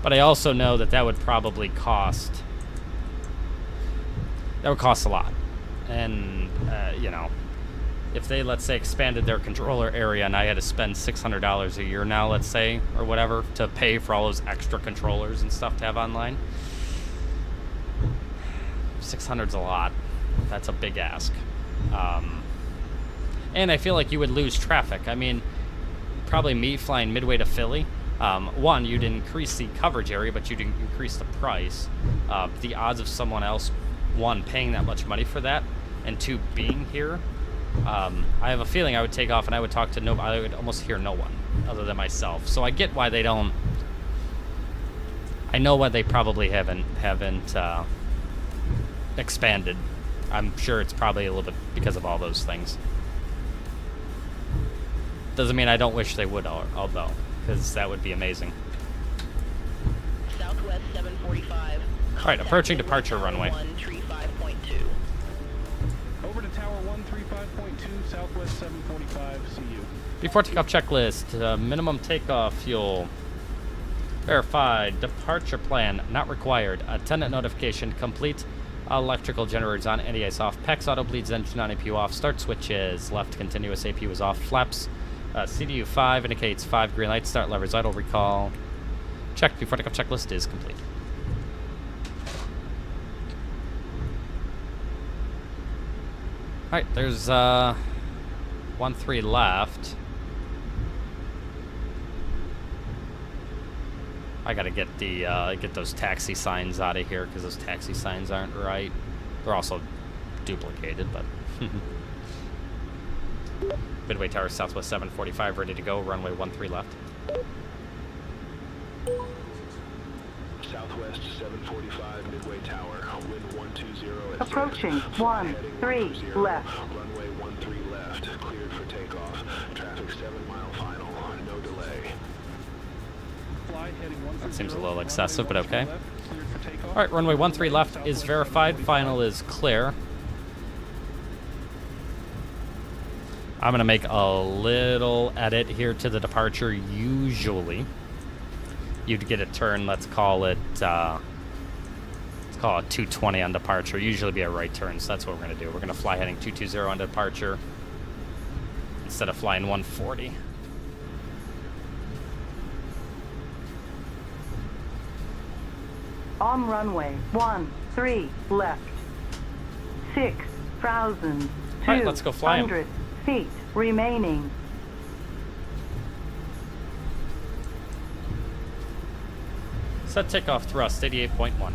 But I also know that would probably cost. That would cost a lot. And, you know, if they, let's say, expanded their controller area and I had to spend $600 a year now, let's say, or whatever, to pay for all those extra controllers and stuff to have online, 600's a lot. That's a big ask. And I feel like you would lose traffic. I mean, probably me flying midway to Philly. One, you'd increase the coverage area, but you'd increase the price. The odds of someone else, one, paying that much money for that, and two, being here, I have a feeling I would take off and I would talk to nobody. I would almost hear no one other than myself. So I get why they don't. I know why they probably haven't expanded. I'm sure it's probably a little bit because of all those things. Doesn't mean I don't wish they would, although, because that would be amazing.
Southwest 745.
All right, approaching departure runway.
135.2.
Over to Tower 135.2, Southwest 745. See you.
Before takeoff checklist, minimum takeoff fuel. Verified. Departure plan not required. Attendant notification complete. Electrical generators on. NDI's off. PEX auto bleeds engine on. APU off. Start switches left. Continuous APU is off. Flaps. CDU 5 indicates 5 green lights. Start levers idle. Recall. Checked before takeoff checklist is complete. Alright, there's 1-3 left. I gotta get the get those taxi signs out of here because those taxi signs aren't right. They're also duplicated, but Midway Tower, Southwest 745, ready to go. Runway 13 left.
Southwest 745, Midway Tower, wind 120 at
Approaching 13 left.
Runway 13 left, cleared for takeoff. Traffic 7 mile final, no delay.
Fly heading 130.
That seems a little excessive, but okay.
Left, cleared for takeoff.
Alright, runway 13 left is verified. Final is clear. I'm going to make a little edit here to the departure. Usually, you'd get a turn, let's call it 220 on departure. Usually be a right turn, so that's what we're going to do. We're going to fly heading 220 on departure instead of flying 140.
On runway 13 left. 6,200
Alright, let's go fly 'em.
feet remaining.
Set takeoff thrust 88.1.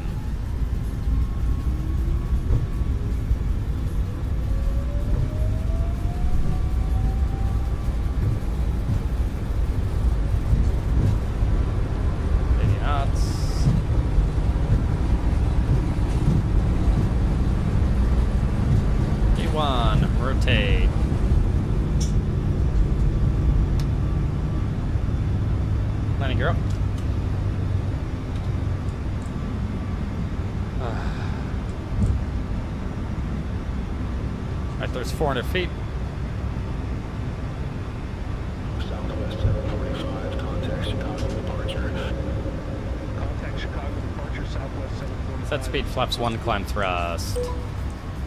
Rotate. Landing gear up. Alright, there's 400 feet.
Southwest 745, contact Chicago departure.
Contact Chicago departure, Southwest 745.
Set speed, flaps 1, climb thrust.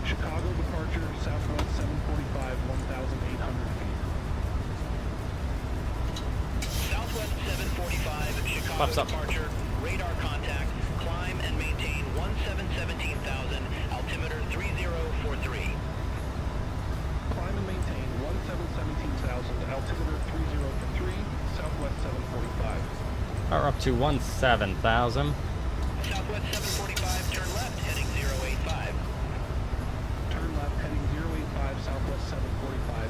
Chicago departure, Southwest 745, 1,800 feet.
Southwest 745, Chicago
Flaps up.
departure, radar contact, climb and maintain 1717,000, altimeter 3043.
Climb and maintain 1717,000, altimeter 3043, Southwest 745.
Power up to 17,000.
Southwest 745, turn left, heading 085.
Turn left, heading 085, Southwest 745.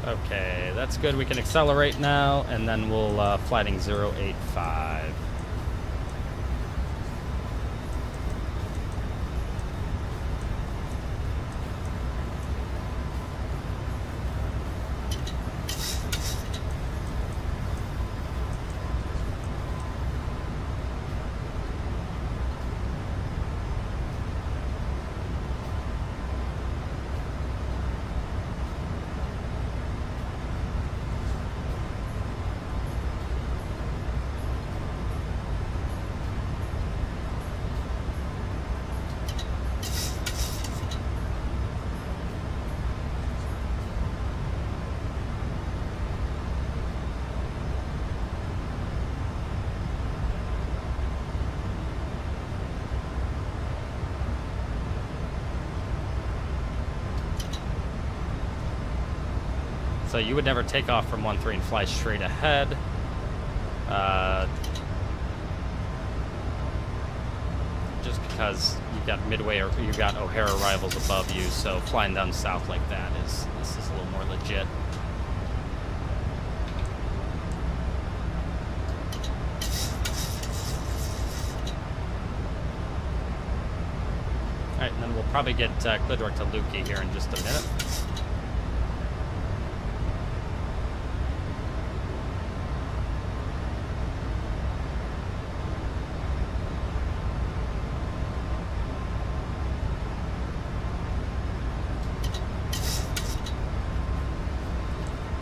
Okay, that's good. We can accelerate now, and then we'll flighting 085. So you would never take off from 1-3 and fly straight ahead. Just because you've got Midway or you've got O'Hare arrivals above you, so flying down south like that is a little more legit. All right, and then we'll probably get clear direct to Lukey here in just a minute.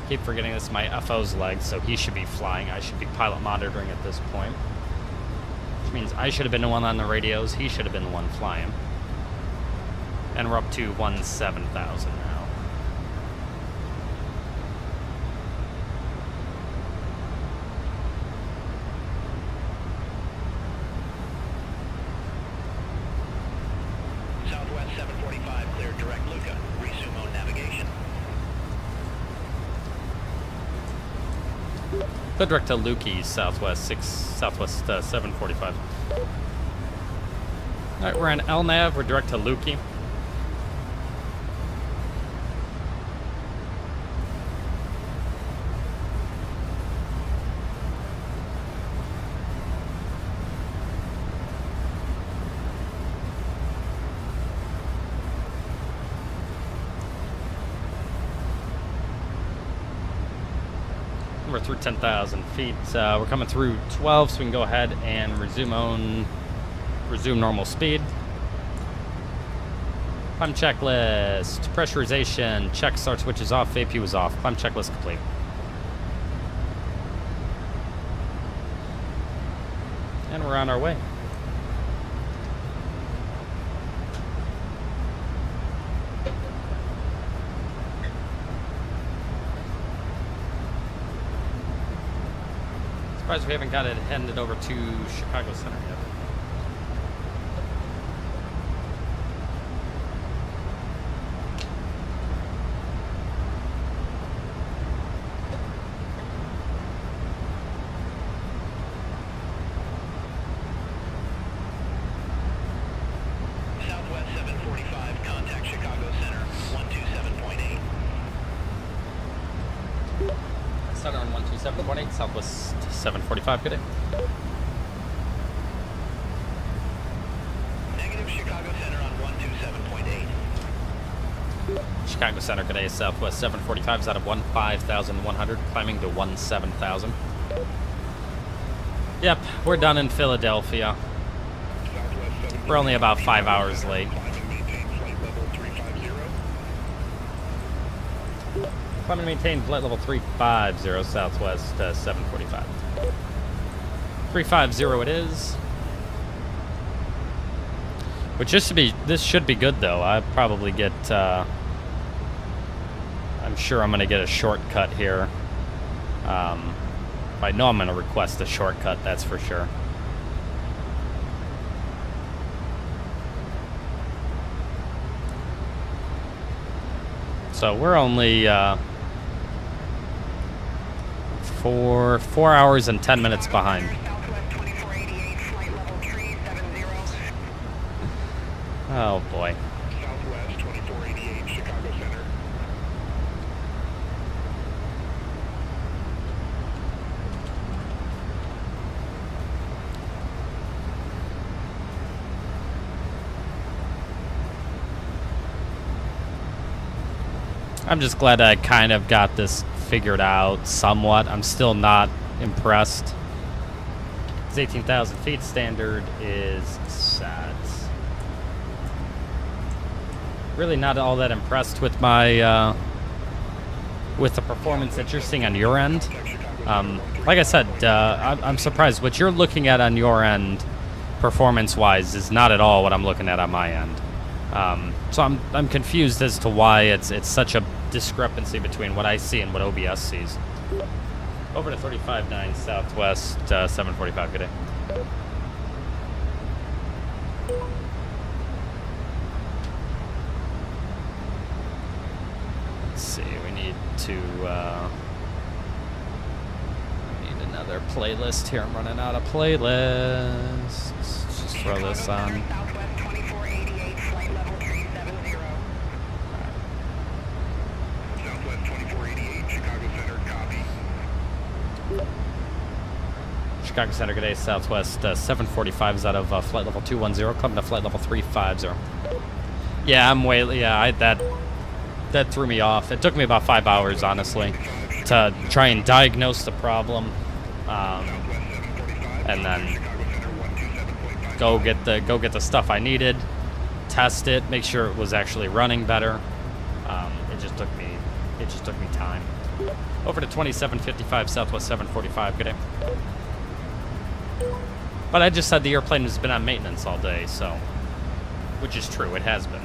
Keep forgetting this is my FO's leg, so he should be flying. I should be pilot monitoring at this point. Which means I should have been the one on the radios, he should have been the one flying. And we're up to 17,000 now.
Southwest 745, clear direct Luca. Resume on navigation.
The direct to Lukey, Southwest 745. Alright, we're on LNAV, we're direct to Lukey. We're through 10,000 feet. We're coming through 12, so we can go ahead and resume normal speed. Climb checklist. Pressurization. Check start switch is off. VP was off. Climb checklist complete. And we're on our way. Surprised we haven't got it handed over to Chicago Center yet. 27.8, Southwest 745, good day.
Negative Chicago Center on 127.8.
Chicago Center, good day, Southwest 745 is out of 15,100, climbing to 17,000. Yep, we're done in Philadelphia. We're only about 5 hours late. Climb and maintain flight level 350, Southwest 745. 350 it is. Which this should be good though. I probably get, I'm sure I'm gonna get a shortcut here. I know I'm gonna request a shortcut, that's for sure. So we're only, 4 hours and 10 minutes behind. Oh boy.
Southwest 2488, Chicago Center.
I'm just glad I kind of got this figured out somewhat. I'm still not impressed. It's 18,000 feet standard is set. Really not all that impressed with my with the performance that you're seeing on your end. Like I said, I'm surprised what you're looking at on your end, performance-wise, is not at all what I'm looking at on my end. So I'm confused as to why it's such a discrepancy between what I see and what OBS sees. Over to 35.9 Southwest 745. Good day. Let's see. We need to need another playlist here. I'm running out of playlists. Let's just throw this on. Chicago Center, good day, Southwest 745 is out of flight level 210, climbing to flight level 350. Yeah, I'm way, yeah, that threw me off. It took me about 5 hours, honestly, to try and diagnose the problem, and then go get the stuff I needed, test it, make sure it was actually running better. It just took me time. Over to 2755 Southwest 745, good day. But I just said the airplane has been on maintenance all day, so, which is true, it has been.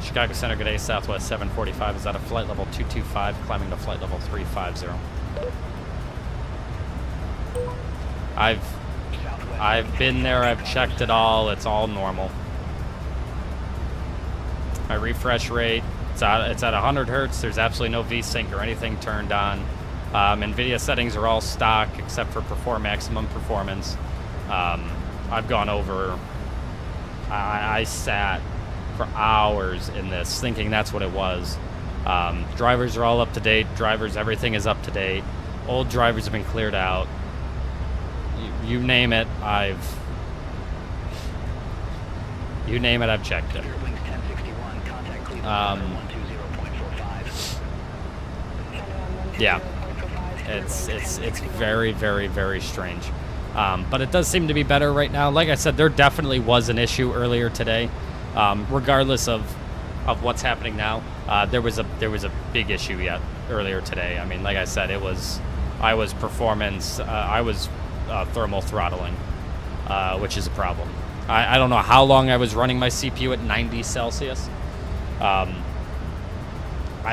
Chicago Center, good day, Southwest 745 is out of flight level 225, climbing to flight level 350. I've been there, I've checked it all, it's all normal. My refresh rate, it's at 100 hertz, there's absolutely no VSync or anything turned on. Nvidia settings are all stock except for maximum performance. I've gone over, I sat for hours in this thinking that's what it was. Drivers are all up to date, everything is up to date. Old drivers have been cleared out. You name it, I've checked it. Yeah. It's very, very, very strange. But it does seem to be better right now. Like I said, there definitely was an issue earlier today. Regardless of what's happening now, there was a big issue earlier today. I mean, like I said, I was thermal throttling, which is a problem. I don't know how long I was running my CPU at 90 Celsius. I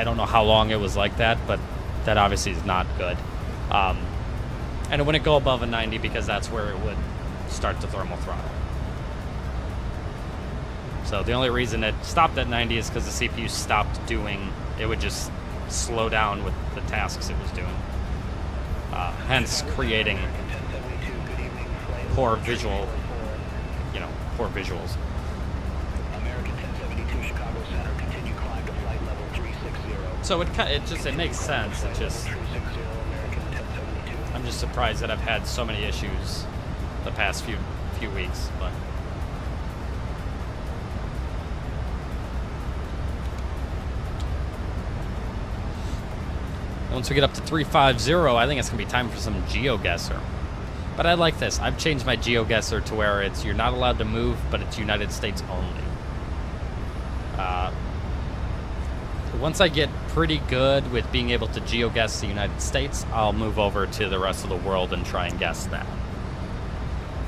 don't know how long it was like that, but that obviously is not good. And it wouldn't go above a 90 because that's where it would start to thermal throttle. So the only reason it stopped at 90 is because the CPU stopped doing, it would just slow down with the tasks it was doing. Hence creating poor visuals. So it makes sense. It just, I'm just surprised that I've had so many issues the past few weeks, but. Once we get up to 350, I think it's going to be time for some GeoGuessr. But I like this. I've changed my GeoGuessr to where it's you're not allowed to move, but it's United States only. Once I get pretty good with being able to GeoGuess the United States, I'll move over to the rest of the world and try and guess that.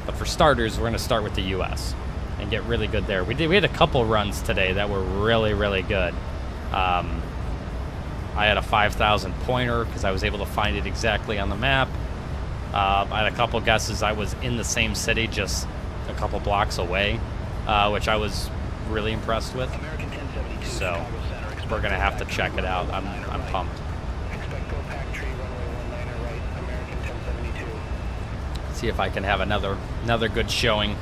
But for starters, we're going to start with the U.S. and get really good there. We had a couple runs today that were really, really good. I had a 5,000 pointer because I was able to find it exactly on the map. I had a couple guesses. I was in the same city, just a couple blocks away, which I was really impressed with. So we're gonna have to check it out. I'm pumped. See if I can have another good showing.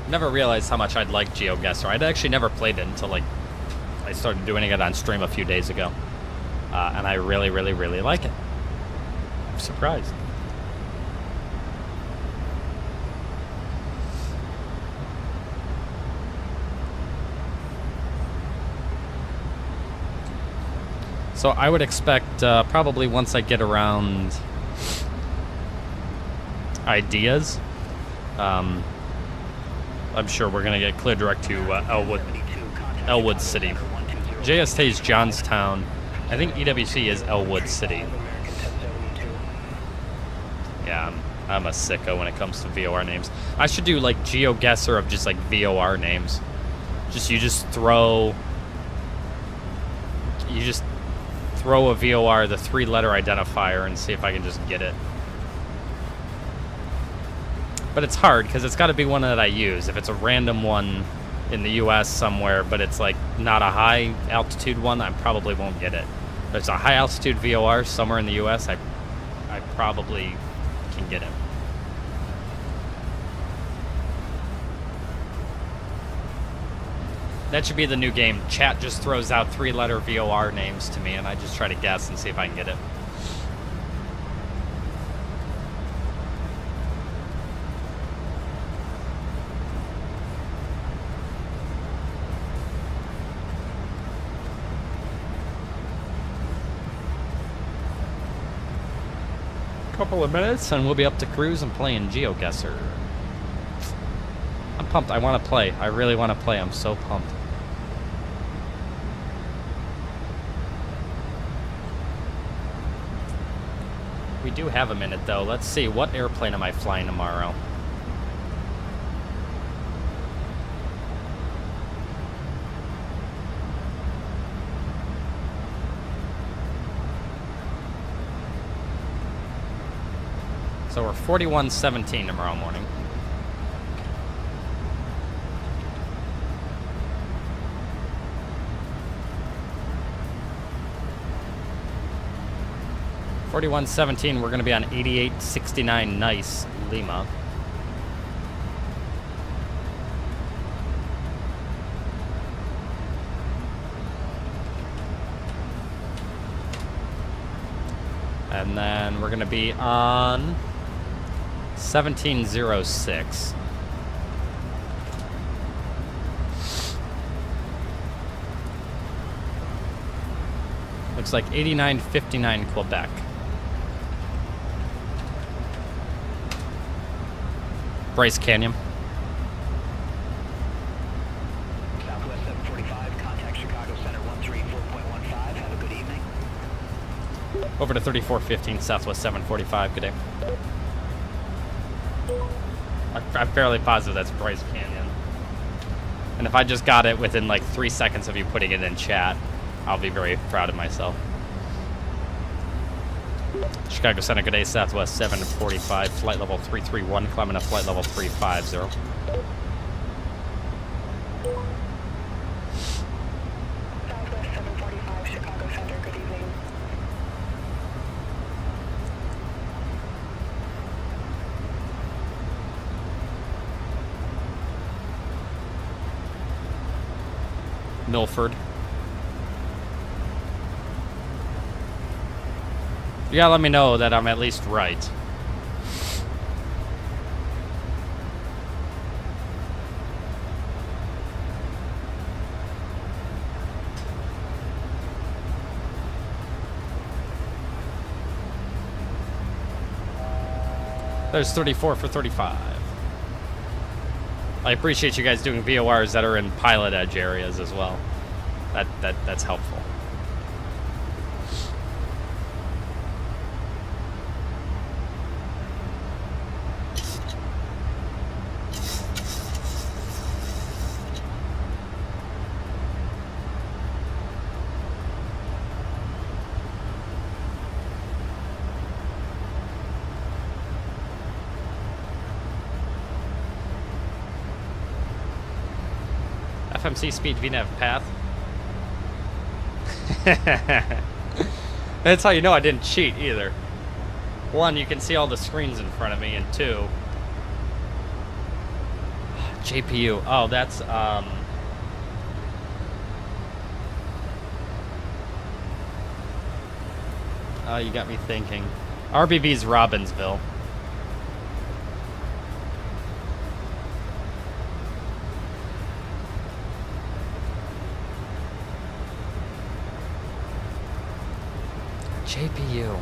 Never realized how much I'd like GeoGuessr. I'd actually never played it until I started doing it on stream a few days ago, and I really, really, really like it. I'm surprised. So I would expect probably once I get around ideas. I'm sure we're gonna get clear direct to Elwood City. JST is Johnstown. I think EWC is Elwood City. Yeah, I'm a sicko when it comes to VOR names. I should do like GeoGuessr of just like VOR names. You just throw a VOR, the 3-letter identifier, and see if I can just get it. But it's hard because it's got to be one that I use. If it's a random one in the US somewhere, but it's like not a high altitude one, I probably won't get it. If it's a high altitude VOR somewhere in the US, I probably can get it. That should be the new game. Chat just throws out 3-letter VOR names to me, and I just try to guess and see if I can get it. Couple of minutes and we'll be up to cruise and playing GeoGuessr. I'm pumped. I want to play. I really want to play. I'm so pumped. We do have a minute though. Let's see. What airplane am I flying tomorrow? So we're 4117 tomorrow morning. We're going to be on 8869 Nice, Lima. And then we're going to be on 1706. Looks like 8959 Quebec. Bryce Canyon.
Southwest 745, contact Chicago Center 134.15. Have a good evening.
Over to 3415 Southwest 745. Good day. I'm fairly positive that's Bryce Canyon. And if I just got it within like 3 seconds of you putting it in chat, I'll be very proud of myself. Chicago Center, good day, Southwest 745, flight level 331, climbing to flight level 350.
Southwest 745, Chicago Center, good evening.
Milford. You gotta let me know that I'm at least right. There's 34 for 35. I appreciate you guys doing VORs that are in Pilotedge areas as well. That's helpful. FMC speed VNAV path. That's how you know I didn't cheat either. One, you can see all the screens in front of me, and two, JPU. Oh, that's oh, you got me thinking. RBV's Robbinsville. JPU.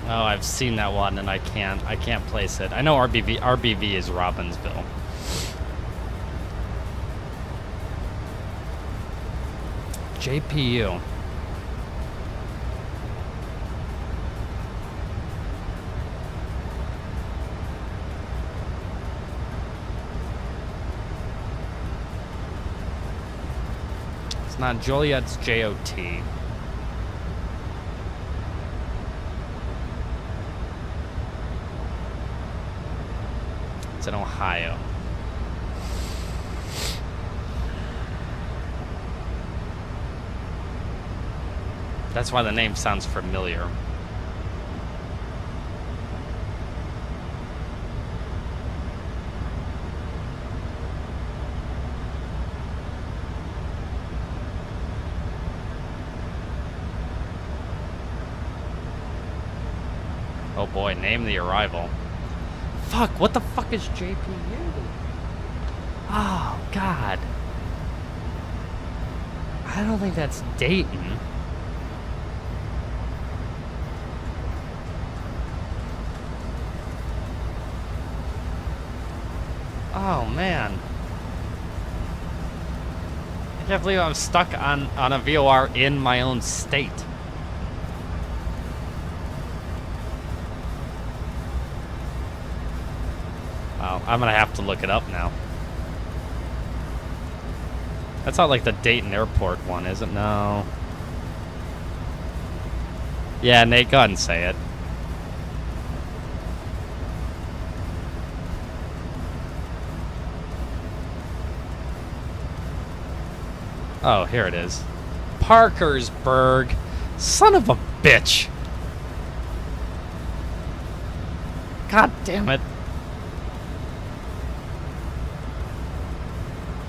Oh, I've seen that one and I can't place it. I know RBV is Robbinsville. JPU. It's not Joliet, it's JOT. It's in Ohio. That's why the name sounds familiar. Oh boy, name the arrival. Fuck, what the fuck is JPU? Oh, God. I don't think that's Dayton. Oh, man. I can't believe I'm stuck on a VOR in my own state. Wow, I'm gonna have to look it up now. That's not like the Dayton Airport one, is it? No. Yeah, Nate, go ahead and say it. Oh, here it is. Parkersburg. Son of a bitch. God damn it.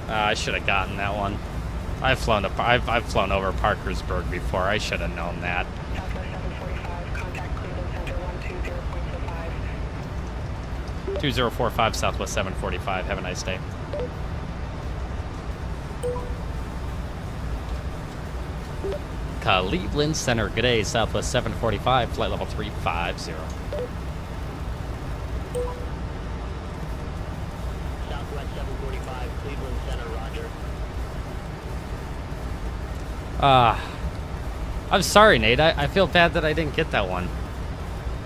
I should have gotten that one. I've flown over Parkersburg before. I should have known that.
Southwest 745, contact Cleveland Center 120.45.
2045 Southwest 745. Have a nice day. Cleveland Center. Good day, Southwest 745, flight level 350.
Southwest 745, Cleveland Center, roger.
I'm sorry, Nate. I feel bad that I didn't get that one.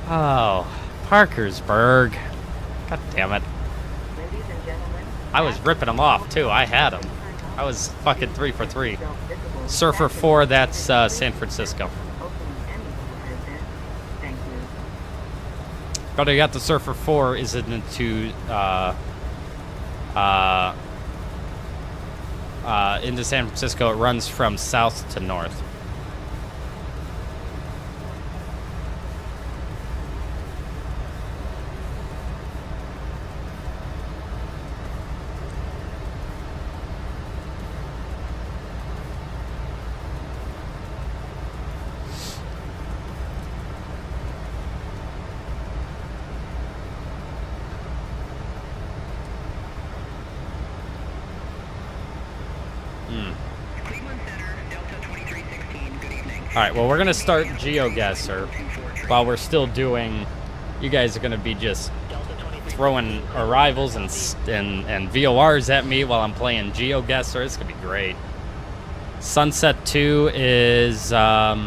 Oh, Parkersburg. God damn it.
Ladies and gentlemen,
I was ripping them off, too. I had them. I was fucking 3 for 3. Surfer 4, that's San Francisco. But I got the Surfer 4 is into San Francisco. It runs from south to north. Alright, well, we're going to start GeoGuessr while we're still doing... You guys are going to be just throwing arrivals and VORs at me while I'm playing GeoGuessr. It's going to be great. Sunset 2 is... Sunset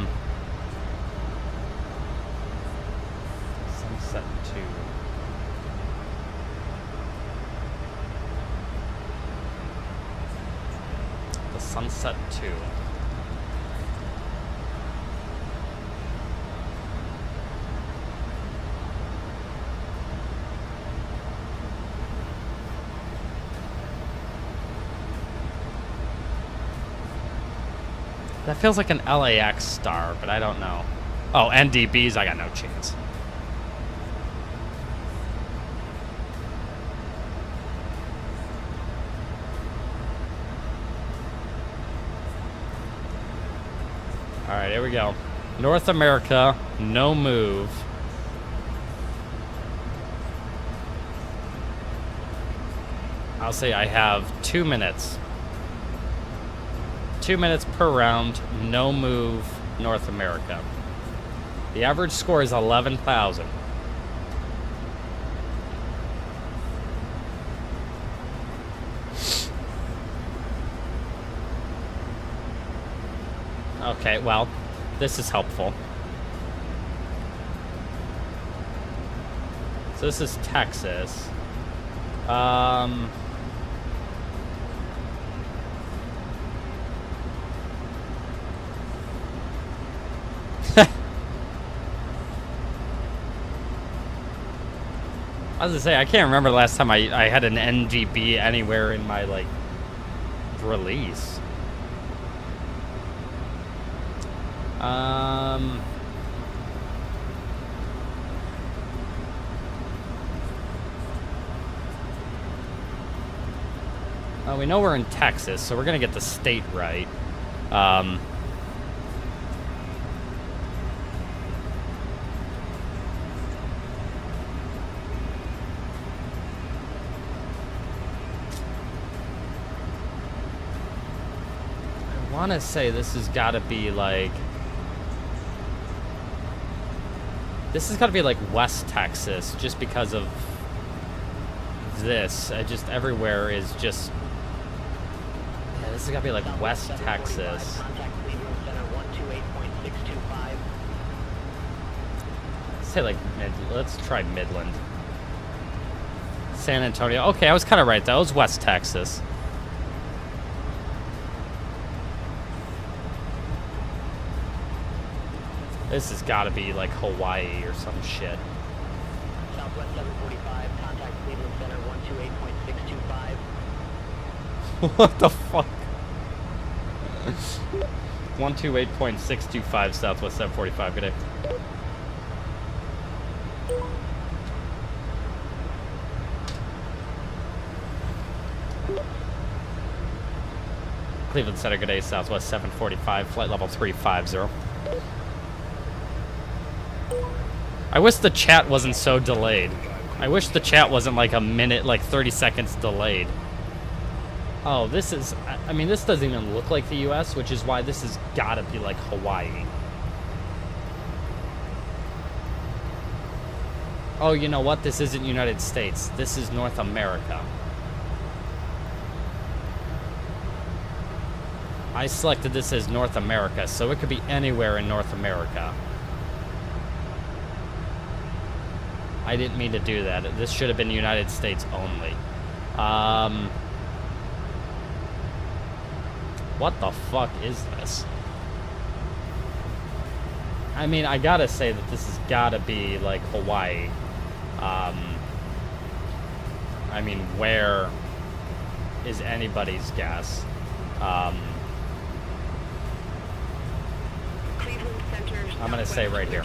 2. The Sunset 2. That feels like an LAX star, but I don't know. Oh, NDBs, I got no chance. Alright, here we go. North America, no move. I'll say I have 2 minutes. 2 minutes per round, no move, North America. The average score is 11,000. Okay, well, this is helpful. So this is Texas. I was gonna say, I can't remember the last time I had an NGB anywhere in my, like, release. We know we're in Texas, so we're gonna get the state right. I want to say this has got to be like... This has got to be like West Texas, just because of this. Just everywhere is just... Yeah, this has got to be like West Texas. Let's say like let's try Midland. San Antonio. Okay, I was kind of right. That was West Texas. This has got to be like Hawaii or some shit.
Southwest 745, contact Cleveland Center 128.625.
What the fuck? 128.625 Southwest 745. Good day. Cleveland Center, good day. Southwest 745, flight level 350. I wish the chat wasn't so delayed. I wish the chat wasn't like a minute, like 30 seconds delayed. Oh, this is... I mean, this doesn't even look like the US, which is why this has got to be like Hawaii. Oh, you know what? This isn't United States. This is North America. I selected this as North America, so it could be anywhere in North America. I didn't mean to do that. This should have been United States only. What the fuck is this? I mean, I gotta say that this has gotta be, like, Hawaii. I mean, where is anybody's guess? I'm gonna say right here.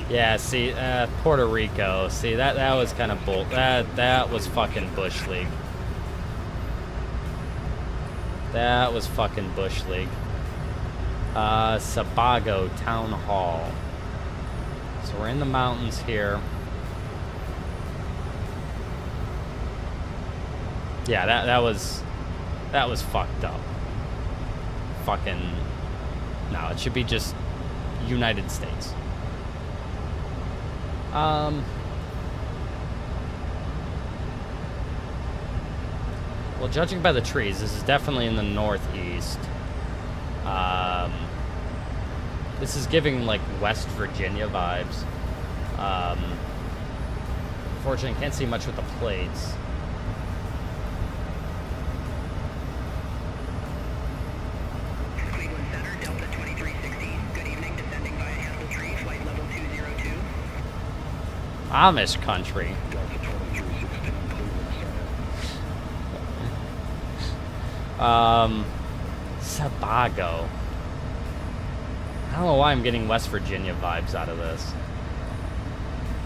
Yeah, see, Puerto Rico. See, that was kind of bull. That was fucking Bush League. That was fucking Bush League. Sebago Town Hall. So we're in the mountains here. Yeah, that was fucked up. Fucking no, it should be just United States. Well, judging by the trees, this is definitely in the northeast. This is giving, like, West Virginia vibes. Unfortunately, can't see much with the plates.
Cleveland Center, Delta 2360. Good evening, descending via Hannibal Tree, flight level 202.
Amish country.
Delta 2316, Cleveland Center.
Sebago. I don't know why I'm getting West Virginia vibes out of this.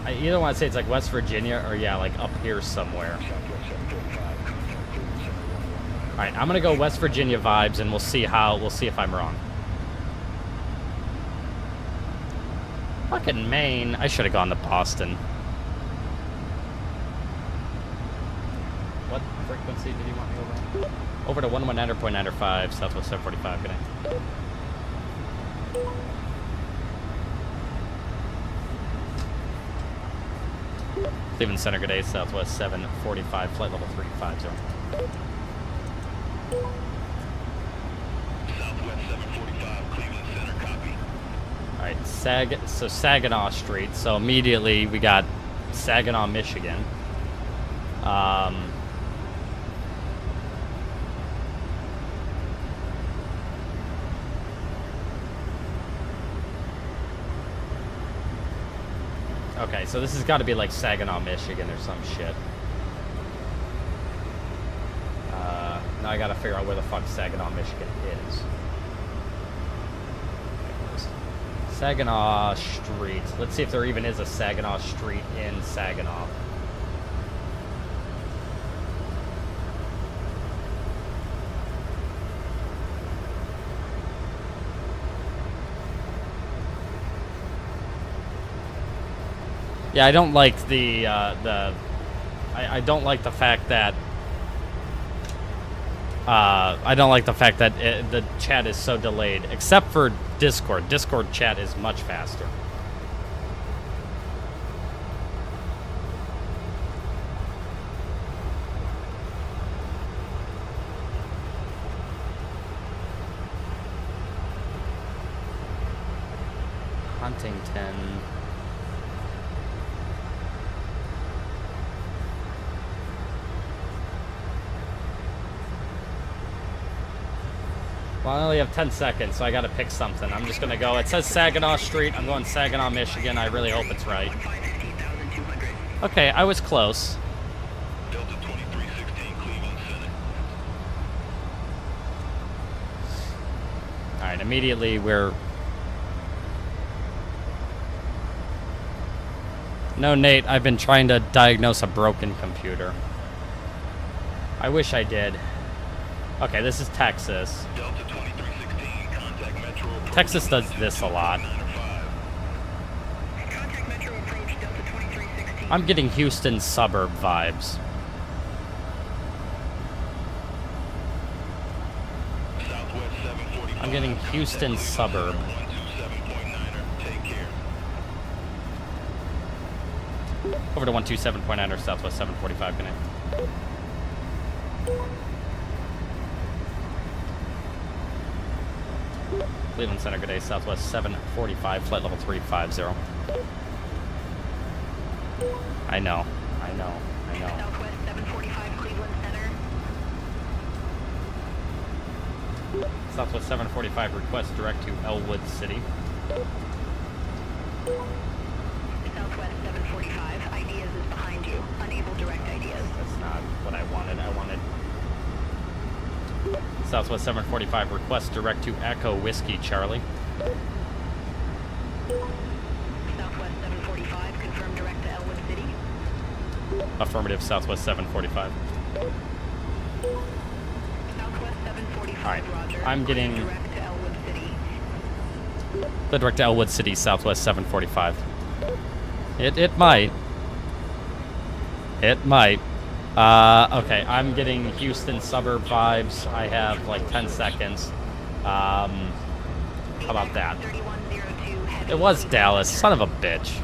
I either want to say it's like West Virginia or, yeah, like up here somewhere. Alright, I'm gonna go West Virginia vibes and we'll see if I'm wrong. Fucking Maine. I should have gone to Boston. What frequency did you want me over? Over to 119.95, Southwest 745, good night. Cleveland Center, good day, Southwest 745, flight level 350.
Southwest 745, Cleveland Center, copy.
Alright, so Saginaw Street, so immediately we got Saginaw, Michigan. Okay, so this has got to be like Saginaw, Michigan or some shit. Now I gotta figure out where the fuck Saginaw, Michigan is. Saginaw Street. Let's see if there even is a Saginaw Street in Saginaw. Yeah, I don't like I don't like the fact that the chat is so delayed, except for Discord. Discord chat is much faster. Huntington. Well, I only have 10 seconds, so I gotta pick something. I'm just gonna go. It says Saginaw Street. I'm going Saginaw, Michigan. I really hope it's right. Okay, I was close.
Delta 2316, Cleveland Center.
Alright, immediately we're... No, Nate, I've been trying to diagnose a broken computer. I wish I did. Okay, this is Texas.
Delta 2316, contact Metro approach.
Texas does this a lot.
Contact Metro approach, Delta 2316.
I'm getting Houston suburb vibes.
Southwest 745.
I'm getting Houston suburb.
127.9er, take care.
Over to 127.9 or Southwest 745, good night. Cleveland Center, good day, Southwest 745, flight level 350. I know.
Southwest 745, Cleveland Center.
Southwest 745, request direct to Elwood City.
Southwest 745, ideas is behind you. Unable direct ideas.
That's not what I wanted. I wanted Southwest 745, request direct to Echo Whiskey Charlie.
Southwest 745, confirm direct to Elwood City.
Affirmative, Southwest 745.
Southwest 745,
Alright,
Roger.
I'm getting
Direct to Elwood City.
the direct to Elwood City, Southwest 745. It might. It might. Okay, I'm getting Houston suburb vibes. I have like 10 seconds. How about that? It was Dallas, son of a bitch.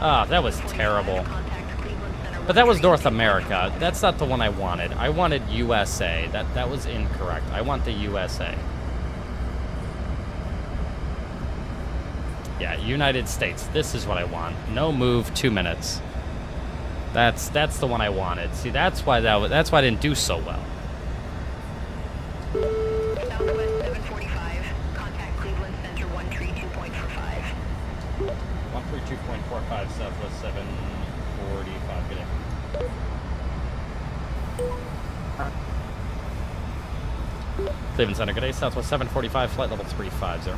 Ah, that was terrible. But that was North America. That's not the one I wanted. I wanted USA. That was incorrect. I want the USA. Yeah, United States. This is what I want. No move, 2 minutes. That's the one I wanted. See, that's why that's why I didn't do so well.
Southwest 745, contact Cleveland Center 132.45.
132.45, Southwest 745. Get in. Cleveland Center, good day. Southwest 745, flight level 350.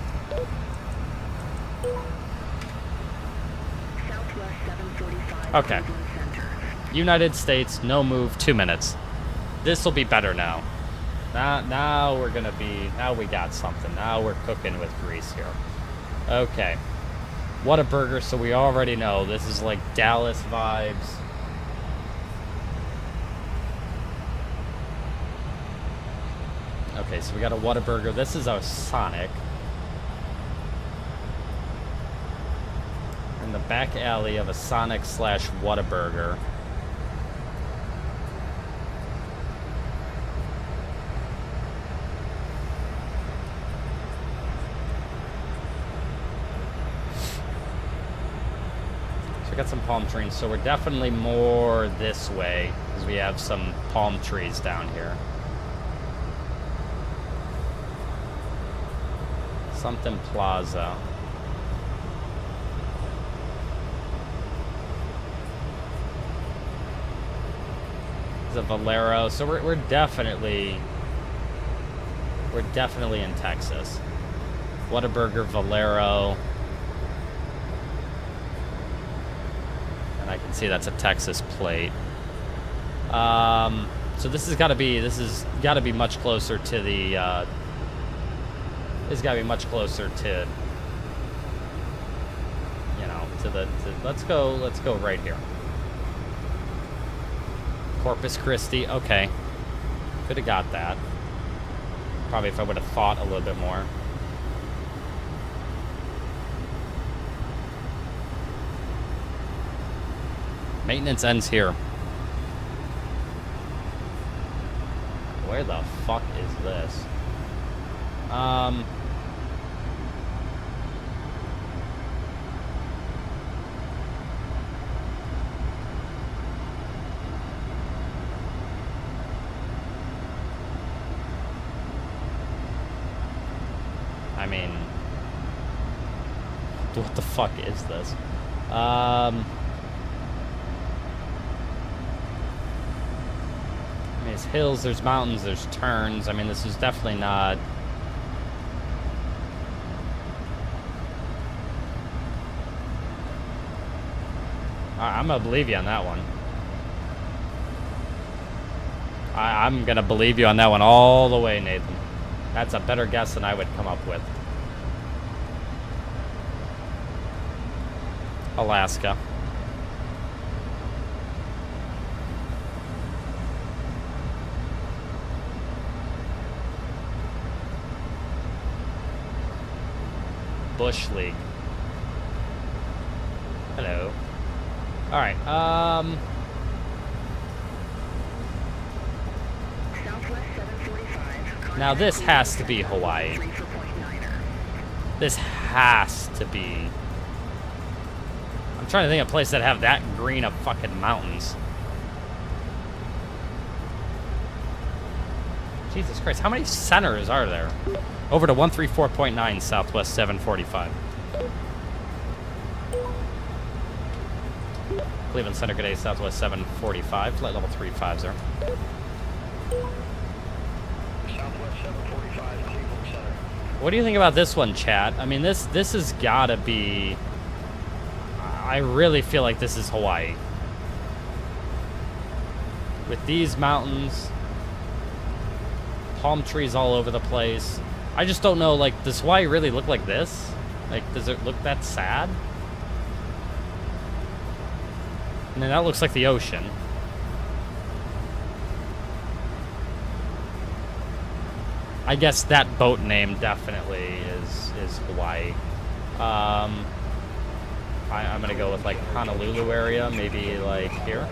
Southwest 745,
Okay.
Cleveland Center.
United States, no move, 2 minutes. This will be better now. Now we're gonna be. Now we got something. Now we're cooking with grease here. Okay. Whataburger, so we already know this is like Dallas vibes. Okay, so we got a Whataburger. This is our Sonic. In the back alley of a Sonic / Whataburger. So we got some palm trees. So we're definitely more this way because we have some palm trees down here. Something Plaza. It's a Valero. So we're definitely in Texas. Whataburger, Valero. And I can see that's a Texas plate. So this has got to be much closer to the it's got to be much closer to, you know, let's go right here. Corpus Christi, okay. Could have got that. Probably if I would have thought a little bit more. Maintenance ends here. Where the fuck is this? I mean, what the fuck is this? I mean, there's hills, there's mountains, there's turns. I mean, this is definitely not. I'm gonna believe you on that one. I'm gonna believe you on that one all the way, Nathan. That's a better guess than I would come up with. Alaska. Bush League. Hello. All right. Now this has to be Hawaii. This has to be. I'm trying to think of a place that have that green of fucking mountains. Jesus Christ, how many centers are there? Over to 134.9 Southwest 745. Cleveland Center, good day, Southwest 745, flight level 350.
Southwest 745, Cleveland Center.
What do you think about this one, chat? I mean, this has gotta be... I really feel like this is Hawaii. With these mountains, palm trees all over the place. I just don't know, like, does Hawaii really look like this? Like, does it look that sad? And then that looks like the ocean. I guess that boat name definitely is Hawaii. I'm gonna go with like Honolulu area, maybe like here.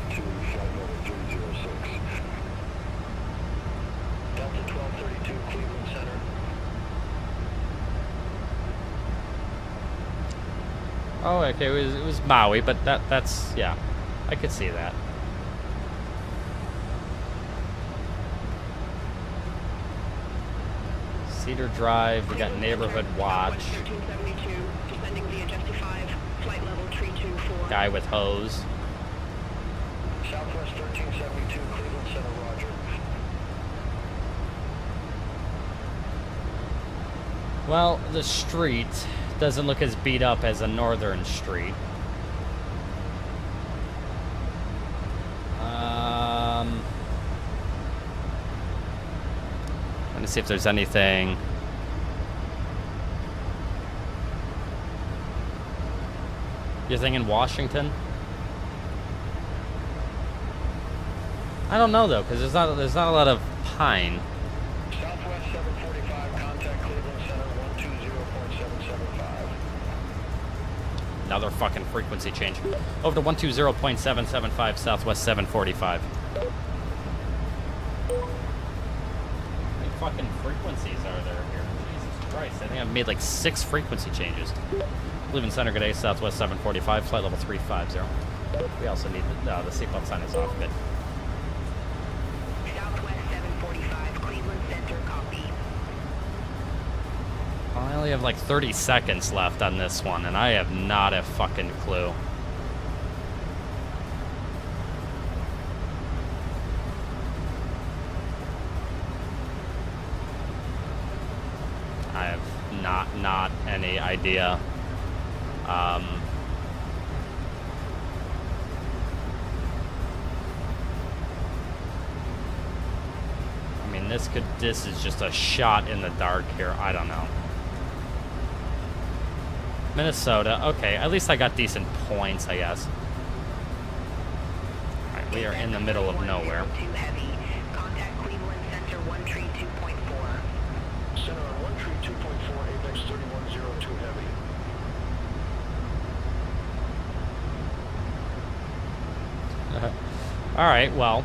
Delta 1232, Cleveland Center.
Oh, okay, it was Maui, but that's yeah, I could see that. Cedar Drive, we got Neighborhood Watch.
1372, descending via Justify, flight level 324.
Guy with hose.
Southwest 1372, Cleveland Center, roger.
Well, the street doesn't look as beat up as a northern street. Let me see if there's anything. You're thinking Washington? I don't know though, because there's not a lot of pine.
Southwest 745, contact Cleveland Center 120.775.
Another fucking frequency change. Over to 120.775 Southwest 745. How many fucking frequencies are there here? Jesus Christ, I think I've made like 6 frequency changes. Cleveland Center, good day, Southwest 745, flight level 350. We also need the seatbelt sign is off a bit.
Southwest 745, Cleveland Center, copy.
I only have like 30 seconds left on this one, and I have not a fucking clue. I have not any idea. I mean, this is just a shot in the dark here. I don't know. Minnesota, okay, at least I got decent points, I guess. Alright, we are in the middle of nowhere.
Too heavy. Contact Cleveland Center 132.4.
Center on 132.4, Apex 3102 heavy.
Alright, well,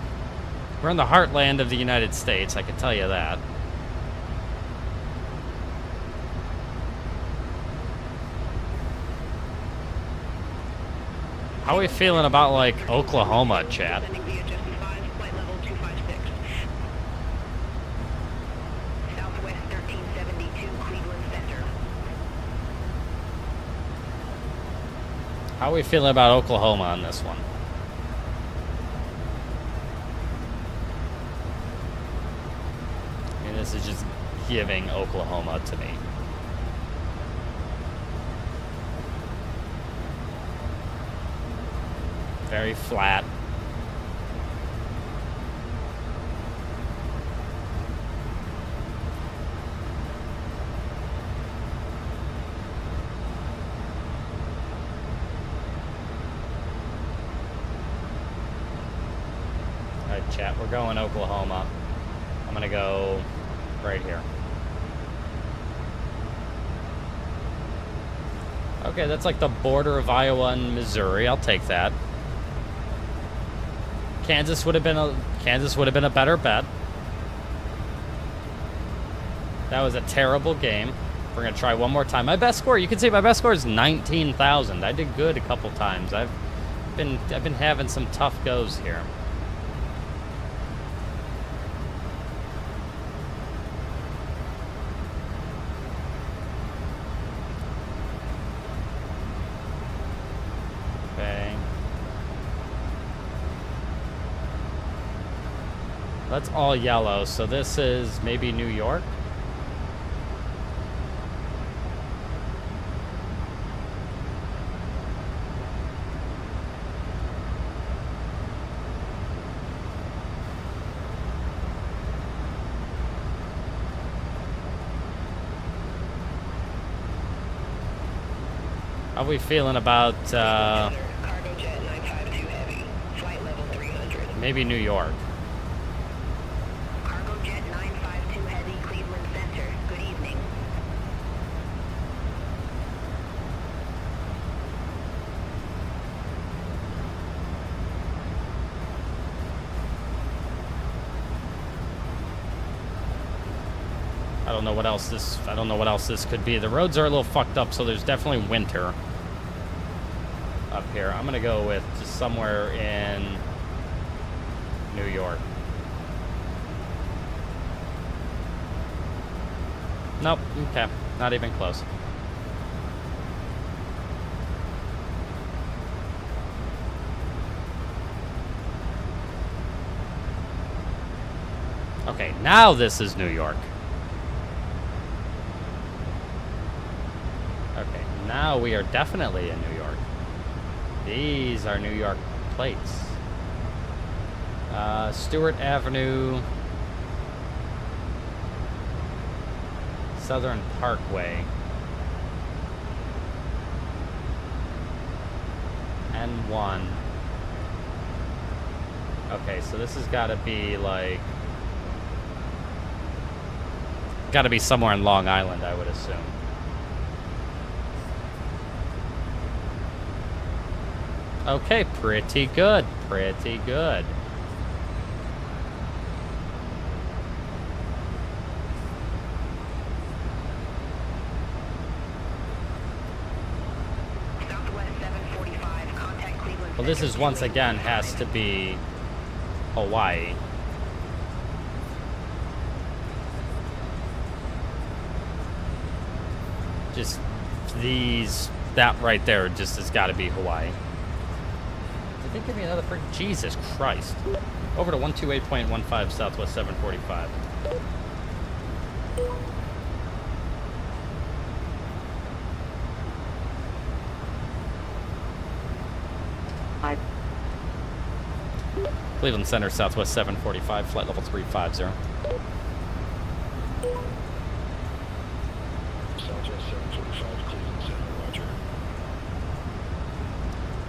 we're in the heartland of the United States, I can tell you that. How are we feeling about, like, Oklahoma, chat?
Descending via Justify, flight level 256. Southwest 1372, Cleveland Center.
How are we feeling about Oklahoma on this one? I mean, this is just giving Oklahoma to me. Very flat. Alright, chat, we're going Oklahoma. I'm gonna go right here. Okay, that's like the border of Iowa and Missouri. I'll take that. Kansas would have been a better bet. That was a terrible game. We're gonna try one more time. My best score, you can see my best score is 19,000. I did good a couple times. I've been having some tough goes here. That's all yellow, so this is maybe New York? How are we feeling about,
Cargo Jet 952 Heavy, flight level 300.
maybe New York?
Cargo Jet 952 Heavy, Cleveland Center. Good evening.
I don't know what else this could be. The roads are a little fucked up, so there's definitely winter up here. I'm gonna go with just somewhere in New York. Nope, okay, not even close. Okay, now this is New York. Okay, now we are definitely in New York. These are New York plates. Stewart Avenue, Southern Parkway, N1. Okay, so this has got to be like, got to be somewhere in Long Island, I would assume. Okay, pretty good, pretty good.
Southwest 745, contact Cleveland.
Well, this is once again has to be Hawaii. Just these, that right there just has got to be Hawaii. Did they give me another freak? Jesus Christ. Over to 128.15 Southwest 745. Cleveland Center, Southwest 745, flight level 350.
Southwest 745, Cleveland Center, roger.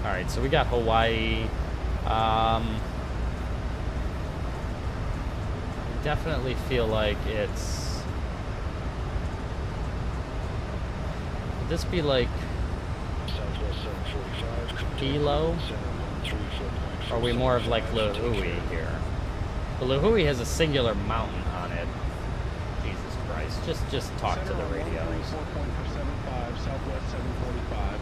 Alright, so we got Hawaii. Definitely feel like it's... Would this be like
Southwest 745,
Kilo? Or are we more of like Lahui here? The Lahui has a singular mountain on it. Jesus Christ. Just talk to the radio.
4.75, Southwest 745.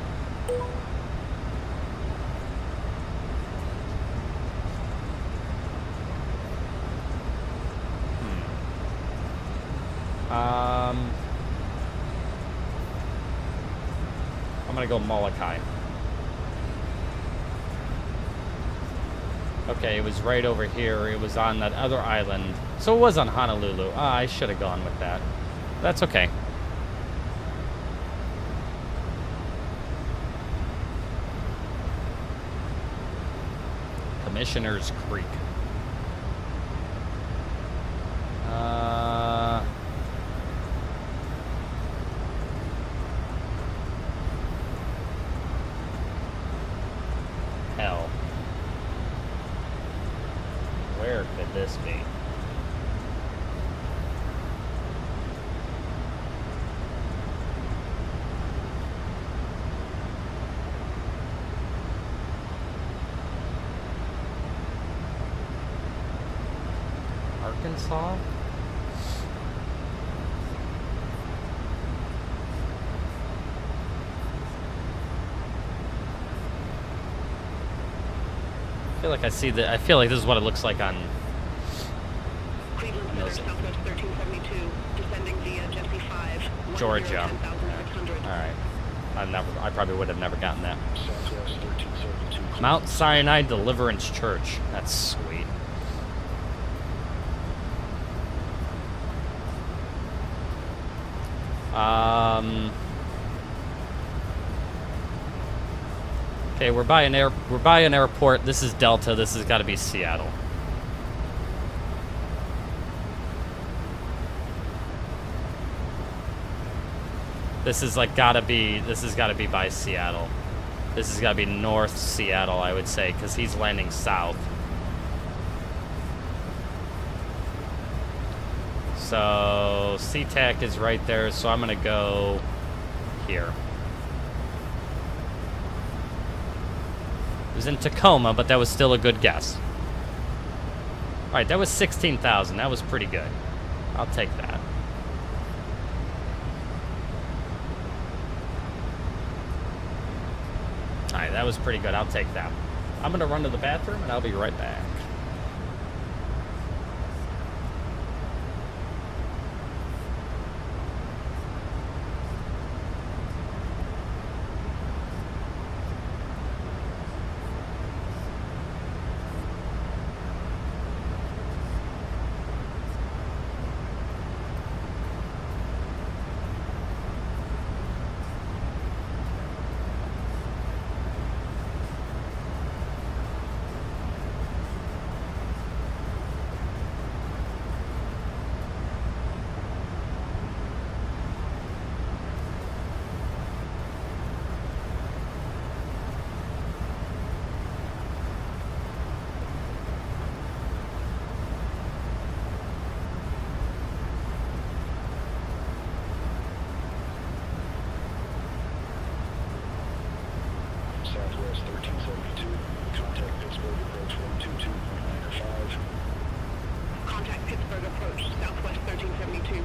I'm gonna go Molokai. Okay, it was right over here. It was on that other island. So it was on Honolulu. Ah, I should have gone with that. That's okay. Commissioner's Creek. Hell. Where could this be? Arkansas? I feel like this is what it looks like on
Cleveland Center, Southwest 1372, descending via Jesse 5.
Georgia.
10,600.
Alright. I probably would have never gotten that.
Southwest 1372.
Mount Sinai Deliverance Church. That's sweet. Okay, we're by an airport. This is Delta. This has got to be Seattle. This has got to be by Seattle. This has got to be North Seattle, I would say, because he's landing south. So SeaTac is right there, so I'm gonna go here. It was in Tacoma, but that was still a good guess. All right, that was 16,000. That was pretty good. I'll take that. All right, that was pretty good. I'll take that. I'm gonna run to the bathroom, and I'll be right back.
Southwest 1372, contact Pittsburgh approach 122.905.
Contact Pittsburgh approach, Southwest 1372.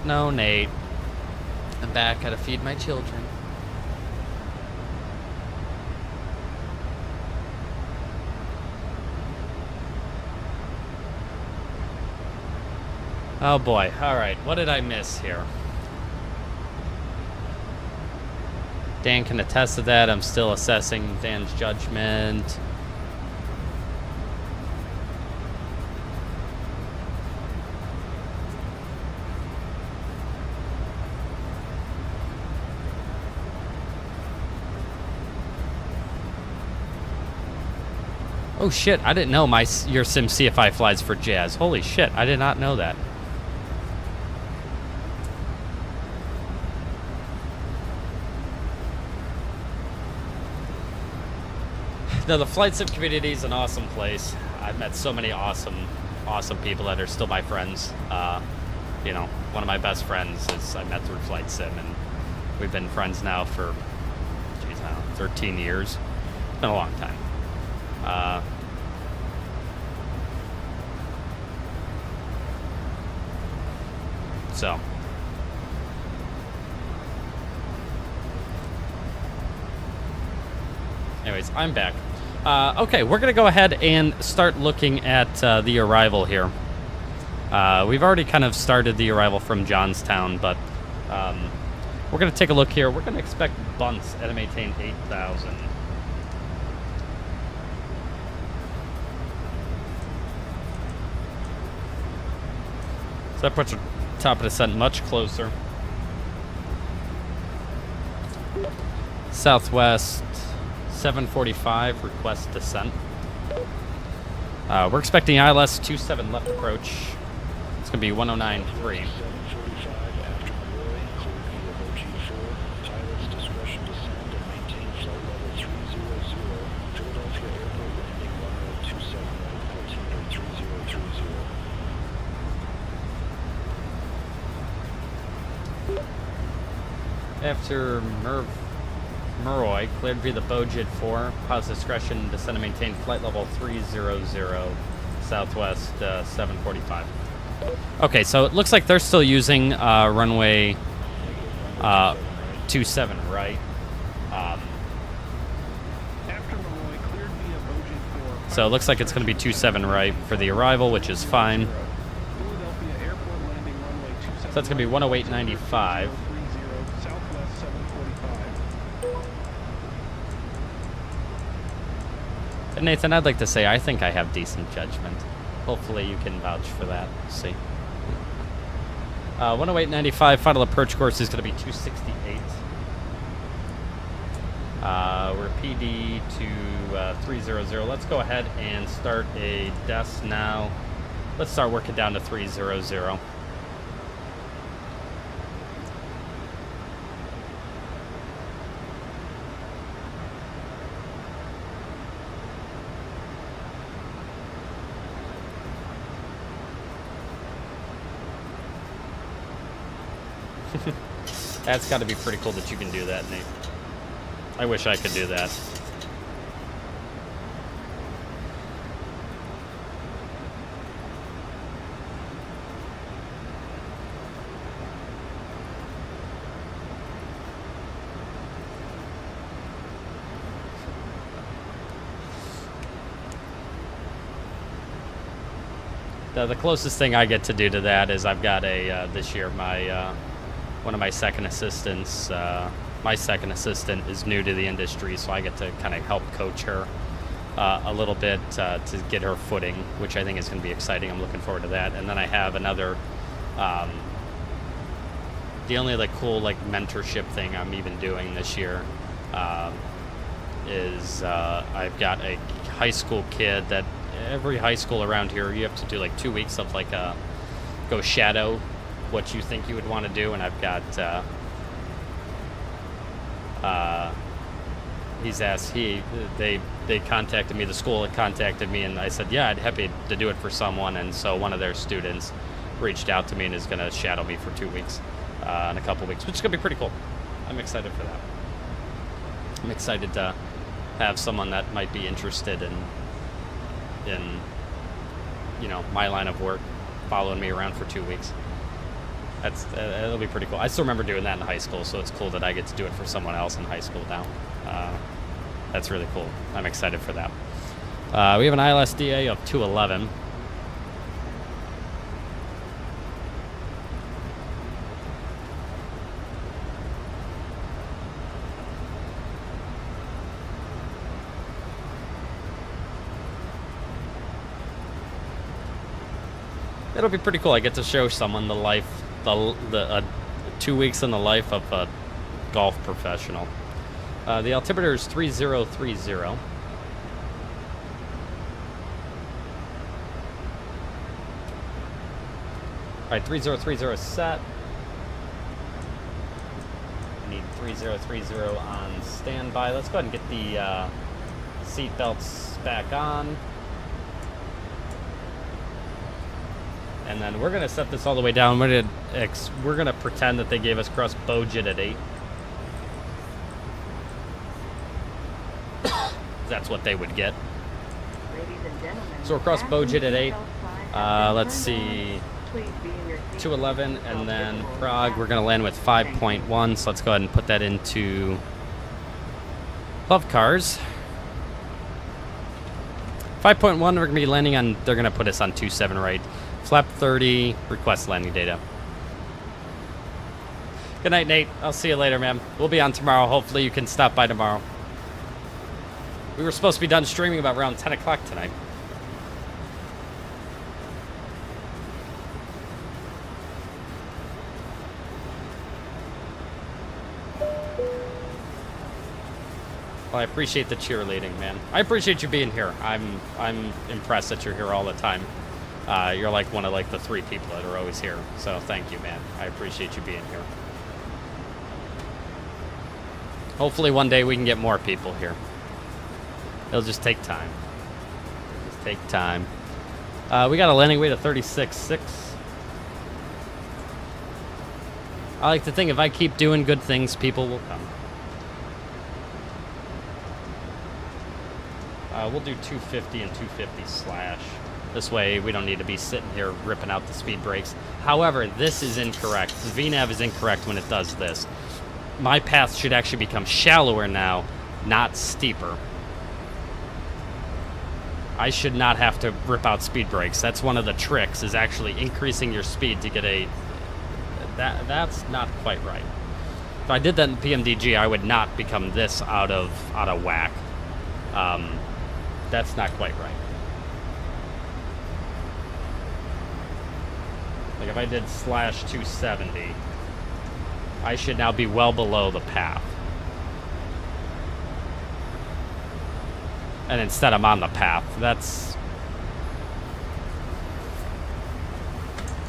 No, Nate. I'm back. Gotta feed my children. Oh boy. Alright, what did I miss here? Dan can attest to that. I'm still assessing Dan's judgment. Oh shit, I didn't know your Sim CFI flies for Jazz. Holy shit, I did not know that. No, the flight sim community is an awesome place. I've met so many awesome people that are still my friends. You know, one of my best friends is I met through flight sim, and we've been friends now for, geez, I don't know, 13 years. It's been a long time. So. Anyways, I'm back. Okay, we're going to go ahead and start looking at the arrival here. We've already kind of started the arrival from Johnstown, but we're going to take a look here. We're going to expect bunts at a maintain 8,000. So that puts our top of descent much closer. Southwest 745, request descent. We're expecting ILS 27 left approach. It's going to be 109.3. After Murroy, cleared via the Bojid 4, positive discretion, descend and maintain flight level 300, Southwest 745. Okay, so it looks like they're still using runway 27, right? So it looks like it's going to be 27 right for the arrival, which is fine. So that's going to be 108.95. Nathan, I'd like to say I think I have decent judgment. Hopefully you can vouch for that. Let's see. 108.95, final approach course is going to be 268. We're PD to 300. Let's go ahead and start a DES now. Let's start working down to 300. That's got to be pretty cool that you can do that, Nate. I wish I could do that. The closest thing I get to do to that is I've got a, this year, my, one of my second assistants, my second assistant is new to the industry, so I get to kind of help coach her a little bit to get her footing, which I think is going to be exciting. I'm looking forward to that. And then I have another, the only like cool like mentorship thing I'm even doing this year is I've got a high school kid that every high school around here, you have to do like 2 weeks of like go shadow what you think you would want to do, and I've got he's asked they contacted me, the school had contacted me, and I said yeah, I'd happy to do it for someone, and so one of their students reached out to me and is going to shadow me for 2 weeks in a couple weeks, which is going to be pretty cool. I'm excited for that. I'm excited to have someone that might be interested in you know, my line of work following me around for 2 weeks. It'll be pretty cool. I still remember doing that in high school, so it's cool that I get to do it for someone else in high school now. That's really cool. I'm excited for that. We have an ILSDA of 211. It'll be pretty cool. I get to show someone the life, 2 weeks in the life of a golf professional. The altimeter is 3030. All right, 3030 set. I need 3030 on standby. Let's go ahead and get the seat belts back on. And then we're gonna set this all the way down. We're gonna pretend that they gave us cross Bojit at 8. That's what they would get. So we're cross Bojit at 8. Let's see, 211, and then Prague. We're gonna land with 5.1. So let's go ahead and put that into Love Cars. 5.1. We're gonna be landing on. They're gonna put us on 27 right. Flap 30, request landing data. Good night, Nate. I'll see you later, man. We'll be on tomorrow. Hopefully you can stop by tomorrow. We were supposed to be done streaming about around 10 o'clock tonight. Well, I appreciate the cheerleading, man. I appreciate you being here. I'm impressed that you're here all the time. You're like one of like the 3 people that are always here. So thank you, man. I appreciate you being here. Hopefully one day we can get more people here. It'll just take time. Just take time. We got a landing weight of 36.6. I like to think if I keep doing good things, people will come. We'll do 250 and 250 slash. This way, we don't need to be sitting here ripping out the speed brakes. However, this is incorrect. The VNAV is incorrect when it does this. My path should actually become shallower now, not steeper. I should not have to rip out speed brakes. That's one of the tricks, is actually increasing your speed to get a... That's not quite right. If I did that in PMDG, I would not become this out of whack. That's not quite right. Like if I did slash 270, I should now be well below the path. And instead I'm on the path. That's...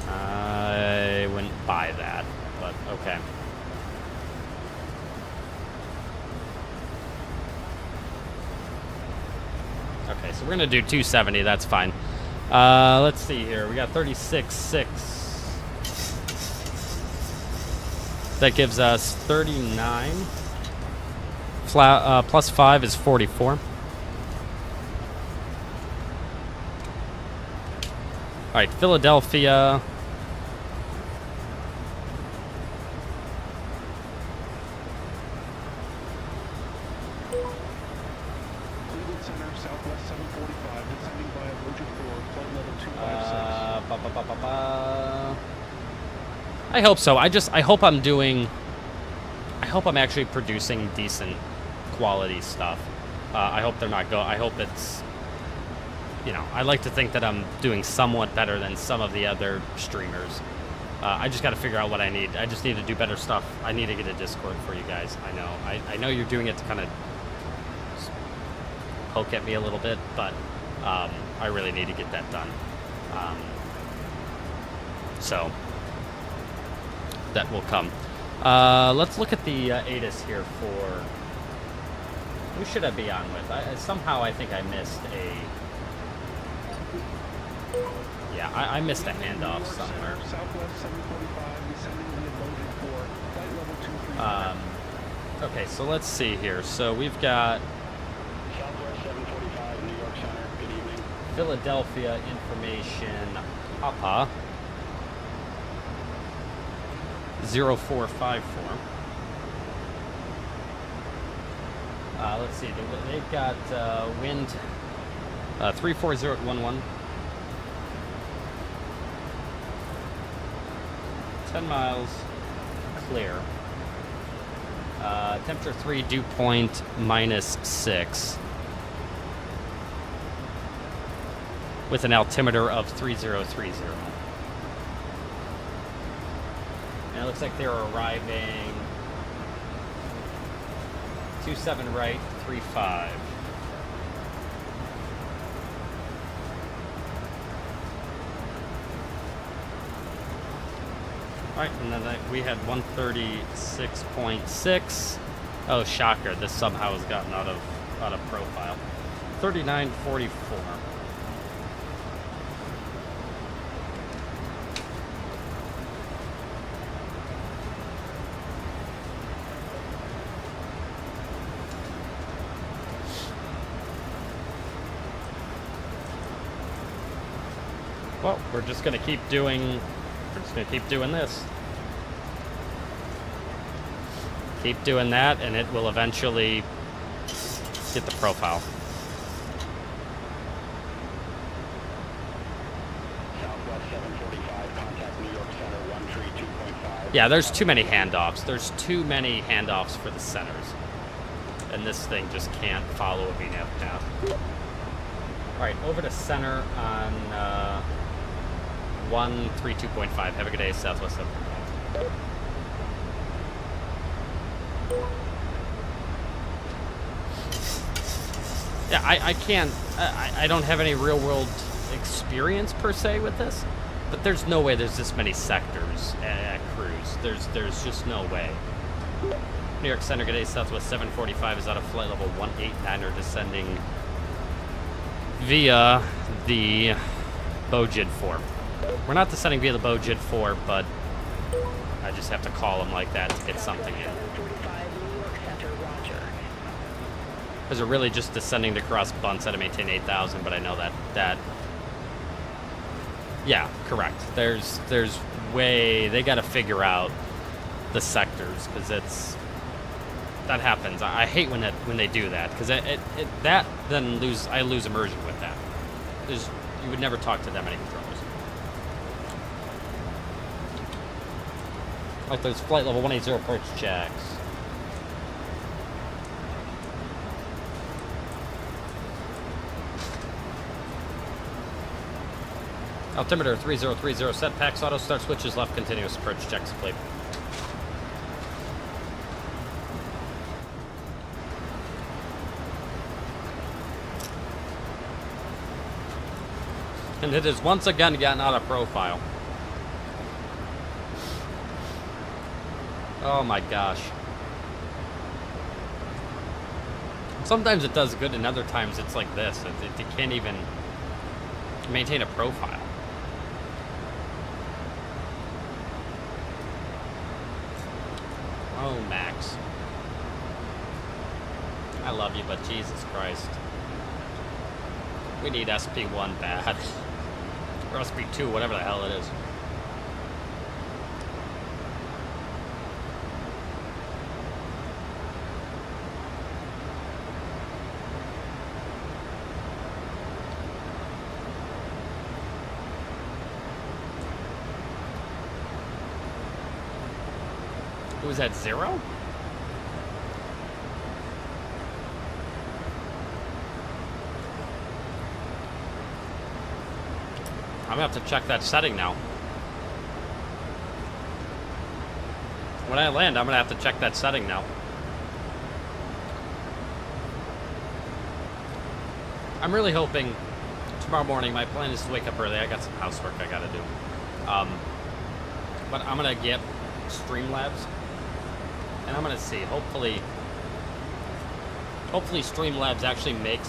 I wouldn't buy that, but okay. Okay, so we're gonna do 270, that's fine. Let's see here, we got 36.6. That gives us 39. Plus 5 is 44. All right, Philadelphia.
Cleveland Center, Southwest 745, descending via Bojit 4, flight level 256.
I hope so. I hope I'm doing... I hope I'm actually producing decent quality stuff. I hope they're not I hope it's... You know, I like to think that I'm doing somewhat better than some of the other streamers. I just got to figure out what I need. I just need to do better stuff. I need to get a Discord for you guys. I know. I know you're doing it to kind of poke at me a little bit, but I really need to get that done. So that will come. Let's look at the ATIS here for... Who should I be on with? Somehow I think I missed a... Yeah, I missed a handoff somewhere.
Southwest 745, descending via Bojit 4, flight level 235.
Okay, so let's see here. So we've got
Southwest 745, New York Center. Good evening.
Philadelphia information, Papa. 0454. Let's see, they've got wind 340 at 11. 10 miles clear. Temperature 3, dew point -6. With an altimeter of 3030. And it looks like they're arriving 27 right, 35. Alright, and then we had 136.6. Oh, shocker, this somehow has gotten out of profile. 3944. Well, we're just gonna keep doing this. Keep doing that, and it will eventually get the profile.
Southwest 745, contact New York Center 132.5.
Yeah, there's too many handoffs. There's too many handoffs for the centers. And this thing just can't follow a VNAV path. Alright, over to center on 132.5. Have a good day, Southwest 745. Yeah, I can't, I don't have any real world experience per se with this, but there's no way there's this many sectors at cruise. There's just no way. New York Center, good day, Southwest 745 is out of flight level 189er descending via the BoJID 4. We're not descending via the BoJID 4, but I just have to call them like that to get something in. Because we're really just descending to cross bunts at a maintain 8,000, but I know that yeah, correct. There's way, they got to figure out the sectors, because that happens. I hate when they do that, because I lose immersion with that. You would never talk to that many controllers. Like there's flight level 180 approach checks. Altimeter 3030, set packs, auto start switches, left continuous approach checks complete. And it has once again gotten out of profile. Oh my gosh. Sometimes it does good, and other times it's like this. It can't even maintain a profile. Oh, Max. I love you, but Jesus Christ. We need SP1 bad. Or SP2, whatever the hell it is. Was that 0? I'm gonna have to check that setting now. When I land, I'm gonna have to check that setting now. I'm really hoping tomorrow morning, my plan is to wake up early. I got some housework I gotta do. But I'm gonna get Streamlabs. And I'm gonna see, hopefully Streamlabs actually makes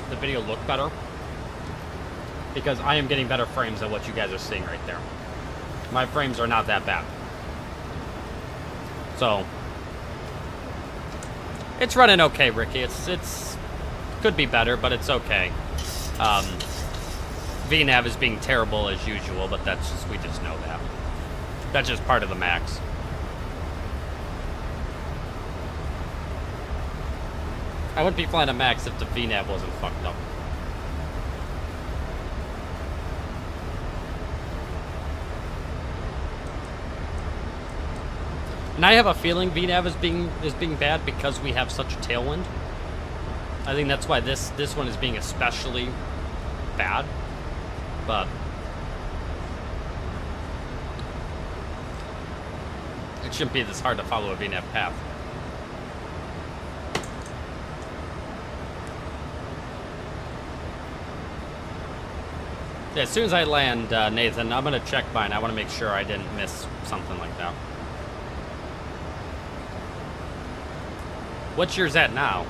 the video look better, because I am getting better frames than what you guys are seeing right there. My frames are not that bad. So it's running okay, Ricky. It's could be better, but it's okay. VNAV is being terrible as usual, but we just know that. That's just part of the max. I wouldn't be flying a max if the VNAV wasn't fucked up. And I have a feeling VNAV is being bad because we have such a tailwind. I think that's why this one is being especially bad. But it shouldn't be this hard to follow a VNAV path. Yeah, as soon as I land, Nathan, I'm gonna check mine. I want to make sure I didn't miss something like that. What's yours at now?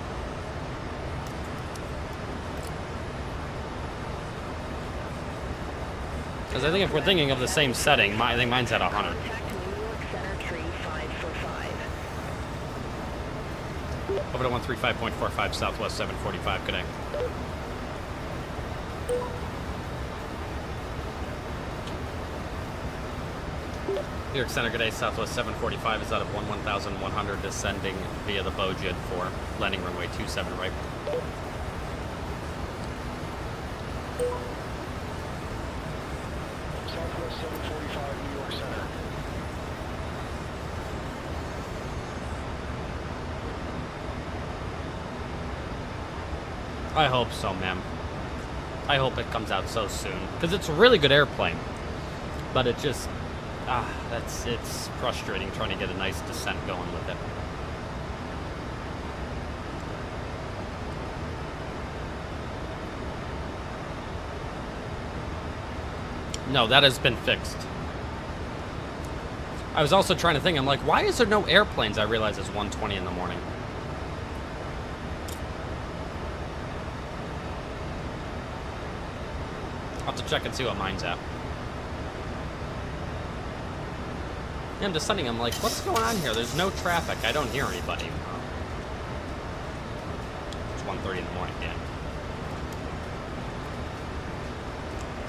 Because I think if we're thinking of the same setting, I think mine's at 100. Over to 135.45 Southwest 745, good day. New York Center, good day. Southwest 745 is out of 11,100, descending via the Bojid for landing runway 27 right.
Southwest 745, New York Center.
I hope so, ma'am. I hope it comes out so soon. Because it's a really good airplane. But it just... it's frustrating trying to get a nice descent going with it. No, that has been fixed. I was also trying to think, I'm like, why is there no airplanes? I realize it's 1:20 in the morning. I'll have to check and see what mine's at. Yeah, I'm descending. I'm like, what's going on here? There's no traffic. I don't hear anybody. It's 1:30 in the morning, yeah.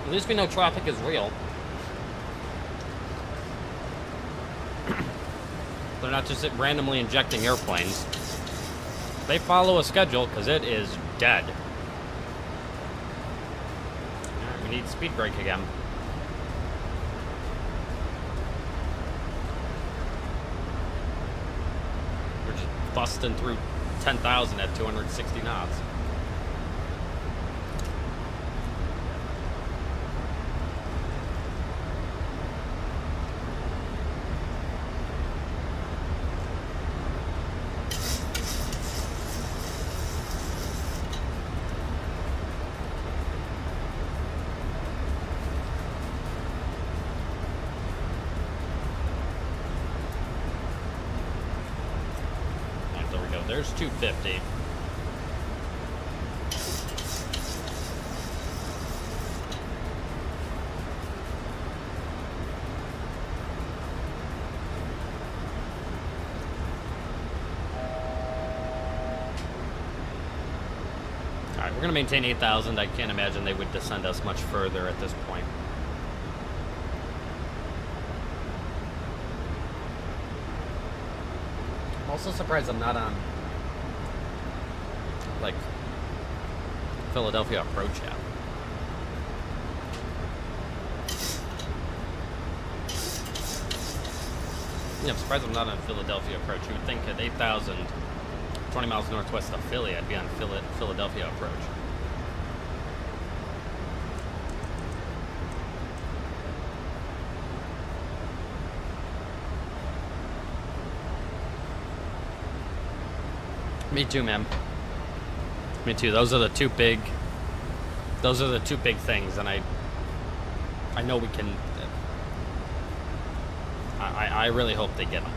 At least we know traffic is real. They're not just randomly injecting airplanes. They follow a schedule because it is dead. Alright, we need speed brake again. We're just busting through 10,000 at 260 knots. There's 250. Alright, we're going to maintain 8,000. I can't imagine they would descend us much further at this point. I'm also surprised I'm not on like Philadelphia approach yet. Yeah, I'm surprised I'm not on Philadelphia approach. You would think at 8,000, 20 miles northwest of Philly, I'd be on Philadelphia approach. Me too, man. Me too. Those are the two big things, and I know we can. I really hope they get them.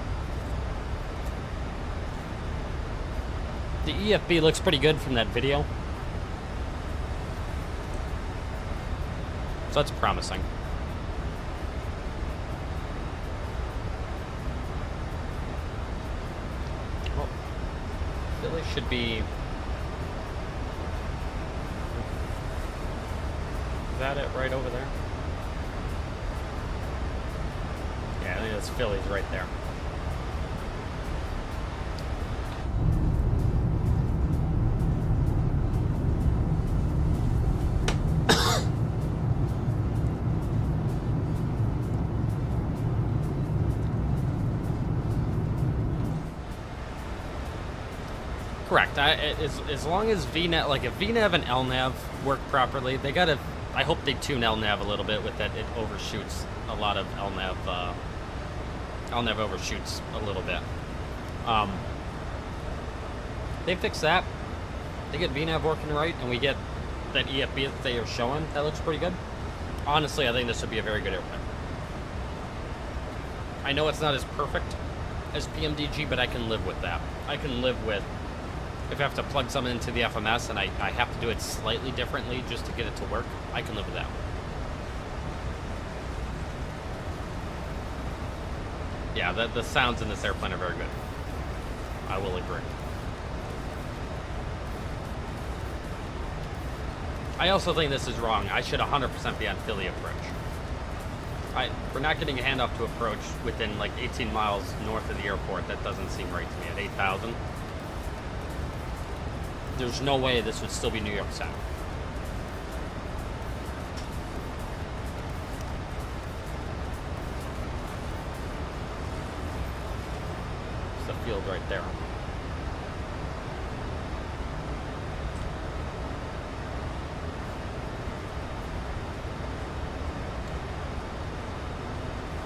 The EFB looks pretty good from that video, so that's promising. Well, Philly should be. Is that it right over there? Yeah, I think this Philly's right there. Correct. As long as VNAV, like if VNAV and LNAV work properly, they gotta. I hope they tune LNAV a little bit with that. It overshoots a lot of LNAV. LNAV overshoots a little bit. They fix that. They get VNAV working right, and we get that EFB that they are showing. That looks pretty good. Honestly, I think this would be a very good airplane. I know it's not as perfect as PMDG, but I can live with that. I can live with. If I have to plug something into the FMS and I have to do it slightly differently just to get it to work, I can live with that. Yeah, the sounds in this airplane are very good. I will agree. I also think this is wrong. I should 100% be on Philly approach. We're not getting a handoff to approach within like 18 miles north of the airport. That doesn't seem right to me at 8,000. There's no way this would still be New York South. It's the field right there.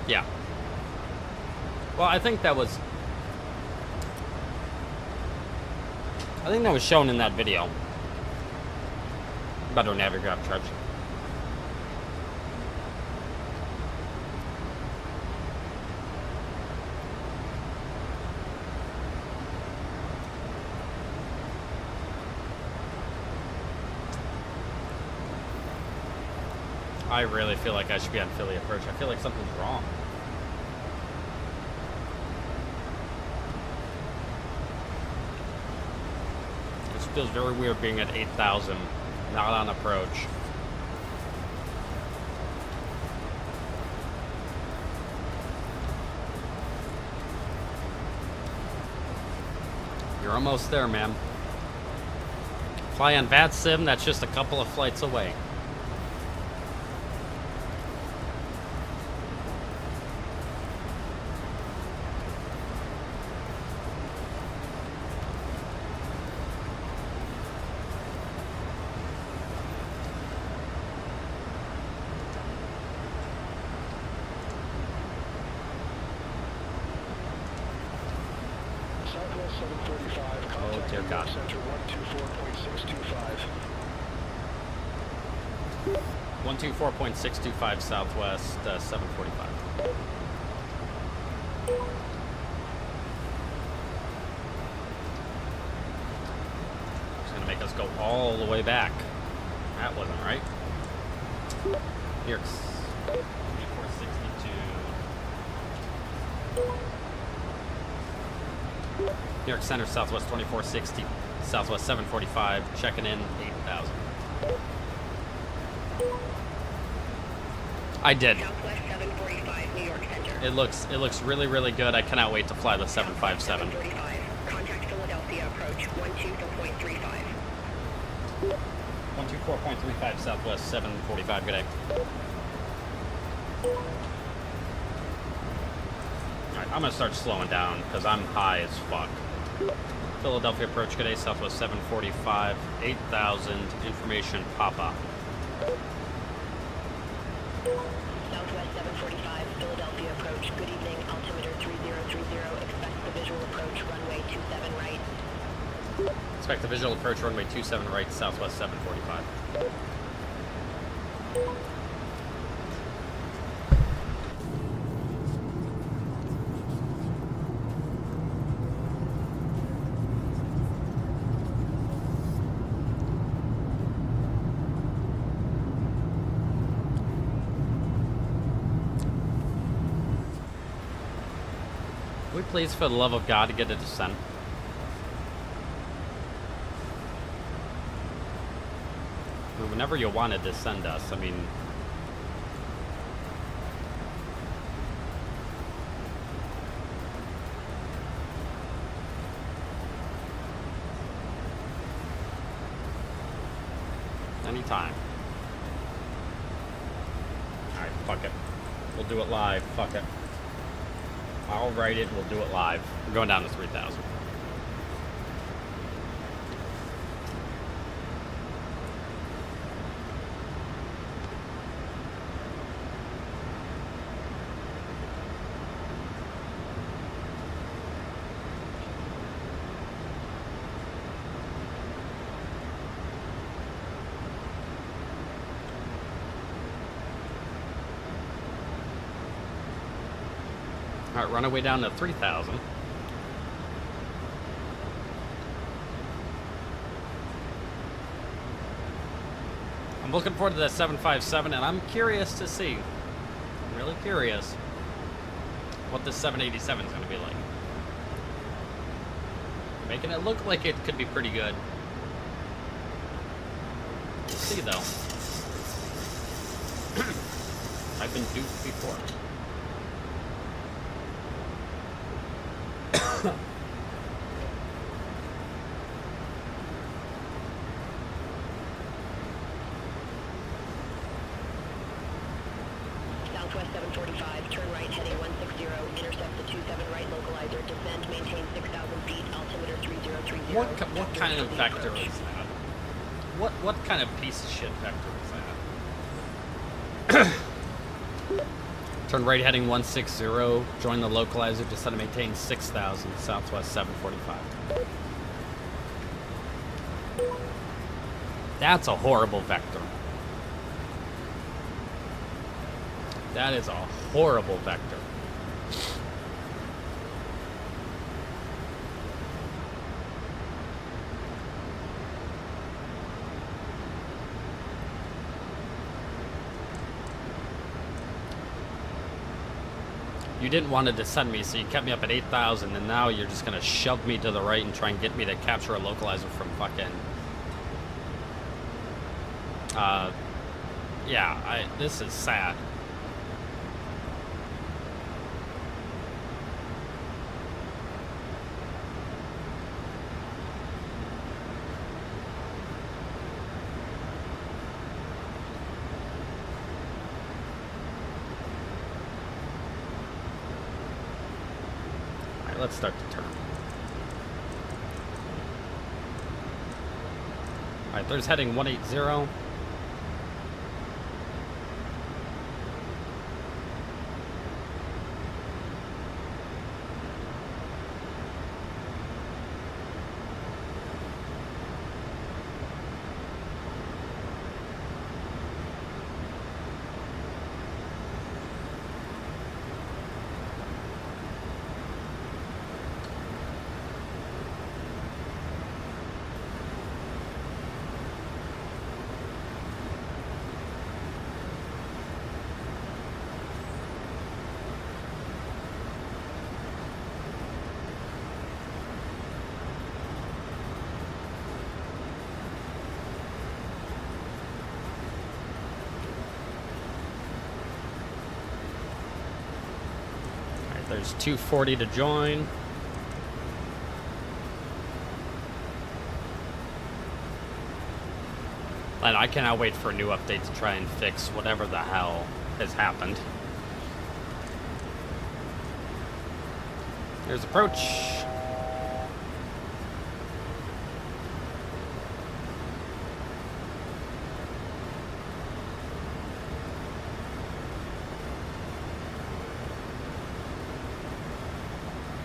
Yeah. Well, I think that was shown in that video. Better Navigraph charge. I really feel like I should be on Philly approach. I feel like something's wrong. Feels very weird being at 8,000, not on approach. You're almost there, man. Fly on VATSIM, that's just a couple of flights away. Oh, dear God. 124.625 Southwest 745. It's gonna make us go all the way back. That wasn't right. New York 2462. New York Center, Southwest 2460, Southwest 745, checking in 8,000. I did.
Southwest 745, New York Center.
It looks really, really good. I cannot wait to fly the 757.
745. Contact Philadelphia approach 124.35.
124.35 Southwest 745. Good day. Alright, I'm gonna start slowing down because I'm high as fuck. Philadelphia approach, good day, Southwest 745, 8,000, information Papa.
Southwest 745, Philadelphia approach, good evening, altimeter 3030, expect the visual approach, runway 27 right.
Expect the visual approach, runway 27 right, Southwest 745. Please, for the love of God, to get a descent. I mean, whenever you want to descend us, I mean... anytime. Alright, fuck it. We'll do it live. Fuck it. I'll write it. We'll do it live. We're going down to 3,000. All right, runaway down to 3,000. I'm looking forward to that 757, and I'm curious to see. I'm really curious what this 787 is going to be like. Making it look like it could be pretty good. We'll see, though. I've been duped before.
Southwest 745, turn right heading 160, intercept the 27 right localizer, descend, maintain 6,000 feet, altimeter 3030.
What kind of vector is that? What kind of piece of shit vector is that? Turn right heading 160, join the localizer, descend and maintain 6,000, Southwest 745. That's a horrible vector. That is a horrible vector. You didn't want to descend me, so you kept me up at 8,000, and now you're just going to shove me to the right and try and get me to capture a localizer from fucking... yeah, this is sad. Let's start the turn. Alright, there's heading 180. There's 240 to join. And I cannot wait for a new update to try and fix whatever the hell has happened. There's approach.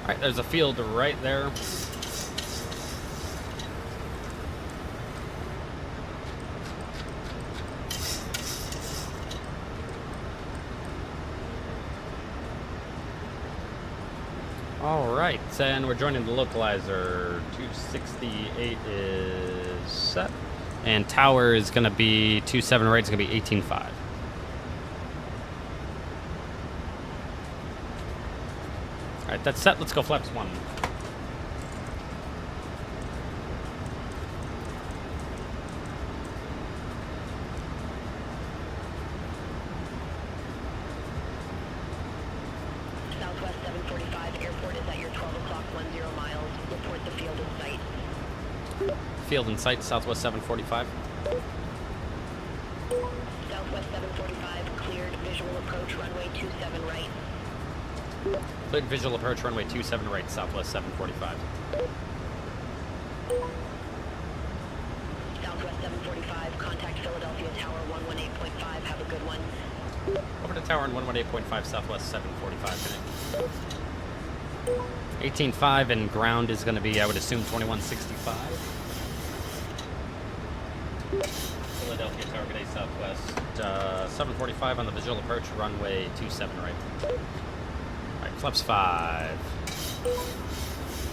Alright, there's a field right there. Alright, and we're joining the localizer. 268 is set. And tower is going to be 27 right, it's going to be 18.5. Alright, that's set. Let's go flaps 1.
Southwest 745, airport is at your 12 o'clock, 10 miles. Report the field in sight.
Field in sight, Southwest 745.
Southwest 745, cleared visual approach runway 27 right.
Cleared visual approach runway 27 right, Southwest 745.
Southwest 745, contact Philadelphia Tower 118.5, have a good one.
Over to tower on 118.5, Southwest 745. 18.5 and ground is going to be, I would assume, 2165. Philadelphia Tower, good day, Southwest 745 on the visual approach, runway 27 right. Alright, flaps 5.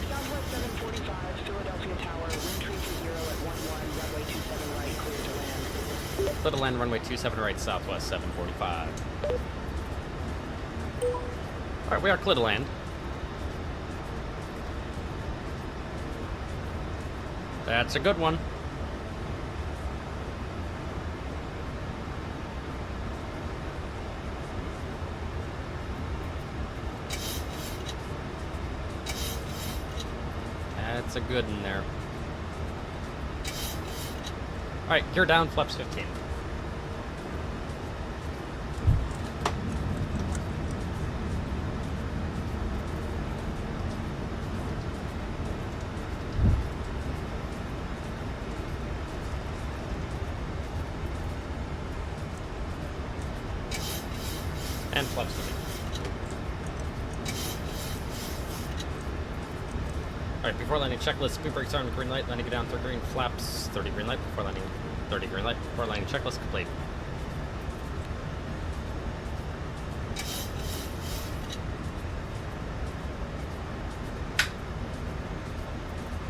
Southwest 745, Philadelphia Tower, wind tree to 0 at 11, runway 27 right, clear to land.
Clear to land, runway 27 right, Southwest 745. Alright, we are clear to land. That's a good one. That's a good in there. Alright, gear down, flaps 15. And flaps 15. Alright, before landing checklist, speed brakes on green light, landing it down 30 green, flaps 30 green light, before landing 30 green light, before landing checklist complete.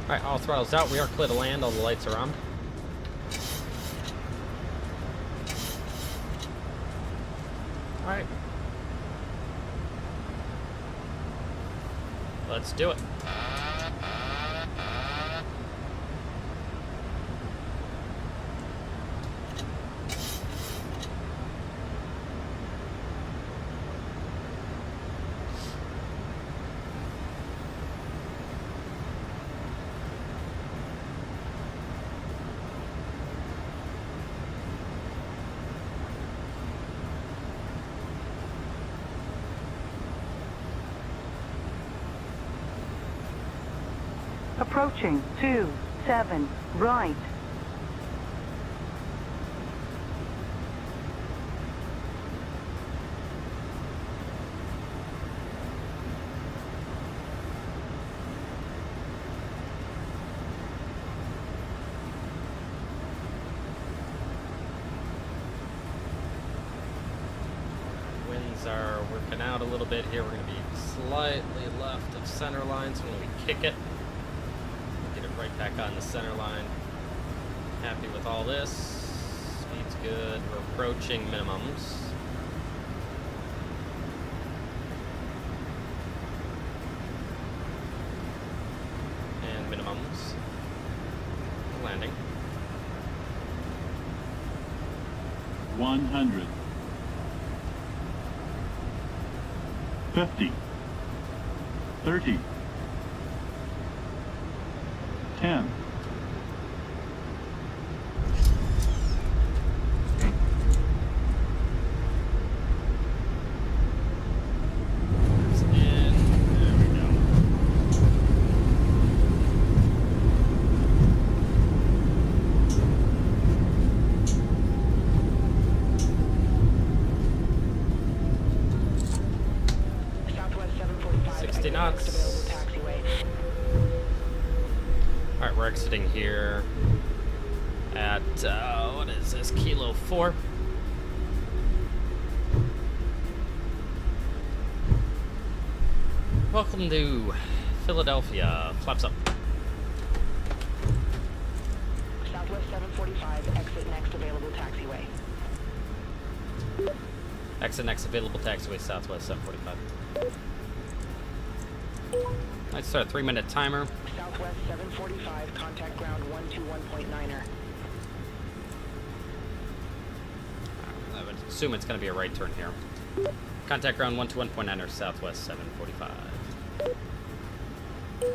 Alright, all throttles out, we are clear to land, all the lights are on. Alright. Let's do it.
Approaching 27 right.
Winds are working out a little bit here. We're going to be slightly left of center line, so when we kick it, get it right back on the center line. Happy with all this. Speed's good. We're approaching minimums. And minimums. Landing.
100. 50. 30. 10.
We're exiting here at, what is this, Kilo 4. Welcome to Philadelphia. Flaps up.
Southwest 745, exit next available taxiway.
Exit next available taxiway, Southwest 745. Let's start a 3-minute timer.
Southwest 745, contact ground 121.9er.
I would assume it's going to be a right turn here. Contact ground 121.9er, Southwest 745. There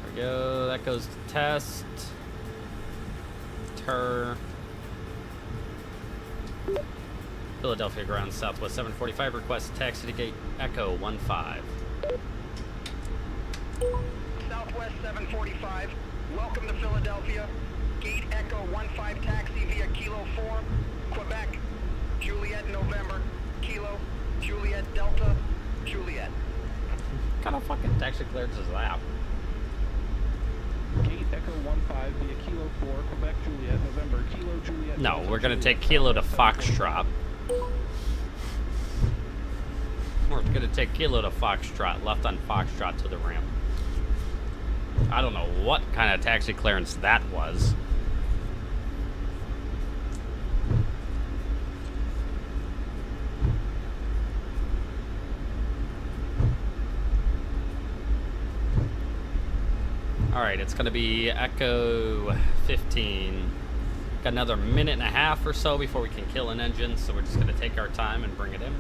we go. That goes to test. Philadelphia ground Southwest 745 request taxi to gate Echo 15.
Southwest 745, welcome to Philadelphia. Gate Echo 15 taxi via Kilo 4, Quebec, Juliet November, Kilo, Juliet Delta, Juliet.
What kind of fucking taxi clearance is that?
Gate Echo 15 via Kilo 4, Quebec, Juliet, November, Kilo, Juliet.
No,
Delta,
we're gonna
Juliet,
take Kilo to
Southwest
Foxtrot. We're gonna take Kilo to Foxtrot, left on Foxtrot to the ramp. I don't know what kind of taxi clearance that was. Alright, it's gonna be Echo 15. Got another minute and a half or so before we can kill an engine, so we're just gonna take our time and bring it in.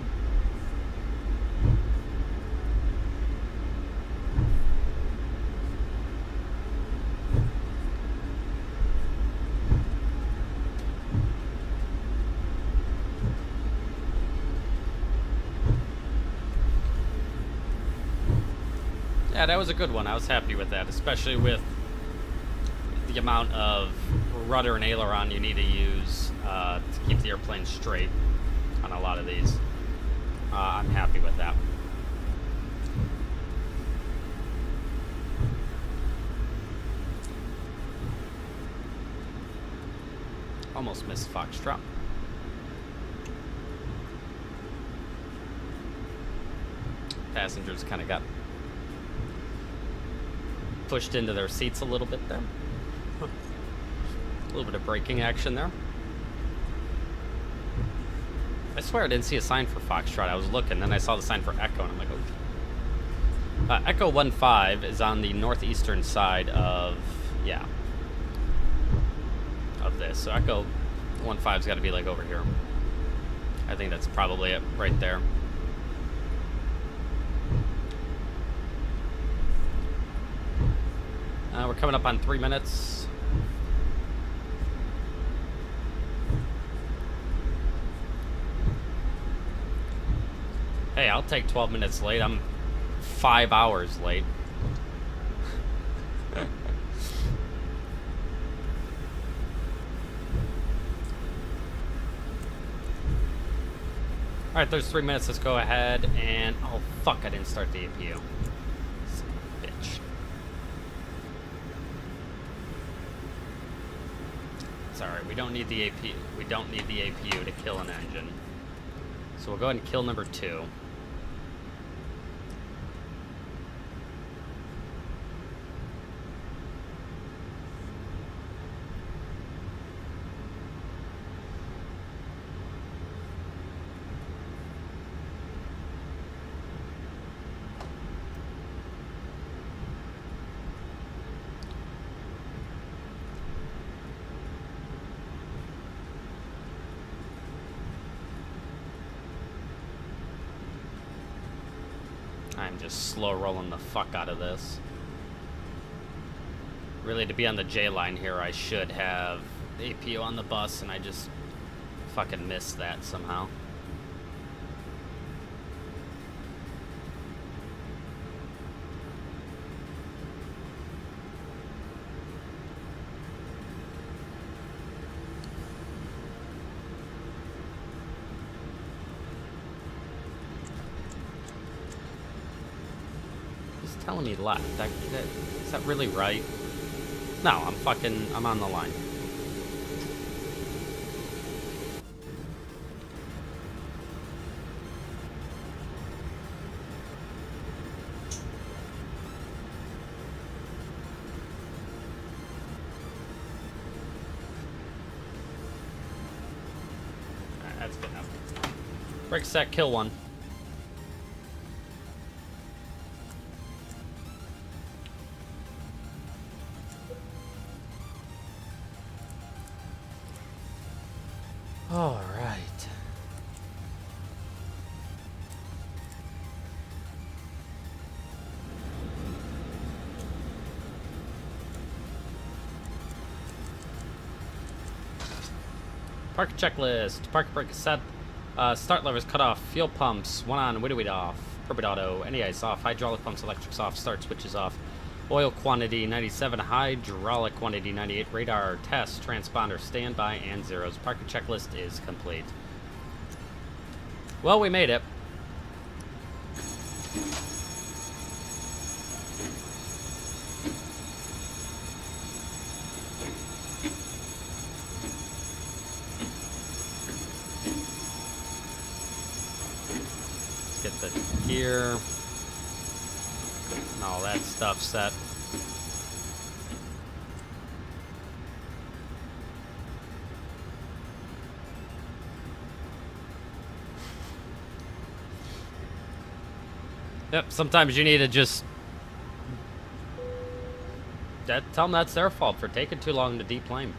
Yeah, that was a good one. I was happy with that, especially with the amount of rudder and aileron you need to use to keep the airplane straight on a lot of these. I'm happy with that. Almost missed Foxtrot. Passengers kind of got pushed into their seats a little bit there. A little bit of braking action there. I swear I didn't see a sign for Foxtrot. I was looking, then I saw the sign for Echo, and I'm like, oh. Echo 15 is on the northeastern side of, yeah, of this. So Echo 15's got to be like over here. I think that's probably it right there. We're coming up on 3 minutes. Hey, I'll take 12 minutes late. I'm 5 hours late. Alright, there's 3 minutes. Let's go ahead and... Oh, fuck, I didn't start the APU. Son of a bitch. It's alright, we don't need the APU. We don't need the APU to kill an engine. So we'll go ahead and kill number 2. I'm just slow rolling the fuck out of this. Really, to be on the J line here, I should have APU on the bus, and I just fucking missed that somehow. Telling me left. Is that really right? No, I'm on the line. Alright, that's good enough. Break set, kill one. All right. Parking checklist. Parking brake is set. Start levers cut off. Fuel pumps. One on. Widowed off. Turbid auto. Any ice off. Hydraulic pumps. Electrics off. Start switches off. Oil quantity 97. Hydraulic quantity 98. Radar test. Transponder standby and zeros. Parking checklist is complete. Well, we made it. Get the gear and all that stuff set. Yep, sometimes you need to just tell them that's their fault for taking too long to deplane.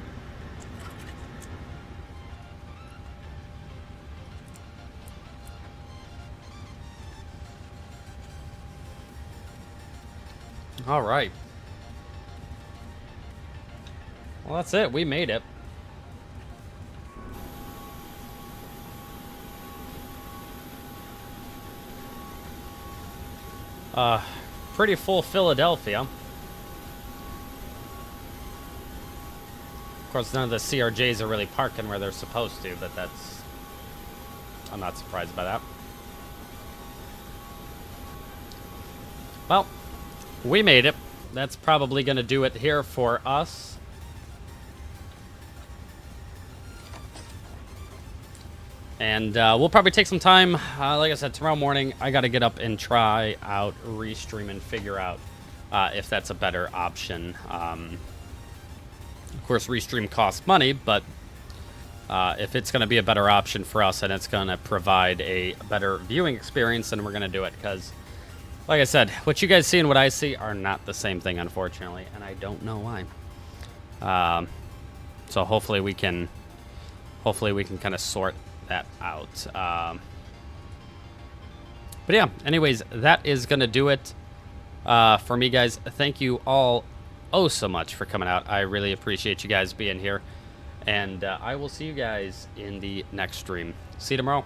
All right. Well, that's it. We made it. Pretty full Philadelphia. Of course, none of the CRJs are really parking where they're supposed to, but that's... I'm not surprised by that. Well, we made it. That's probably going to do it here for us. And we'll probably take some time. Like I said, tomorrow morning, I got to get up and try out Restream and figure out if that's a better option. Of course, Restream costs money, but if it's going to be a better option for us and it's going to provide a better viewing experience, then we're going to do it. Because, like I said, what you guys see and what I see are not the same thing, unfortunately, and I don't know why. So hopefully we can kind of sort that out. But yeah, anyways, that is gonna do it for me, guys. Thank you all so much for coming out. I really appreciate you guys being here, and I will see you guys in the next stream. See you tomorrow.